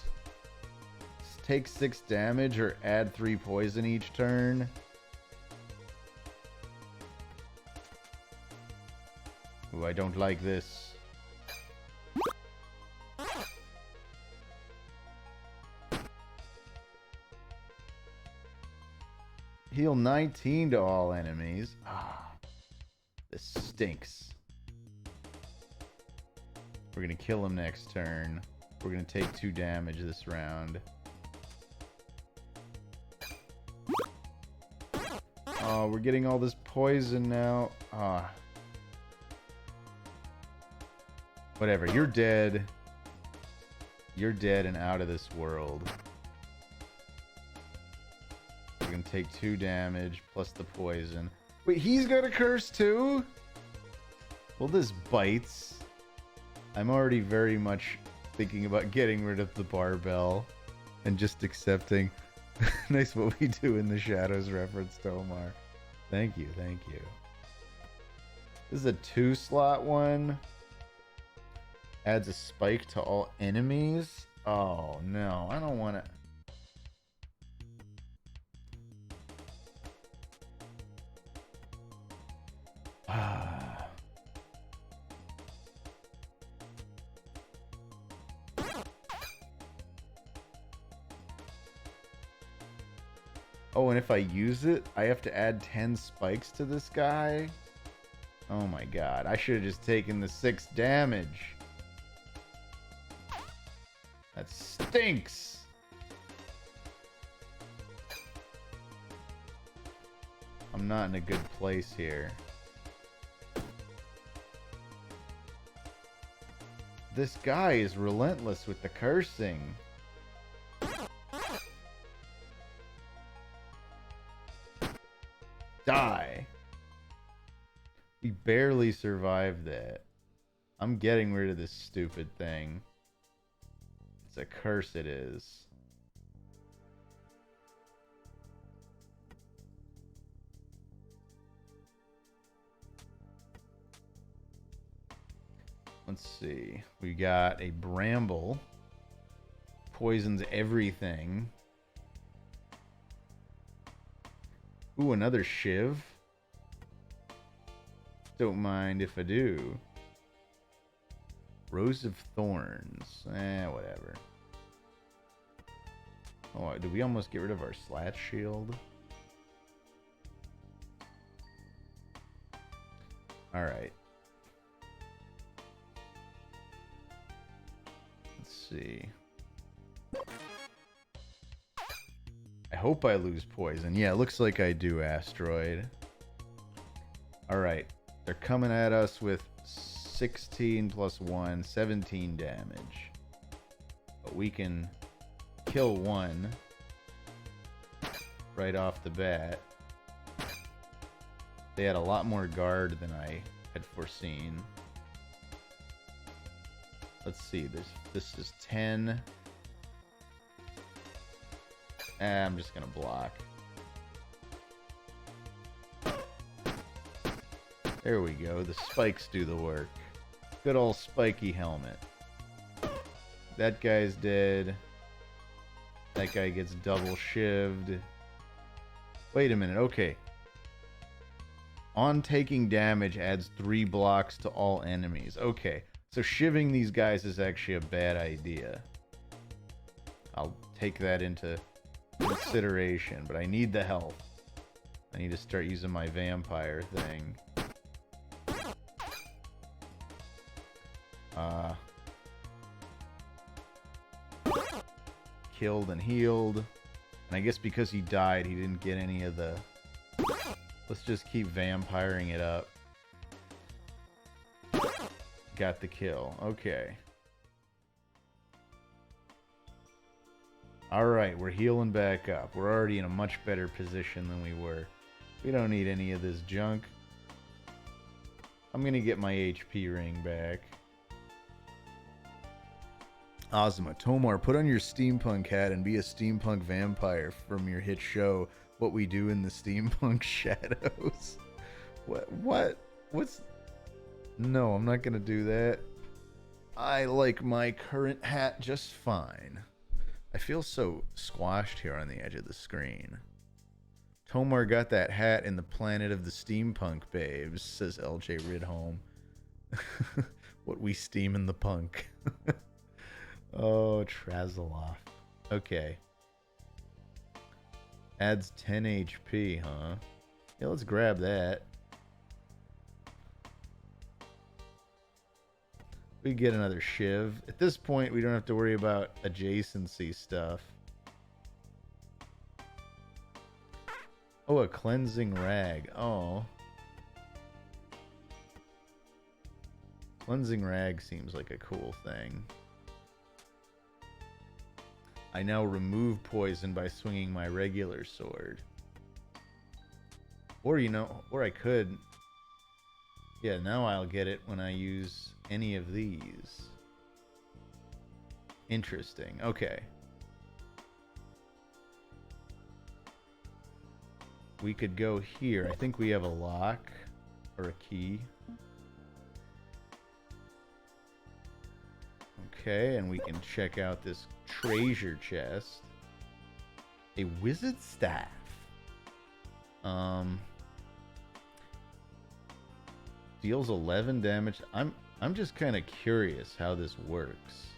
Take 6 damage or add 3 poison each turn. Ooh, I don't like this. Heal 19 to all enemies. Ah, this stinks. We're gonna kill him next turn. We're gonna take 2 damage this round. Oh, we're getting all this poison now. Ah. Whatever, you're dead. You're dead and out of this world. We're gonna take 2 damage plus the poison. Wait, he's got a curse too? Well, this bites. I'm already very much thinking about getting rid of the barbell and just accepting. Nice what we do in the shadows reference, Tomar. Thank you, thank you. This is a 2-slot one. Adds a spike to all enemies. Oh no, I don't want to. Oh, and if I use it, I have to add 10 spikes to this guy? Oh my god, I should have just taken the 6 damage. That stinks! I'm not in a good place here. This guy is relentless with the cursing. Die. We barely survived that. I'm getting rid of this stupid thing. It's a curse, it is. Let's see. We got a bramble. Poisons everything. Ooh, another shiv. Don't mind if I do. Rose of Thorns. Whatever. Oh, did we almost get rid of our slat shield? Alright. Let's see. I hope I lose poison. Yeah, it looks like I do, Asteroid. Alright. They're coming at us with 16 plus 1, 17 damage. But we can kill one right off the bat. They had a lot more guard than I had foreseen. Let's see. This is 10. I'm just gonna block. There we go. The spikes do the work. Good old spiky helmet. That guy's dead. That guy gets double shivved. Wait a minute. Okay. On taking damage adds 3 blocks to all enemies. Okay, so shivving these guys is actually a bad idea. I'll take that into consideration, but I need the health. I need to start using my vampire thing. Killed and healed. And I guess because he died, he didn't get any of the... Let's just keep vampiring it up. Got the kill. Okay. Alright, we're healing back up. We're already in a much better position than we were. We don't need any of this junk. I'm gonna get my HP ring back. Ozma, Tomar, put on your steampunk hat and be a steampunk vampire from your hit show, What We Do in the Steampunk Shadows. What's... No, I'm not gonna do that. I like my current hat just fine. I feel so squashed here on the edge of the screen. Tomar got that hat in the planet of the steampunk babes, says LJ Ridholm. What we steam in the punk. Oh, Trazaloff. Okay. Adds 10 HP, huh? Yeah, let's grab that. We get another shiv. At this point, we don't have to worry about adjacency stuff. Oh, a cleansing rag. Oh. Cleansing rag seems like a cool thing. I now remove poison by swinging my regular sword. Or, you know, or I could... Yeah, now I'll get it when I use any of these. Interesting. Okay. We could go here. I think we have a lock or a key. Okay, and we can check out this treasure chest. A wizard staff. Deals 11 damage. I'm just kind of curious how this works.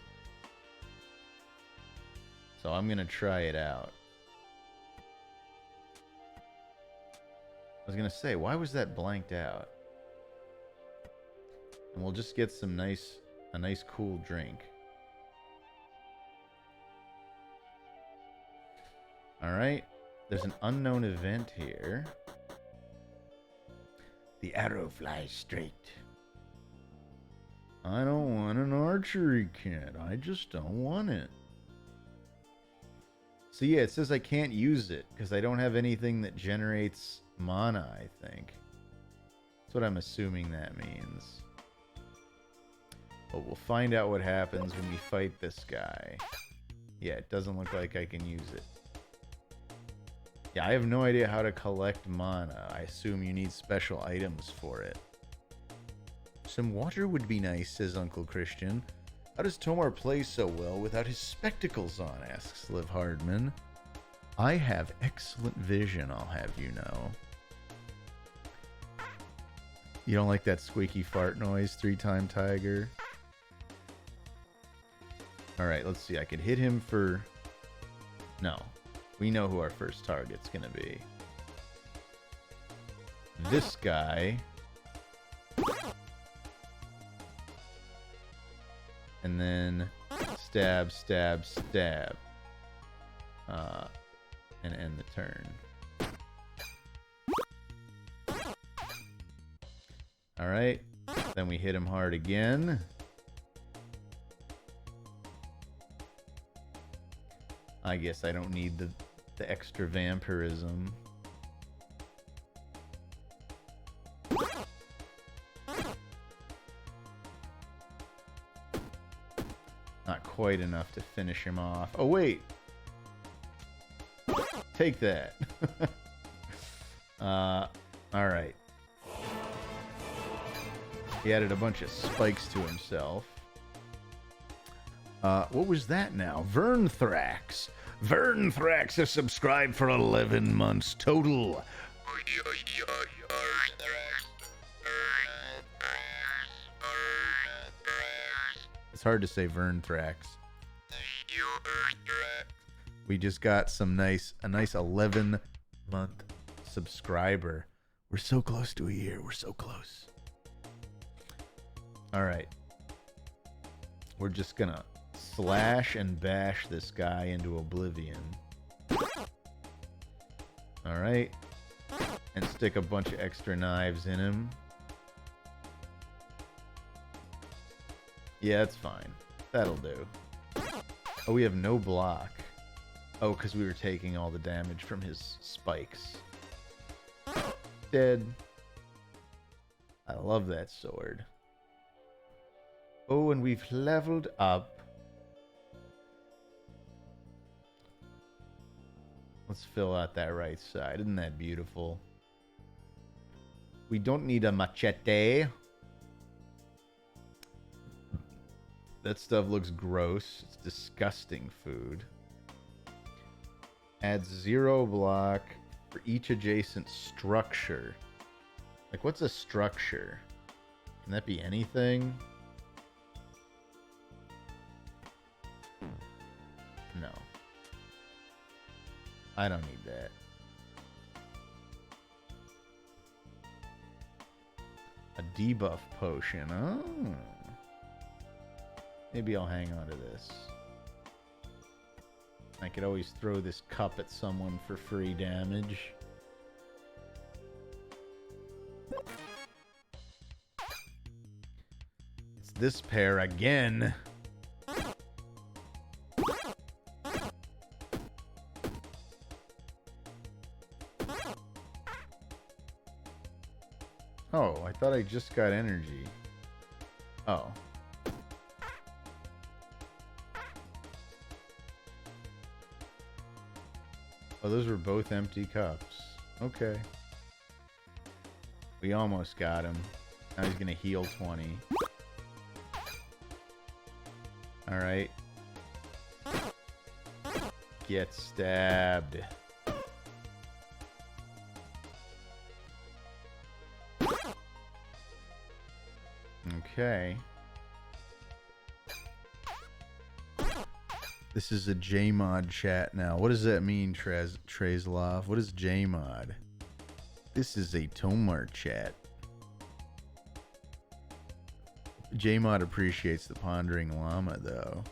So I'm gonna try it out. I was gonna say, why was that blanked out? And we'll just get some a nice cool drink. Alright, there's an unknown event here. The arrow flies straight. I don't want an archery kit. I just don't want it. So yeah, it says I can't use it because I don't have anything that generates mana, I think. That's what I'm assuming that means. But we'll find out what happens when we fight this guy. Yeah, it doesn't look like I can use it. Yeah, I have no idea how to collect mana. I assume you need special items for it. Some water would be nice, says Uncle Christian. How does Tomar play so well without his spectacles on, asks Liv Hardman. I have excellent vision, I'll have you know. You don't like that squeaky fart noise, 3-time tiger? Alright, let's see. I could hit him for... No. We know who our first target's gonna be. This guy. And then stab, stab, stab. And end the turn. Alright. Then we hit him hard again. I guess I don't need the extra vampirism. Not quite enough to finish him off. Oh, wait! Take that. Alright. He added a bunch of spikes to himself. What was that now? Vernthrax. Vernthrax has subscribed for 11 months total. It's hard to say Vernthrax. We just got a nice 11-month subscriber. We're so close to a year. We're so close. All right. We're just gonna slash and bash this guy into oblivion. All right. And stick a bunch of extra knives in him. Yeah, it's fine. That'll do. Oh, we have no block. Oh, because we were taking all the damage from his spikes. Dead. I love that sword. Oh, and we've leveled up. Let's fill out that right side. Isn't that beautiful? We don't need a machete. That stuff looks gross. It's disgusting food. Adds 0 block for each adjacent structure. Like, what's a structure? Can that be anything? No. I don't need that. A debuff potion. Oh. Maybe I'll hang on to this. I could always throw this cup at someone for free damage. It's this pair again. Oh, I thought I just got energy. Oh. Oh, those were both empty cups. Okay. We almost got him. Now he's gonna heal 20. Alright. Get stabbed. Okay. This is a JMod chat now. What does that mean, Trezlov? What is JMod? This is a Tomar chat. JMod appreciates the Pondering Llama, though.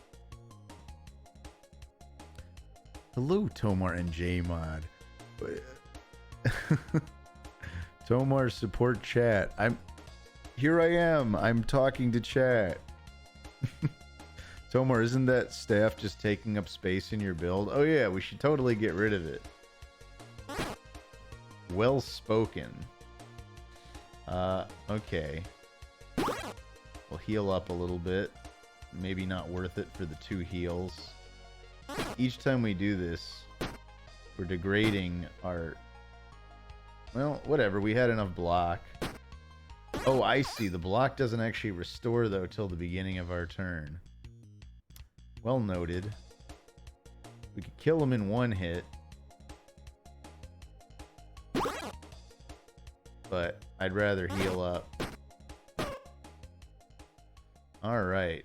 Hello, Tomar and JMod. Tomar support chat. Here I am. I'm talking to chat. Tomar, isn't that staff just taking up space in your build? Oh yeah, we should totally get rid of it. Well spoken. Okay. We'll heal up a little bit. Maybe not worth it for the 2 heals. Each time we do this, we're degrading our... Well, whatever. We had enough block. Oh, I see. The block doesn't actually restore, though, till the beginning of our turn. Well noted. We could kill him in 1 hit. But I'd rather heal up. Alright.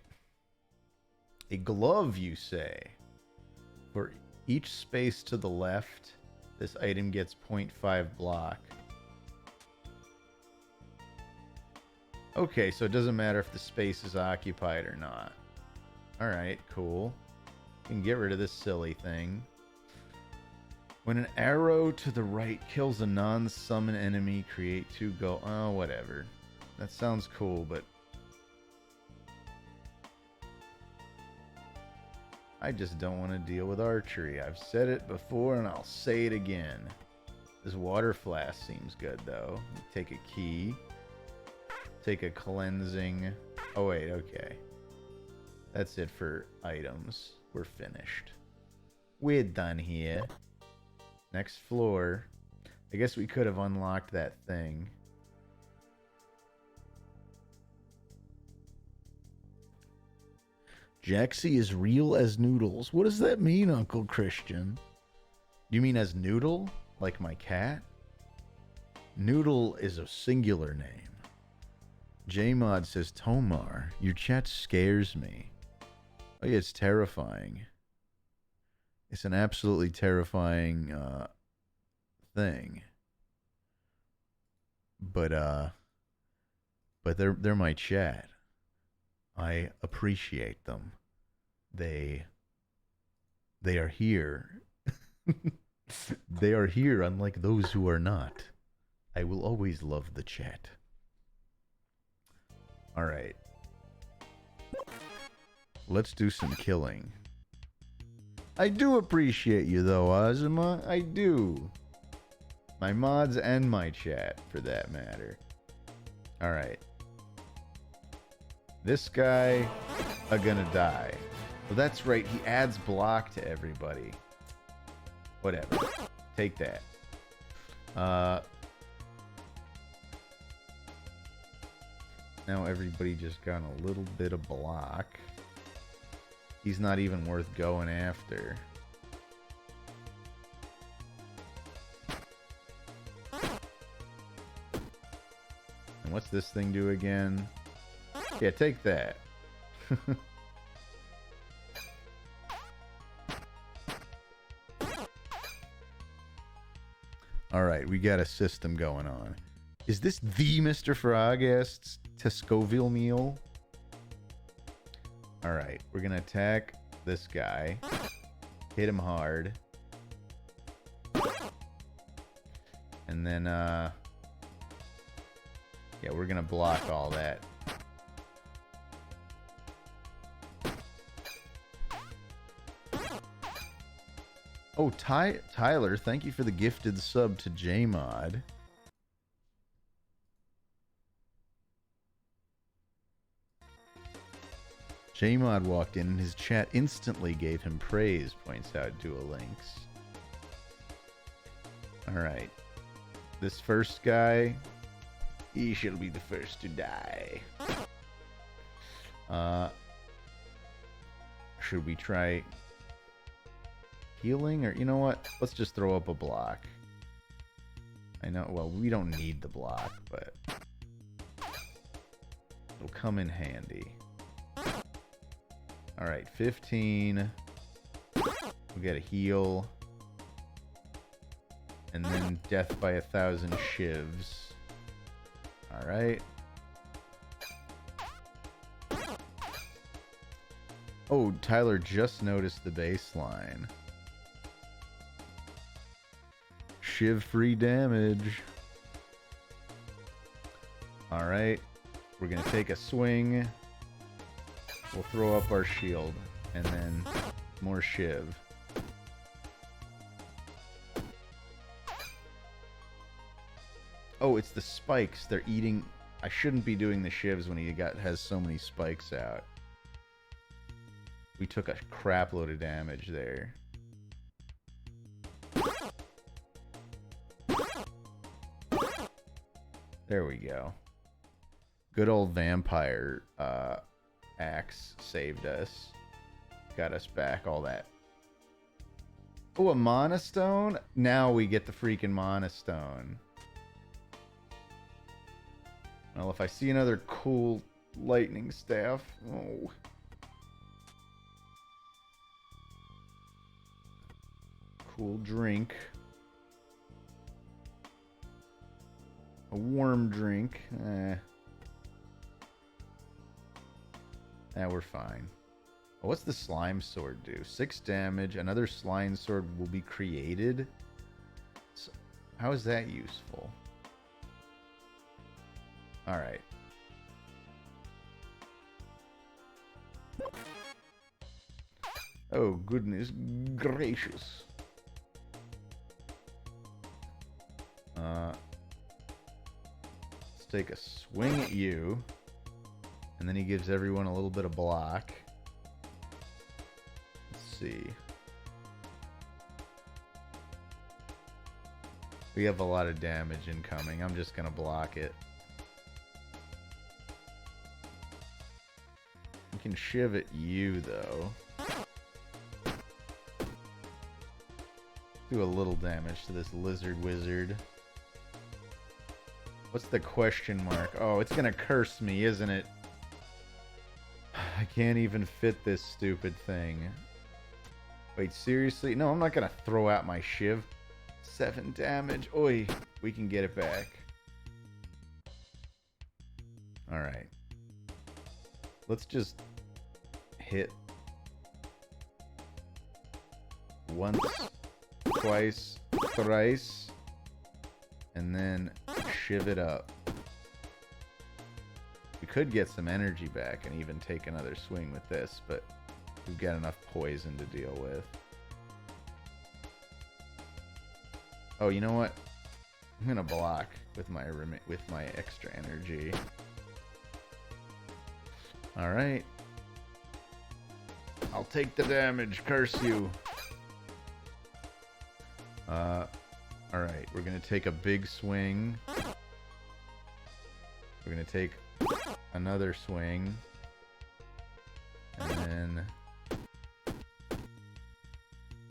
A glove, you say? For each space to the left, this item gets 0.5 block. Okay, so it doesn't matter if the space is occupied or not. Alright, cool. We can get rid of this silly thing. When an arrow to the right kills a non-summon enemy, create 2 gold. Oh, whatever. That sounds cool, but... I just don't want to deal with archery. I've said it before and I'll say it again. This water flask seems good, though. Take a key. Take a cleansing. Oh, wait, okay. That's it for items. We're finished. We're done here. Next floor. I guess we could have unlocked that thing. Jaxie is real as noodles. What does that mean, Uncle Christian? You mean as noodle? Like my cat? Noodle is a singular name. JMod says, Tomar, your chat scares me. Oh yeah, it's terrifying. It's an absolutely terrifying thing. But they're my chat. I appreciate them. They are here. They are here, unlike those who are not. I will always love the chat. All right. Let's do some killing. I do appreciate you, though, Azuma. I do. My mods and my chat, for that matter. All right. This guy are gonna die. Well, that's right. He adds block to everybody. Whatever. Take that. Now everybody just got a little bit of block. He's not even worth going after. And what's this thing do again? Yeah, take that. Alright, we got a system going on. Is this the Mr. Frog-ass Tescoville meal? Alright, we're gonna attack this guy. Hit him hard. And then, yeah, we're gonna block all that. Oh, Tyler, thank you for the gifted sub to Jmod. Jmod walked in and his chat instantly gave him praise, points out Dual Links. Alright. This first guy, he shall be the first to die. Should we try healing? Or, you know what? Let's just throw up a block. I know, well, we don't need the block, but it'll come in handy. Alright, 15. We get a heal. And then death by 1,000 shivs. Alright. Oh, Tyler just noticed the baseline. Shiv-free damage. Alright. We're gonna take a swing. We'll throw up our shield. And then more shiv. Oh, it's the spikes. They're eating... I shouldn't be doing the shivs when he has so many spikes out. We took a crap load of damage there. There we go. Good old vampire axe saved us. Got us back all that. Oh, a mana stone? Now we get the freaking mana stone. Well, if I see another cool lightning staff... Oh... Cool drink. A warm drink. Now we're fine. Oh, what's the slime sword do? 6 damage. Another slime sword will be created. So, how is that useful? Alright. Oh, goodness gracious. Let's take a swing at you. And then he gives everyone a little bit of block. Let's see. We have a lot of damage incoming. I'm just gonna block it. We can shiv at you, though. Do a little damage to this lizard wizard. What's the question mark? Oh, it's gonna curse me, isn't it? I can't even fit this stupid thing. Wait, seriously? No, I'm not gonna throw out my shiv. 7 damage. Oi, we can get it back. Alright. Let's just hit once, twice, thrice, and then shiv it up. We could get some energy back and even take another swing with this, but we've got enough poison to deal with. Oh, you know what? I'm gonna block with my extra energy. All right. I'll take the damage. Curse you. All right. We're gonna take a big swing. We're gonna take another swing, and then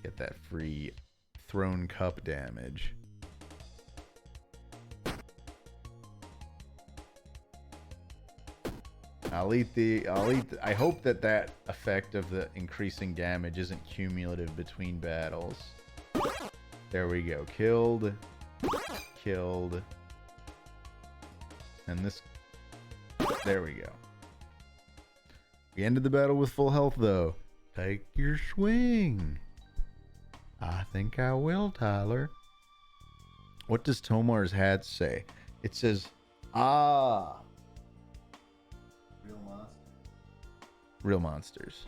get that free thrown cup damage. I hope that effect of the increasing damage isn't cumulative between battles. There we go. Killed. And this... There we go. We ended the battle with full health, though. Take your swing. I think I will, Tyler. What does Tomar's hat say? It says, ah. Real monsters.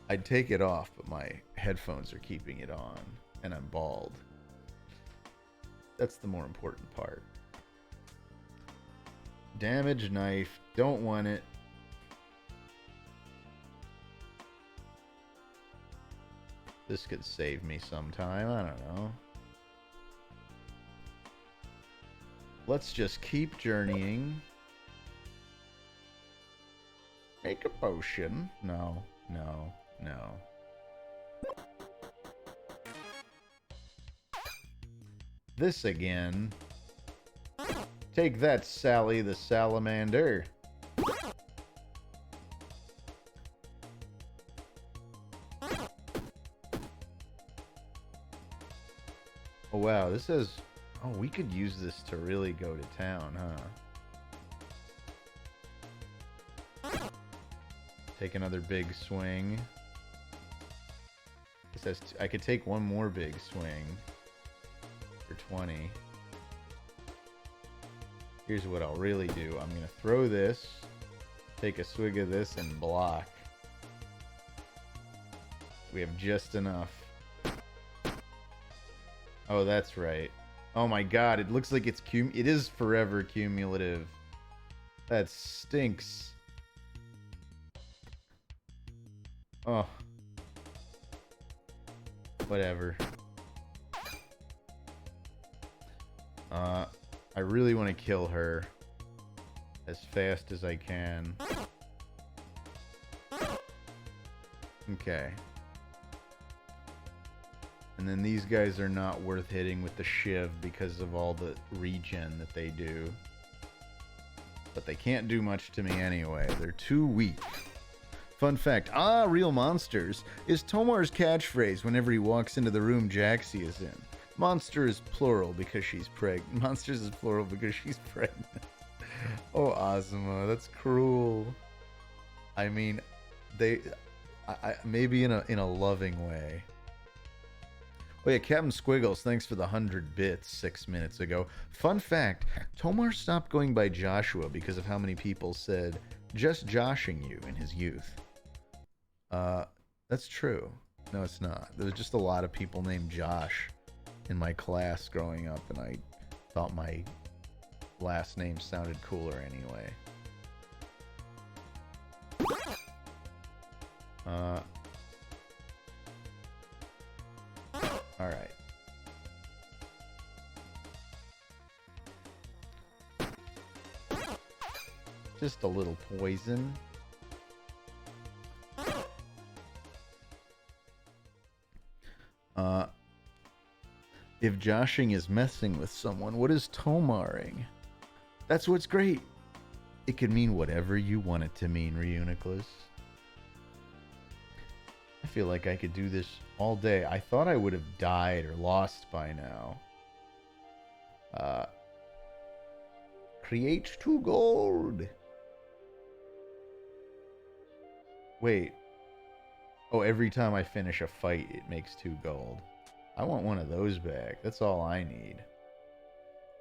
I'd take it off, but my headphones are keeping it on, and I'm bald. That's the more important part. Damage knife. Don't want it. This could save me sometime. I don't know. Let's just keep journeying. Make a potion. No. This again. Take that, Sally the Salamander. Oh wow, this says... Oh, we could use this to really go to town, huh? Take another big swing. It says I could take one more big swing for 20. Here's what I'll really do. I'm going to throw this, take a swig of this, and block. We have just enough. Oh, that's right. Oh my god, it looks like it is forever cumulative. That stinks. Oh. Whatever. I really want to kill her as fast as I can. Okay. And then these guys are not worth hitting with the shiv because of all the regen that they do. But they can't do much to me anyway. They're too weak. Fun fact, real monsters is Tomar's catchphrase whenever he walks into the room Jaxie is in. Monster is plural because she's pregnant. Monsters is plural because she's pregnant. Oh, Ozma, that's cruel. I mean, maybe in a loving way. Oh yeah, Captain Squiggles, thanks for the 100 bits 6 minutes ago. Fun fact, Tomar stopped going by Joshua because of how many people said, just joshing you in his youth. That's true. No, it's not. There's just a lot of people named Josh in my class growing up, and I thought my last name sounded cooler anyway. Alright. Just a little poison. If joshing is messing with someone, what is tomaring? That's what's great. It could mean whatever you want it to mean, Reuniclus. I feel like I could do this all day. I thought I would have died or lost by now. Create 2 gold. Wait. Oh, every time I finish a fight, it makes 2 gold. I want one of those back. That's all I need.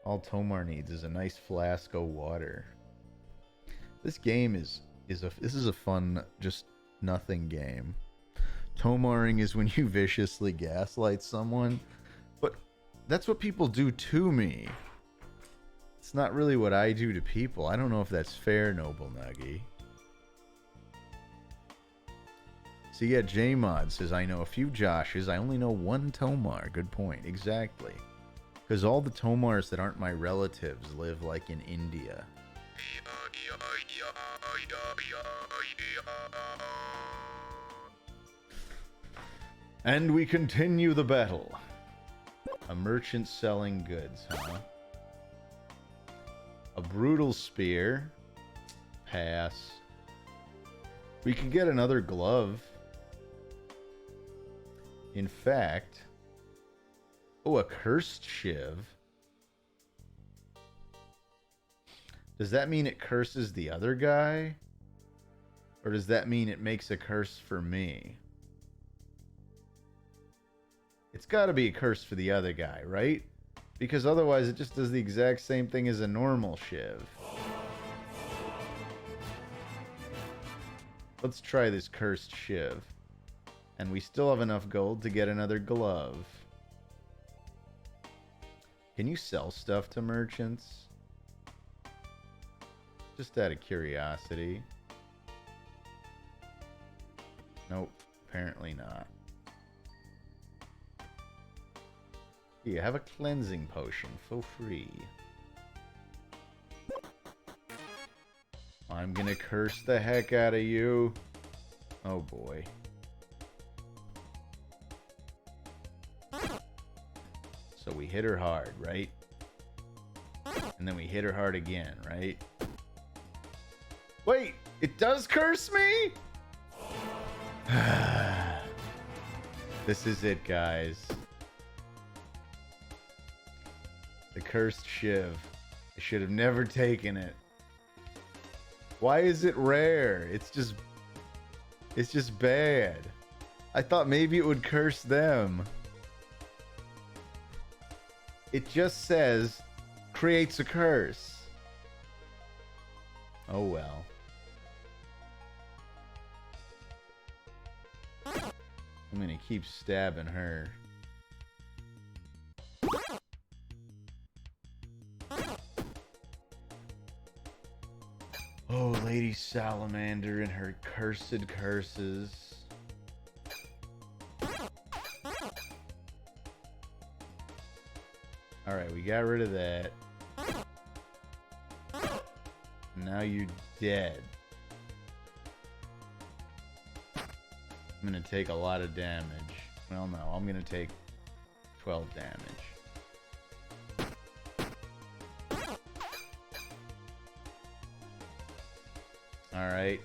All Tomar needs is a nice flask of water. This game is a fun, just nothing game. Tomaring is when you viciously gaslight someone, but that's what people do to me. It's not really what I do to people. I don't know if that's fair, Noble Nuggy. So yeah, Jmod says, I know a few Joshes. I only know one Tomar. Good point. Exactly. Because all the Tomars that aren't my relatives live like in India. And we continue the battle. A merchant selling goods, huh? A brutal spear. Pass. We could get another glove. In fact... Oh, a cursed shiv. Does that mean it curses the other guy? Or does that mean it makes a curse for me? It's got to be a curse for the other guy, right? Because otherwise it just does the exact same thing as a normal shiv. Let's try this cursed shiv. And we still have enough gold to get another glove. Can you sell stuff to merchants? Just out of curiosity. Nope, apparently not. You have a cleansing potion for free. I'm gonna curse the heck out of you. Oh boy. So we hit her hard, right? And then we hit her hard again, right? Wait, it does curse me? This is it, guys. The cursed shiv. I should have never taken it. Why is it rare? It's just bad. I thought maybe it would curse them. It just says, creates a curse. Oh well. I'm gonna keep stabbing her. Oh, Lady Salamander and her cursed curses. Alright, we got rid of that. Now you're dead. I'm gonna take a lot of damage. Well, no, I'm gonna take 12 damage. Alright.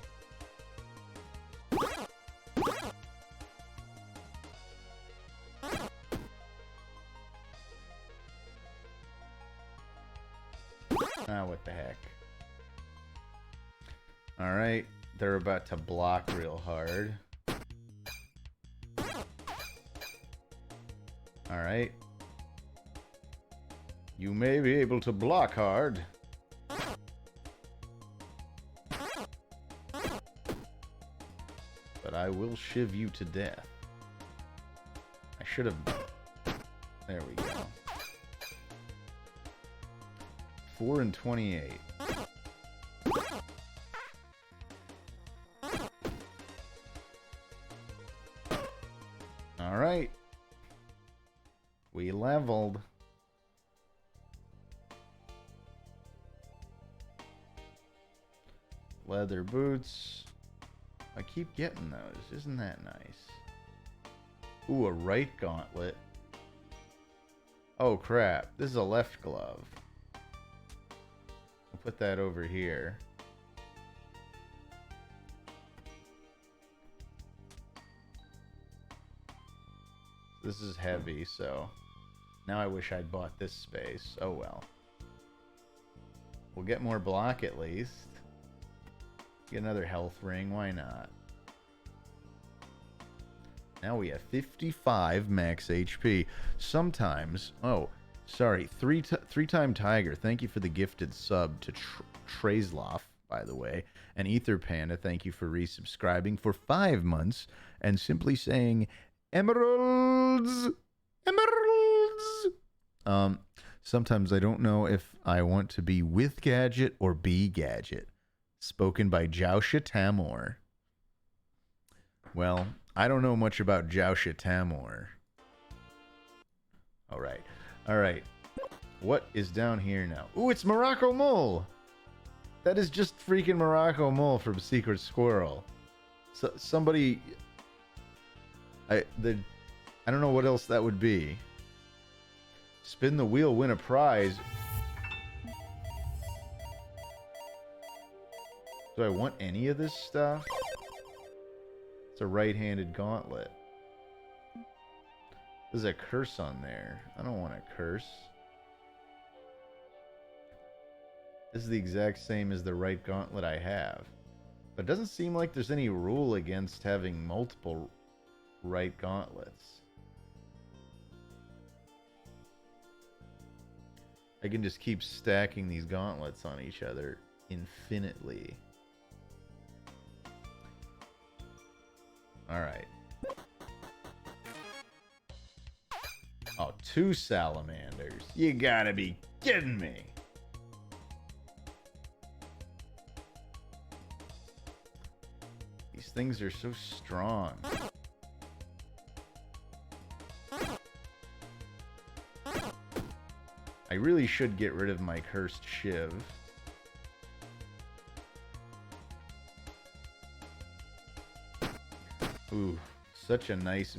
Ah, what the heck. Alright, they're about to block real hard. Alright. You may be able to block hard. But I will shiv you to death. I should have... There we go. 4 and 28. Alright. We leveled. Leather boots. I keep getting those. Isn't that nice? Ooh, a right gauntlet. Oh crap. This is a left glove. I'll put that over here. This is heavy, so now I wish I'd bought this space. Oh well. We'll get more block at least. Get another health ring, why not? Now we have 55 max HP. Sometimes, oh, sorry, three-time Tiger. Thank you for the gifted sub to Trazloff, by the way. And Ether Panda, thank you for resubscribing for 5 months and simply saying emeralds, emeralds. Sometimes I don't know if I want to be with Gadget or be Gadget. Spoken by Jousha Tamor. Well, I don't know much about Jousha Tamor. Alright. Alright. What is down here now? Ooh, it's Morocco Mole! That is just freaking Morocco Mole from Secret Squirrel. So, somebody... I don't know what else that would be. Spin the wheel, win a prize. Do I want any of this stuff? It's a right-handed gauntlet. There's a curse on there. I don't want a curse. This is the exact same as the right gauntlet I have. But it doesn't seem like there's any rule against having multiple right gauntlets. I can just keep stacking these gauntlets on each other infinitely. Alright. Oh, 2 salamanders. You gotta be kidding me. These things are so strong. I really should get rid of my cursed shiv. Ooh, such a nice...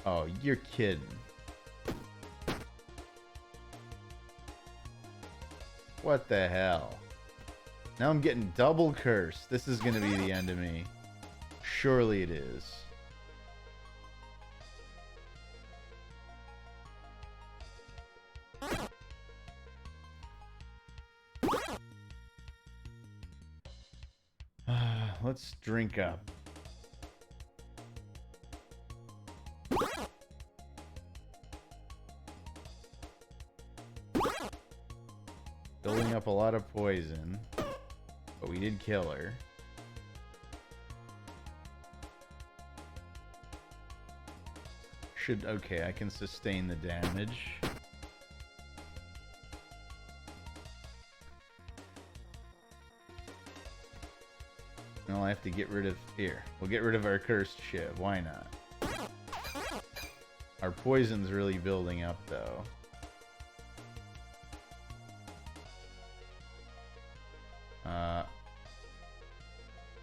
Oh, you're kidding. What the hell? Now I'm getting double cursed. This is gonna be the end of me. Surely it is. Let's drink up. Building up a lot of poison, but we did kill her. Okay, I can sustain the damage. No, I have to get rid of... Here, we'll get rid of our cursed shiv. Why not? Our poison's really building up, though.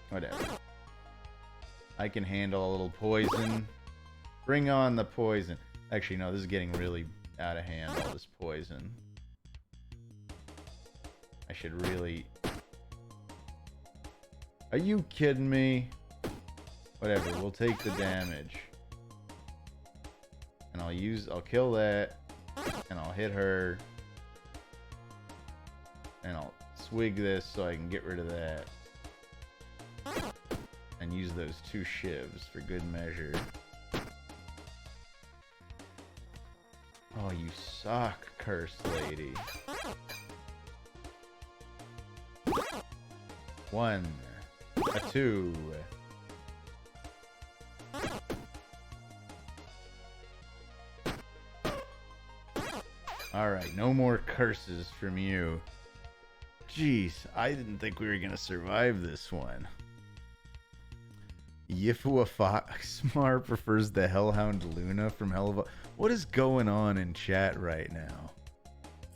Whatever. I can handle a little poison. Bring on the poison. Actually, no, this is getting really out of hand, all this poison. I should really... Are you kidding me? Whatever, we'll take the damage. And I'll kill that. And I'll hit her. And I'll swig this so I can get rid of that. And use those 2 shivs for good measure. Oh, you suck, cursed lady. 1. A 2. Alright, no more curses from you. Jeez, I didn't think we were gonna survive this one. Yifua Foxmar prefers the Hellhound Luna from Hell of a... What is going on in chat right now?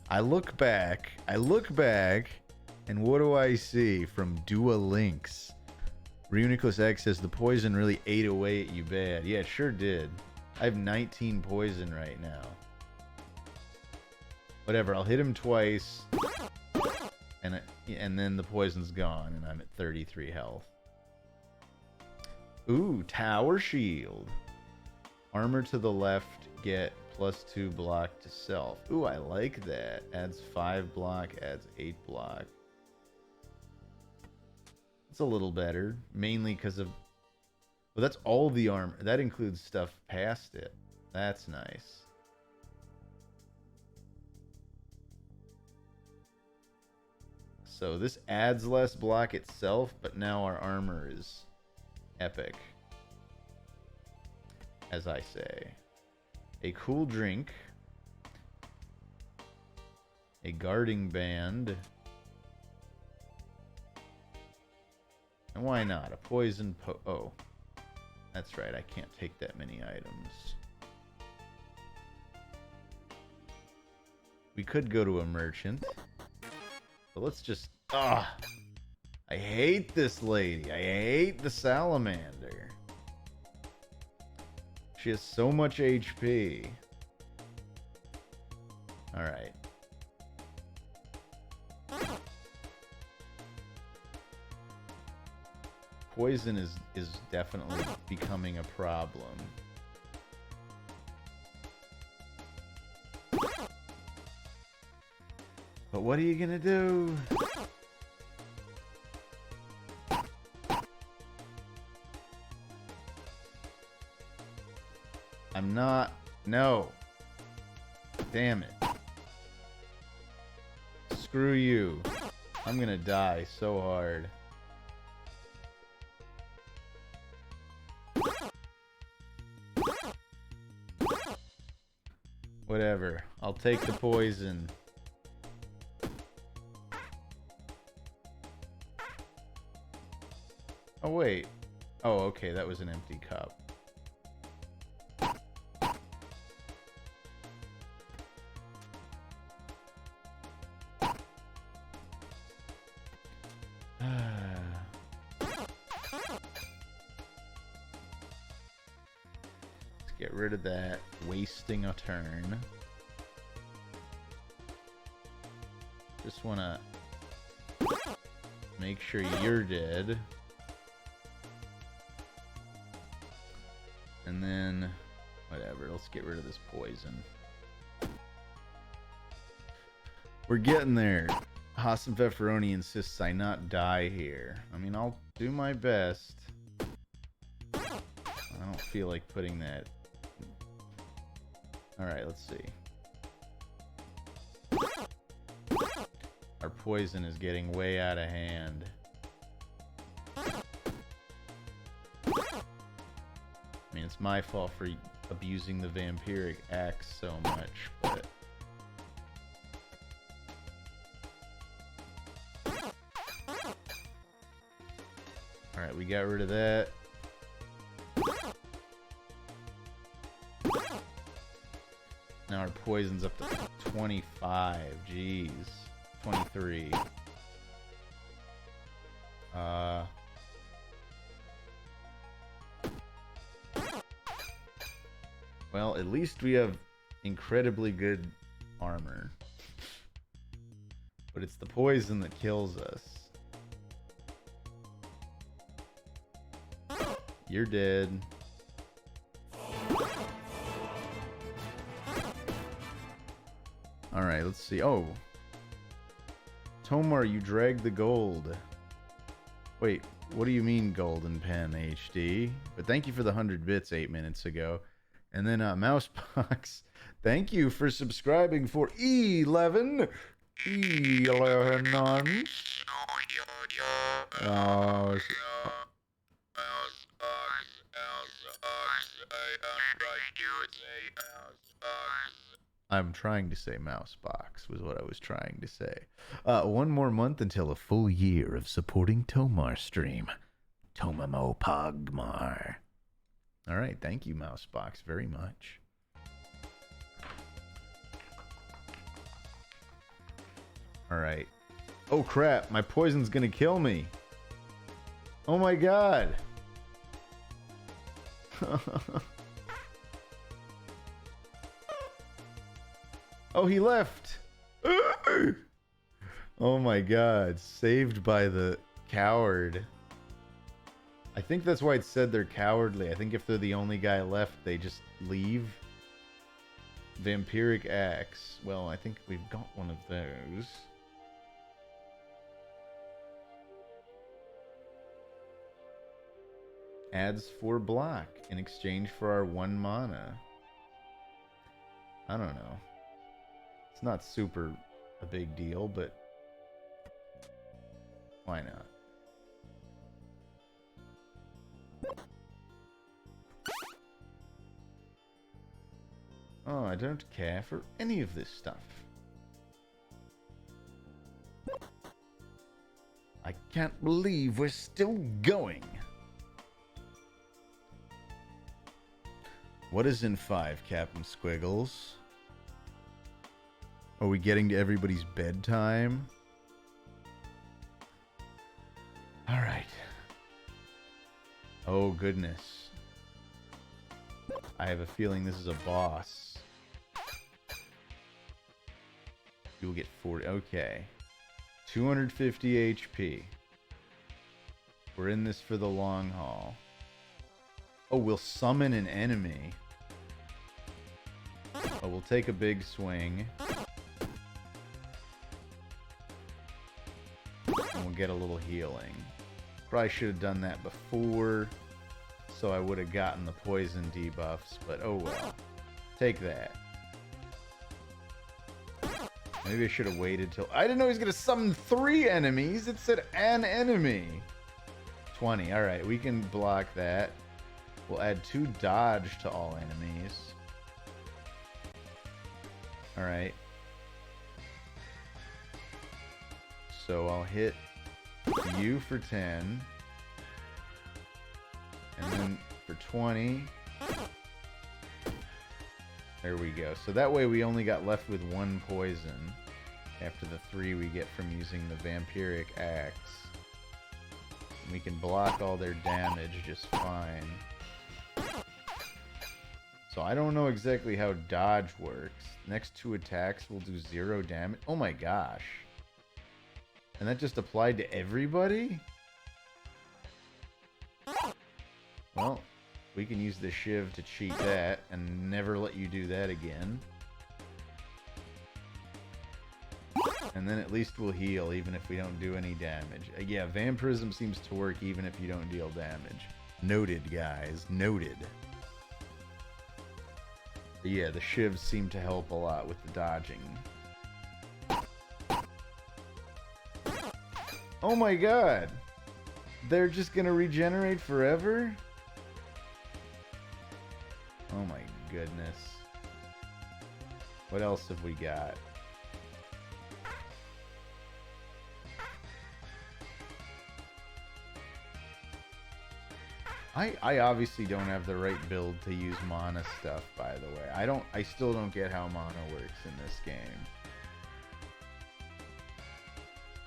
I look back, and what do I see from Dua Links? Reuniclus X says the poison really ate away at you bad. Yeah, it sure did. I have 19 poison right now. Whatever, I'll hit him twice, and then the poison's gone, and I'm at 33 health. Ooh, Tower Shield. Armor to the left, get +2 block to self. Ooh, I like that. Adds 5 block, adds 8 block. It's a little better, mainly because of... Well, that's all the armor. That includes stuff past it. That's nice. So this adds less block itself, but now our armor is epic. As I say. A cool drink. A guarding band. And why not? A poison oh. That's right, I can't take that many items. We could go to a merchant. But let's just... I hate this lady. I hate the salamander. She has so much HP. Alright. Poison is definitely becoming a problem. But what are you gonna do? I'm not... No. Damn it. Screw you. I'm gonna die so hard. Whatever. I'll take the poison. Oh, wait. Oh, okay. That was an empty cup. Let's get rid of that. Wasting a turn. Just want to make sure you're dead. And then, whatever, let's get rid of this poison. We're getting there. Hassan Pepperoni insists I not die here. I mean, I'll do my best. I don't feel like putting that... Alright, let's see. Our poison is getting way out of hand. I mean, it's my fault for abusing the vampiric axe so much, but... Alright, we got rid of that. Now our poison's up to 25. Jeez. 23. Well, at least we have incredibly good armor. But it's the poison that kills us. You're dead. Alright, let's see. Oh. Tomar, you dragged the gold. Wait, what do you mean golden pen HD? But thank you for the 100 bits 8 minutes ago. And then Mousebox, thank you for subscribing for 11 months. Oh, I'm trying to say Mousebox was what I was trying to say. 1 more month until a full year of supporting TomarStream. Tomamo Pogmar. All right, thank you, Mousebox, very much. All right. Oh crap! My poison's gonna kill me. Oh my god. Oh, he left. Oh my god, saved by the coward. I think that's why it said they're cowardly. I think if they're the only guy left, they just leave. Vampiric Axe. Well, I think we've got one of those. Adds 4 block in exchange for our 1 mana. I don't know. It's not super a big deal, but why not? Oh, I don't care for any of this stuff. I can't believe we're still going. What is in 5, Captain Squiggles? Are we getting to everybody's bedtime? Alright. Oh, goodness. I have a feeling this is a boss. You'll get 40. Okay. 250 HP. We're in this for the long haul. Oh, we'll summon an enemy. Oh, we'll take a big swing. And we'll get a little healing. Probably should have done that before, so I would have gotten the poison debuffs, but oh well. Take that. Maybe I should have waited till... I didn't know he was going to summon 3 enemies. It said an enemy. 20. Alright, we can block that. We'll add 2 dodge to all enemies. Alright. So I'll hit you for 10. And then for 20. There we go. So that way we only got left with 1 poison after the 3 we get from using the Vampiric Axe. And we can block all their damage just fine. So I don't know exactly how dodge works. Next 2 attacks will do 0 damage. Oh my gosh. And that just applied to everybody? Well, we can use the shiv to cheat that and never let you do that again. And then at least we'll heal even if we don't do any damage. Yeah, Vampirism seems to work even if you don't deal damage. Noted, guys. Noted. But yeah, the shivs seem to help a lot with the dodging. Oh my god! They're just gonna regenerate forever? Oh my goodness. What else have we got? I obviously don't have the right build to use mana stuff, by the way. I still don't get how mana works in this game.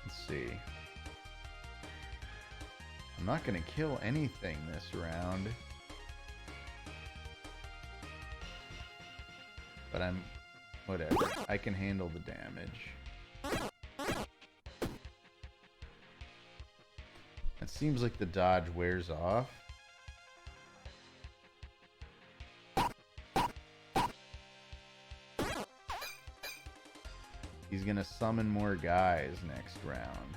Let's see. I'm not gonna kill anything this round. But I'm... whatever. I can handle the damage. It seems like the dodge wears off. He's gonna summon more guys next round.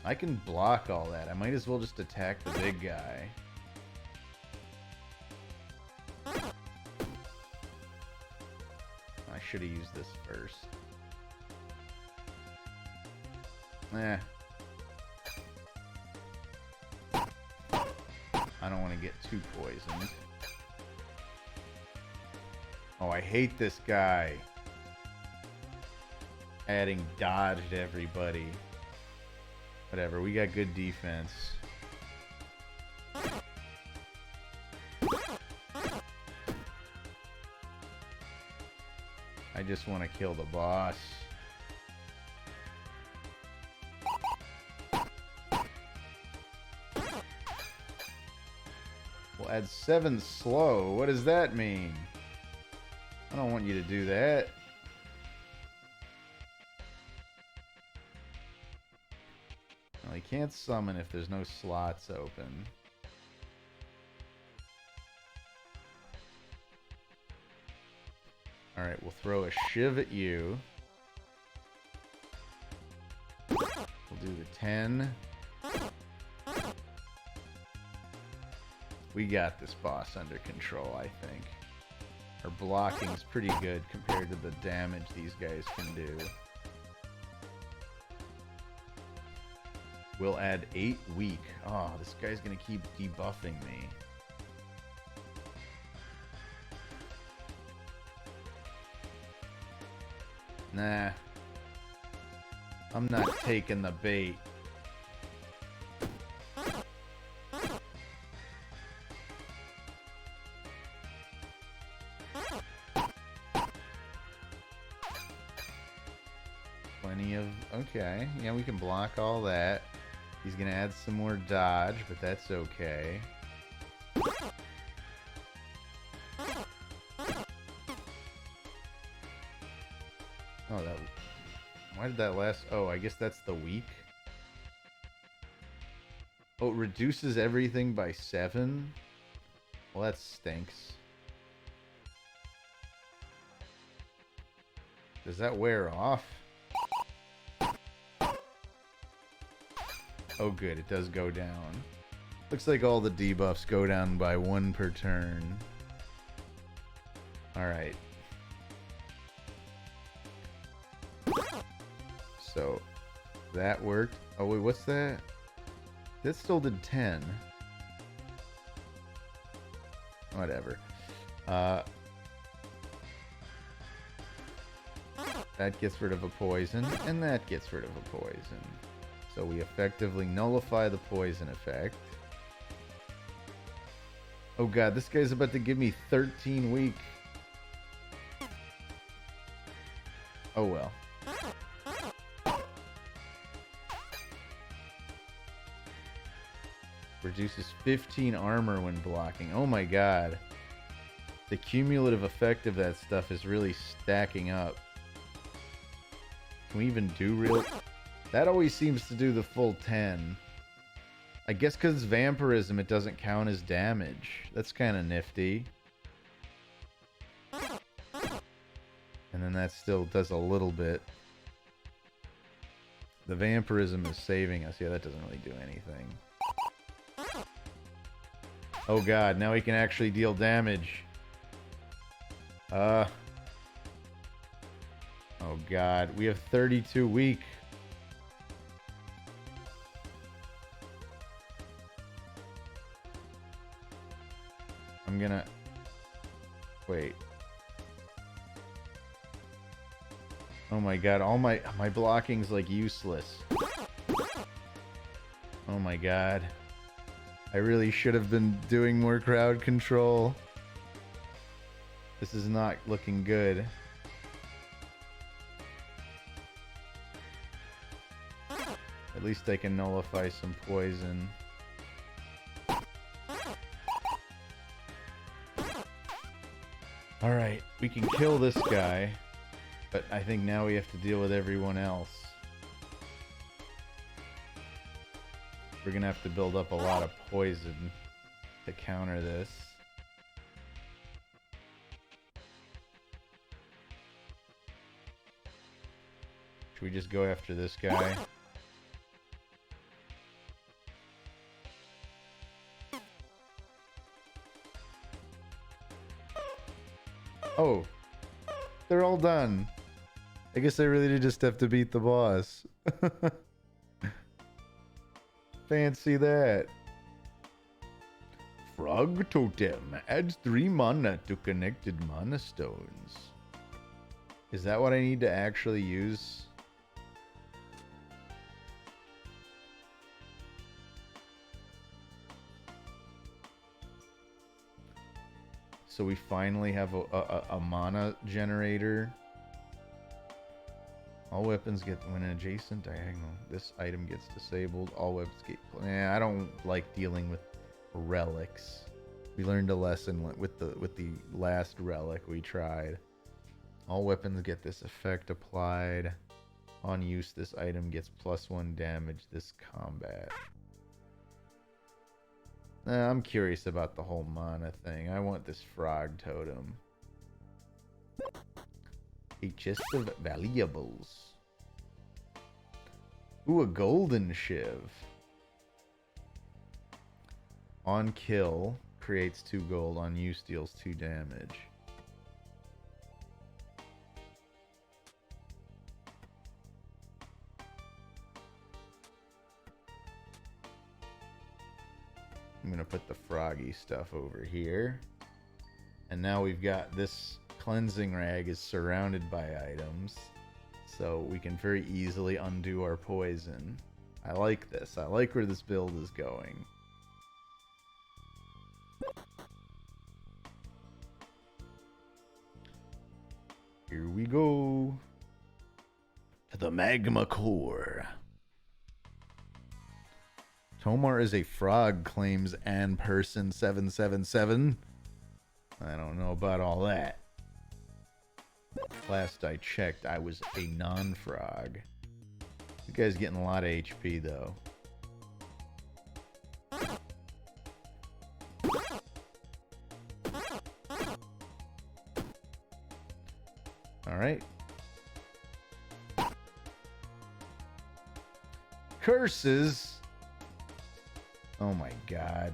I can block all that. I might as well just attack the big guy. I should have used this first. Eh. I don't want to get too poisoned. Oh, I hate this guy. Adding dodge to everybody. Whatever, we got good defense. I just want to kill the boss. We'll add 7 slow. What does that mean? I don't want you to do that. he can't summon if there's no slots open. Alright, we'll throw a shiv at you. We'll do the 10. We got this boss under control, I think. Our blocking's pretty good compared to the damage these guys can do. We'll add 8 weak. Oh, this guy's gonna keep debuffing me. Nah. I'm not taking the bait. Plenty of... Okay. Yeah, we can block all that. He's gonna add some more dodge, but that's okay. Oh, that... Why did that last... Oh, I guess that's the weak. Oh, it reduces everything by 7? Well, that stinks. Does that wear off? Oh, good. It does go down. Looks like all the debuffs go down by 1 per turn. Alright. So, that worked. Oh, wait, what's that? That still did 10. Whatever. That gets rid of a poison, and that gets rid of a poison. So we effectively nullify the poison effect. Oh god, this guy's about to give me 13 weak. Oh well. Reduces 15 armor when blocking. Oh my god. The cumulative effect of that stuff is really stacking up. Can we even do real... That always seems to do the full 10. I guess because it's vampirism, it doesn't count as damage. That's kind of nifty. And then that still does a little bit. The vampirism is saving us. Yeah, that doesn't really do anything. Oh god, now he can actually deal damage. Oh god, we have 32 weak. I'm gonna... Wait. Oh my god, all my blocking's like useless. Oh my god. I really should have been doing more crowd control. This is not looking good. At least I can nullify some poison. Alright, we can kill this guy, but I think now we have to deal with everyone else. We're gonna have to build up a lot of poison to counter this. Should we just go after this guy? Oh, they're all done. I guess I really did just have to beat the boss. Fancy that. Frog Totem adds 3 mana to connected mana stones. Is that what I need to actually use? So we finally have a mana generator. All weapons get when an adjacent diagonal. This item gets disabled. All weapons get... I don't like dealing with relics. We learned a lesson with the last relic we tried. All weapons get this effect applied. On use, this item gets +1 damage this combat. I'm curious about the whole mana thing. I want this frog totem. A chest of valuables. Ooh, a golden shiv. On kill, creates 2 gold. On use, deals 2 damage. I'm going to put the froggy stuff over here. And now we've got this cleansing rag is surrounded by items. So we can very easily undo our poison. I like this. I like where this build is going. Here we go. To the magma core. Tomar is a frog, claims Ann Person 777. I don't know about all that. Last I checked, I was a non-frog. You guys getting a lot of HP though. All right. Curses. Oh my god.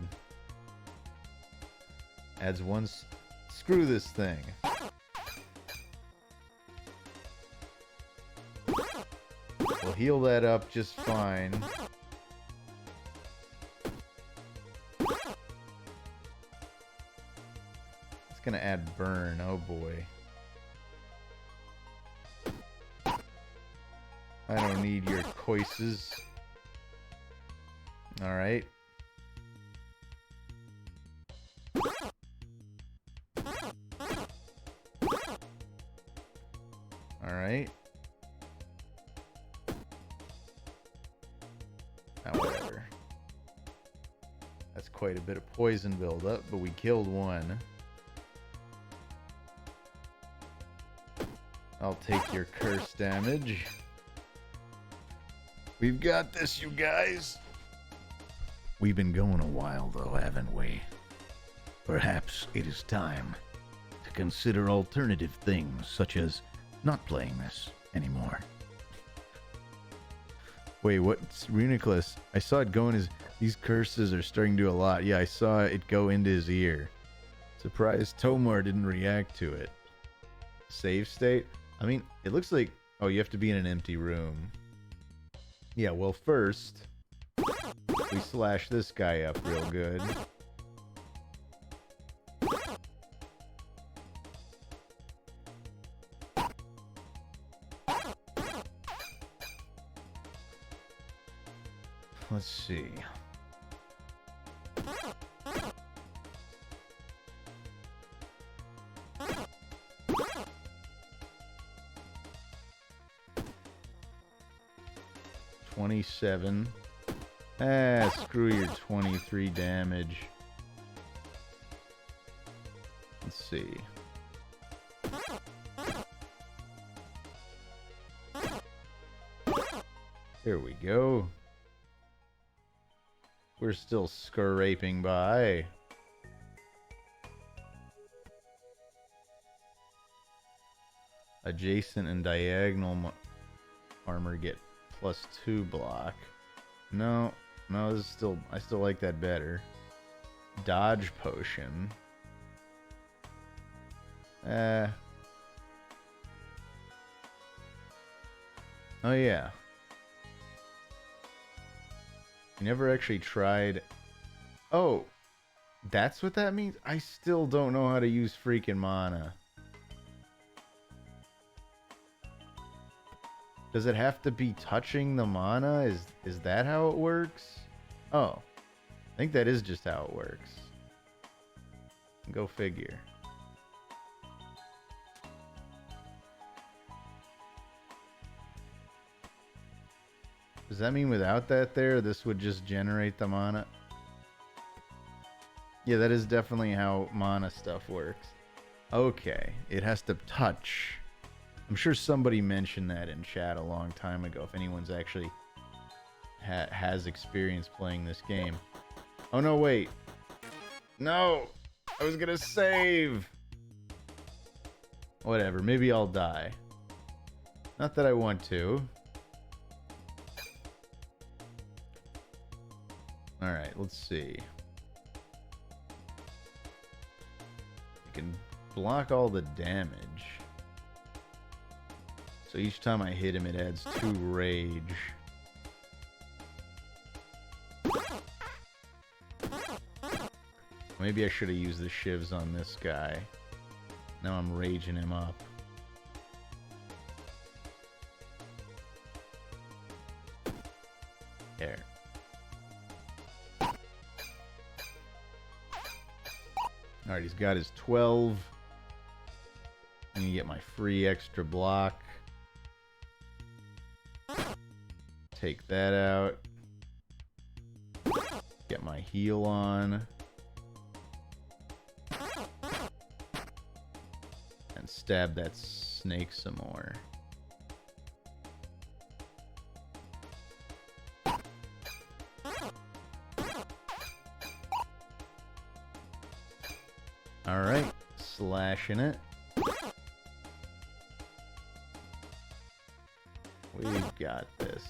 Adds one. Screw this thing. We'll heal that up just fine. It's gonna add burn. Oh boy. I don't need your coises. Alright. Alright. Now whatever. That's quite a bit of poison buildup, but we killed one. I'll take your curse damage. We've got this, you guys. We've been going a while, though, haven't we? Perhaps it is time to consider alternative things, such as not playing this anymore. Wait, what's Runiclus? I saw it go in his... These curses are starting to do a lot. Yeah, I saw it go into his ear. Surprised Tomar didn't react to it. Save state? I mean, it looks like... Oh, you have to be in an empty room. Yeah, well, first... we slash this guy up real good. Let's see. $27. Ah, screw your 23 damage. Let's see. There we go. We're still scraping by. Adjacent and diagonal armor get +2 block. No, this is still... I still like that better. Dodge potion. Oh yeah. I never actually tried... Oh! That's what that means? I still don't know how to use freaking mana. Does it have to be touching the mana? Is that how it works? Oh. I think that is just how it works. Go figure. Does that mean without that there, this would just generate the mana? Yeah, that is definitely how mana stuff works. Okay, it has to touch. I'm sure somebody mentioned that in chat a long time ago, if anyone's actually has experience playing this game. Oh no, wait. No! I was gonna save! Whatever, maybe I'll die. Not that I want to. Alright, let's see. I can block all the damage. So each time I hit him, it adds 2 rage. Maybe I should have used the shivs on this guy. Now I'm raging him up. There. Alright, he's got his 12. I'm gonna get my free extra block. Take that out. Get my heal on. And stab that snake some more. Alright, slashing it. We've got this.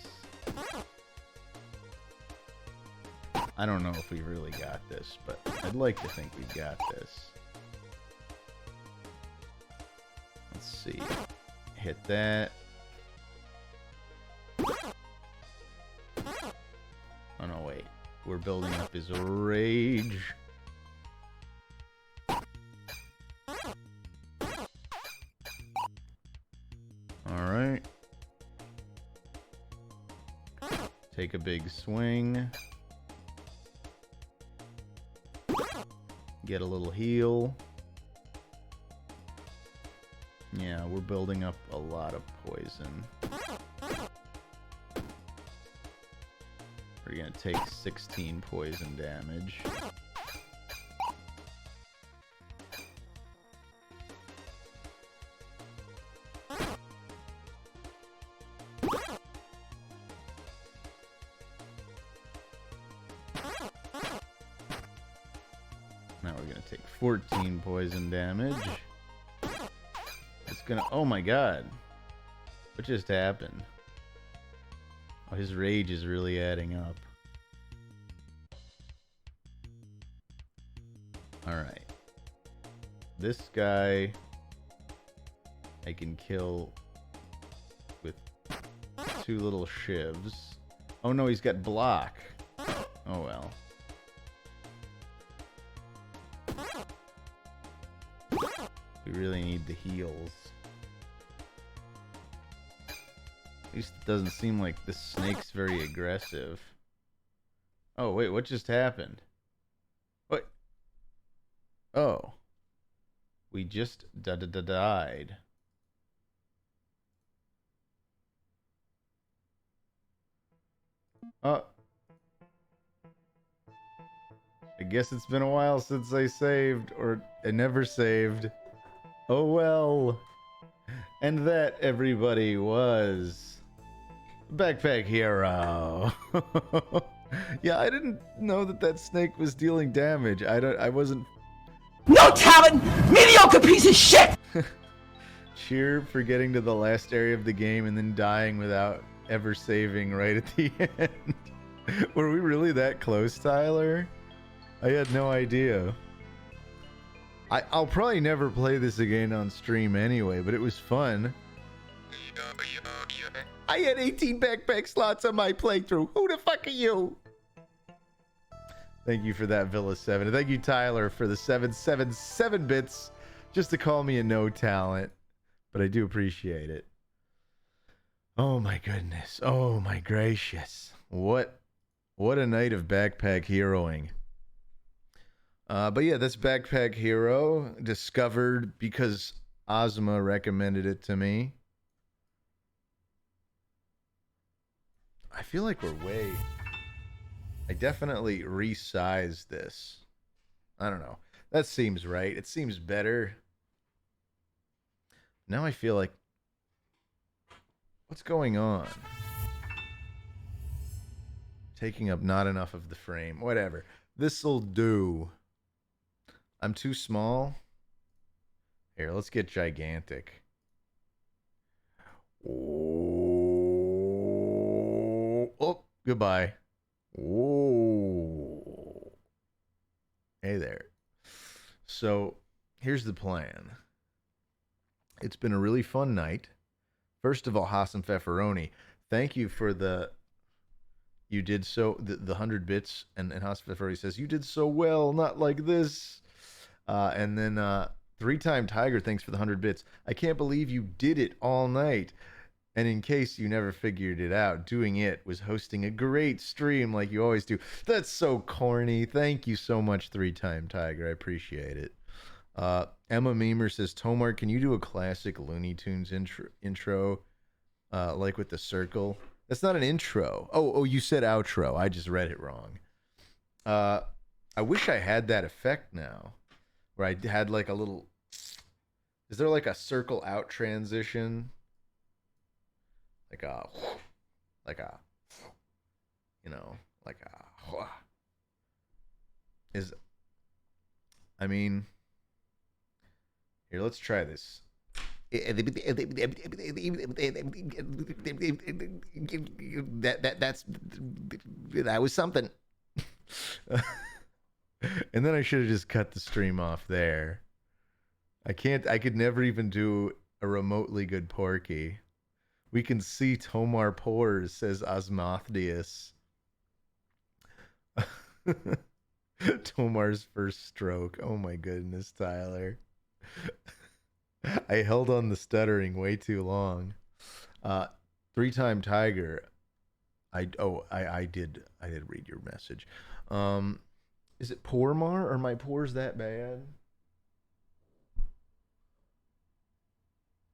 I don't know if we really got this, but I'd like to think we got this. Let's see. Hit that. Oh no, wait. We're building up his rage. Alright. Take a big swing. Get a little heal. Yeah, we're building up a lot of poison. We're gonna take 16 poison damage. Now we're gonna take 14 poison damage. It's gonna... Oh my god. What just happened? Oh, his rage is really adding up. Alright. This guy I can kill with 2 little shivs. Oh no, he's got block. Oh well. We really need the heals. At least it doesn't seem like the snake's very aggressive. Oh, wait, what just happened? What? Oh. We just died. Oh. I guess it's been a while since I saved, or I never saved. Oh well. And that, everybody, was Backpack Hero. Yeah, I didn't know that snake was dealing damage. I wasn't... No talent! Mediocre piece of shit! Cheer for getting to the last area of the game and then dying without ever saving right at the end. Were we really that close, Tyler? I had no idea. I'll probably never play this again on stream anyway, but it was fun. I had 18 backpack slots on my playthrough. Who the fuck are you? Thank you for that, Villa7. And thank you, Tyler, for the 777 bits just to call me a no talent. But I do appreciate it. Oh my goodness. Oh my gracious. What a night of backpack heroing. But yeah, that's Backpack Hero, discovered because Ozma recommended it to me. I feel like we're way... I definitely resized this. I don't know. That seems right. It seems better. Now I feel like What's going on? Taking up not enough of the frame. Whatever. This'll do. I'm too small. Here, let's get gigantic. Oh, goodbye. Oh. Hey there. So, here's the plan. It's been a really fun night. First of all, Hassan Feferoni, thank you for the 100 bits, and Hassan Feferoni says, you did so well, not like this. And then Three-Time Tiger, thanks for the 100 bits. I can't believe you did it all night. And in case you never figured it out, doing it was hosting a great stream like you always do. That's so corny. Thank you so much, Three-Time Tiger. I appreciate it. Emma Memer says, Tomar, can you do a classic Looney Tunes intro like with the circle? That's not an intro. Oh, you said outro. I just read it wrong. I wish I had that effect now, where I had like a little... Is there like a circle out transition? Like a, you know, like a, I mean, here, let's try this. That was something. And then I should have just cut the stream off there. I could never even do a remotely good Porky. We can see Tomar pores, says Osmotheus. Tomar's first stroke. Oh my goodness, Tyler. I held on the stuttering way too long. Three-Time Tiger. I did read your message. Is it Pormar? Are my pores that bad?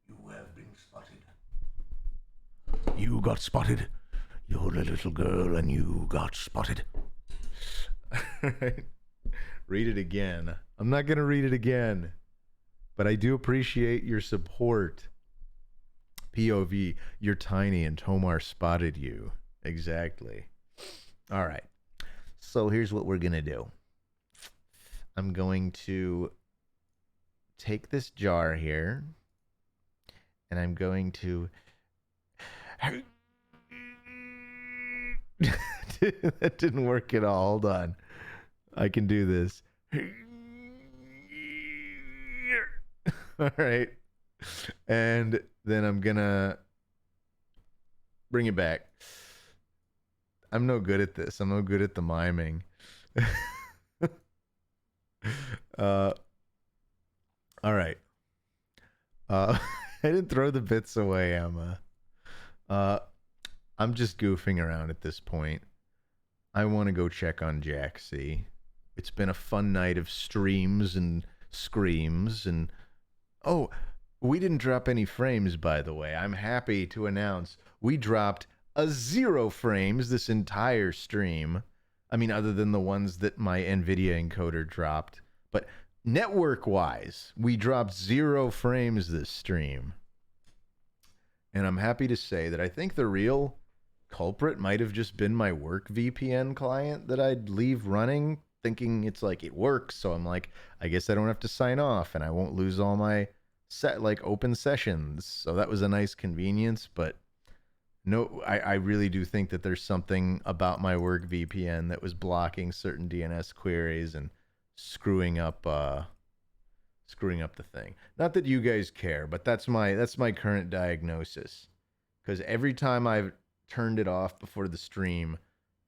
You have been spotted. You got spotted. You're a little girl and you got spotted. Alright. Read it again. I'm not going to read it again. But I do appreciate your support. POV, you're tiny and Tomar spotted you. Exactly. Alright. So here's what we're going to do. I'm going to take this jar here. And I'm going to... That didn't work at all. Hold on. I can do this. All right. And then I'm gonna bring it back. I'm no good at this. I'm no good at the miming. All right. I didn't throw the bits away, Emma. I'm just goofing around at this point. I want to go check on Jaxie. It's been a fun night of streams and screams and... Oh, we didn't drop any frames, by the way. I'm happy to announce we dropped a 0 frames this entire stream. I mean, other than the ones that my NVIDIA encoder dropped. But network-wise, we dropped 0 frames this stream. And I'm happy to say that I think the real culprit might have just been my work VPN client that I'd leave running, thinking it's like it works. So I'm like, I guess I don't have to sign off and I won't lose all my open sessions. So that was a nice convenience. But no, I really do think that there's something about my work VPN that was blocking certain DNS queries and screwing up the thing. Not that you guys care, but that's my current diagnosis. Because every time I've turned it off before the stream,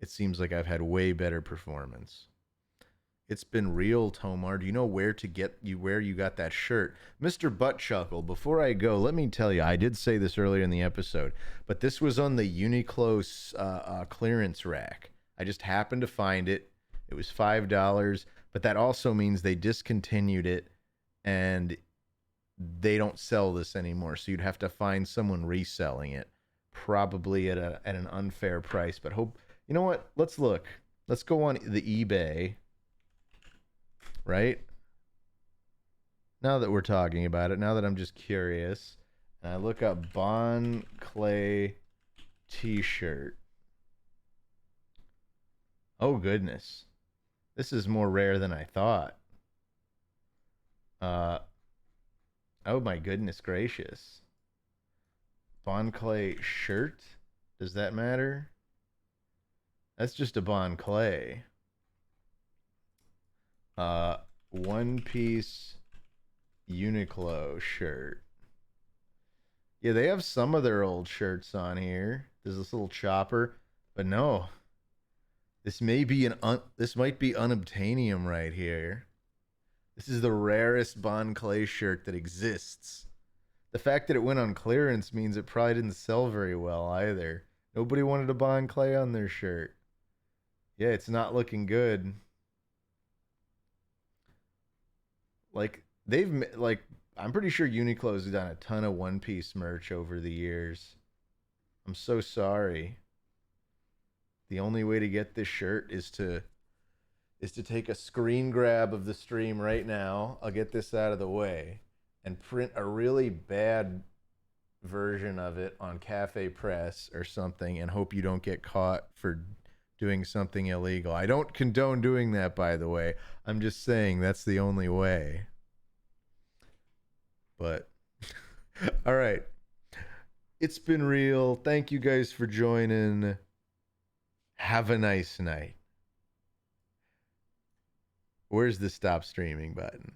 it seems like I've had way better performance. It's been real, Tomar. Do you know where you got that shirt? Mr. Buttchuckle, before I go, let me tell you, I did say this earlier in the episode, but this was on the Uniqlo clearance rack. I just happened to find it. It was $5, but that also means they discontinued it and they don't sell this anymore. So you'd have to find someone reselling it, probably at an unfair price. But you know what? Let's look. Let's go on the eBay. Right? Now that we're talking about it, now that I'm just curious, and I look up Bon Clay t-shirt. Oh goodness. This is more rare than I thought. Oh my goodness gracious. Bon Clay shirt? Does that matter? That's just a Bon Clay. One Piece Uniqlo shirt. Yeah, they have some of their old shirts on here. There's this little chopper, but no. This may be this might be unobtainium right here. This is the rarest Bon Clay shirt that exists. The fact that it went on clearance means it probably didn't sell very well either. Nobody wanted a Bon Clay on their shirt. Yeah, it's not looking good. Like I'm pretty sure Uniqlo's done a ton of One Piece merch over the years. I'm so sorry. The only way to get this shirt is to take a screen grab of the stream right now. I'll get this out of the way and print a really bad version of it on Cafe Press or something and hope you don't get caught for doing something illegal. I don't condone doing that, by the way. I'm just saying that's the only way. But all right. It's been real. Thank you guys for joining. Have a nice night. Where's the stop streaming button?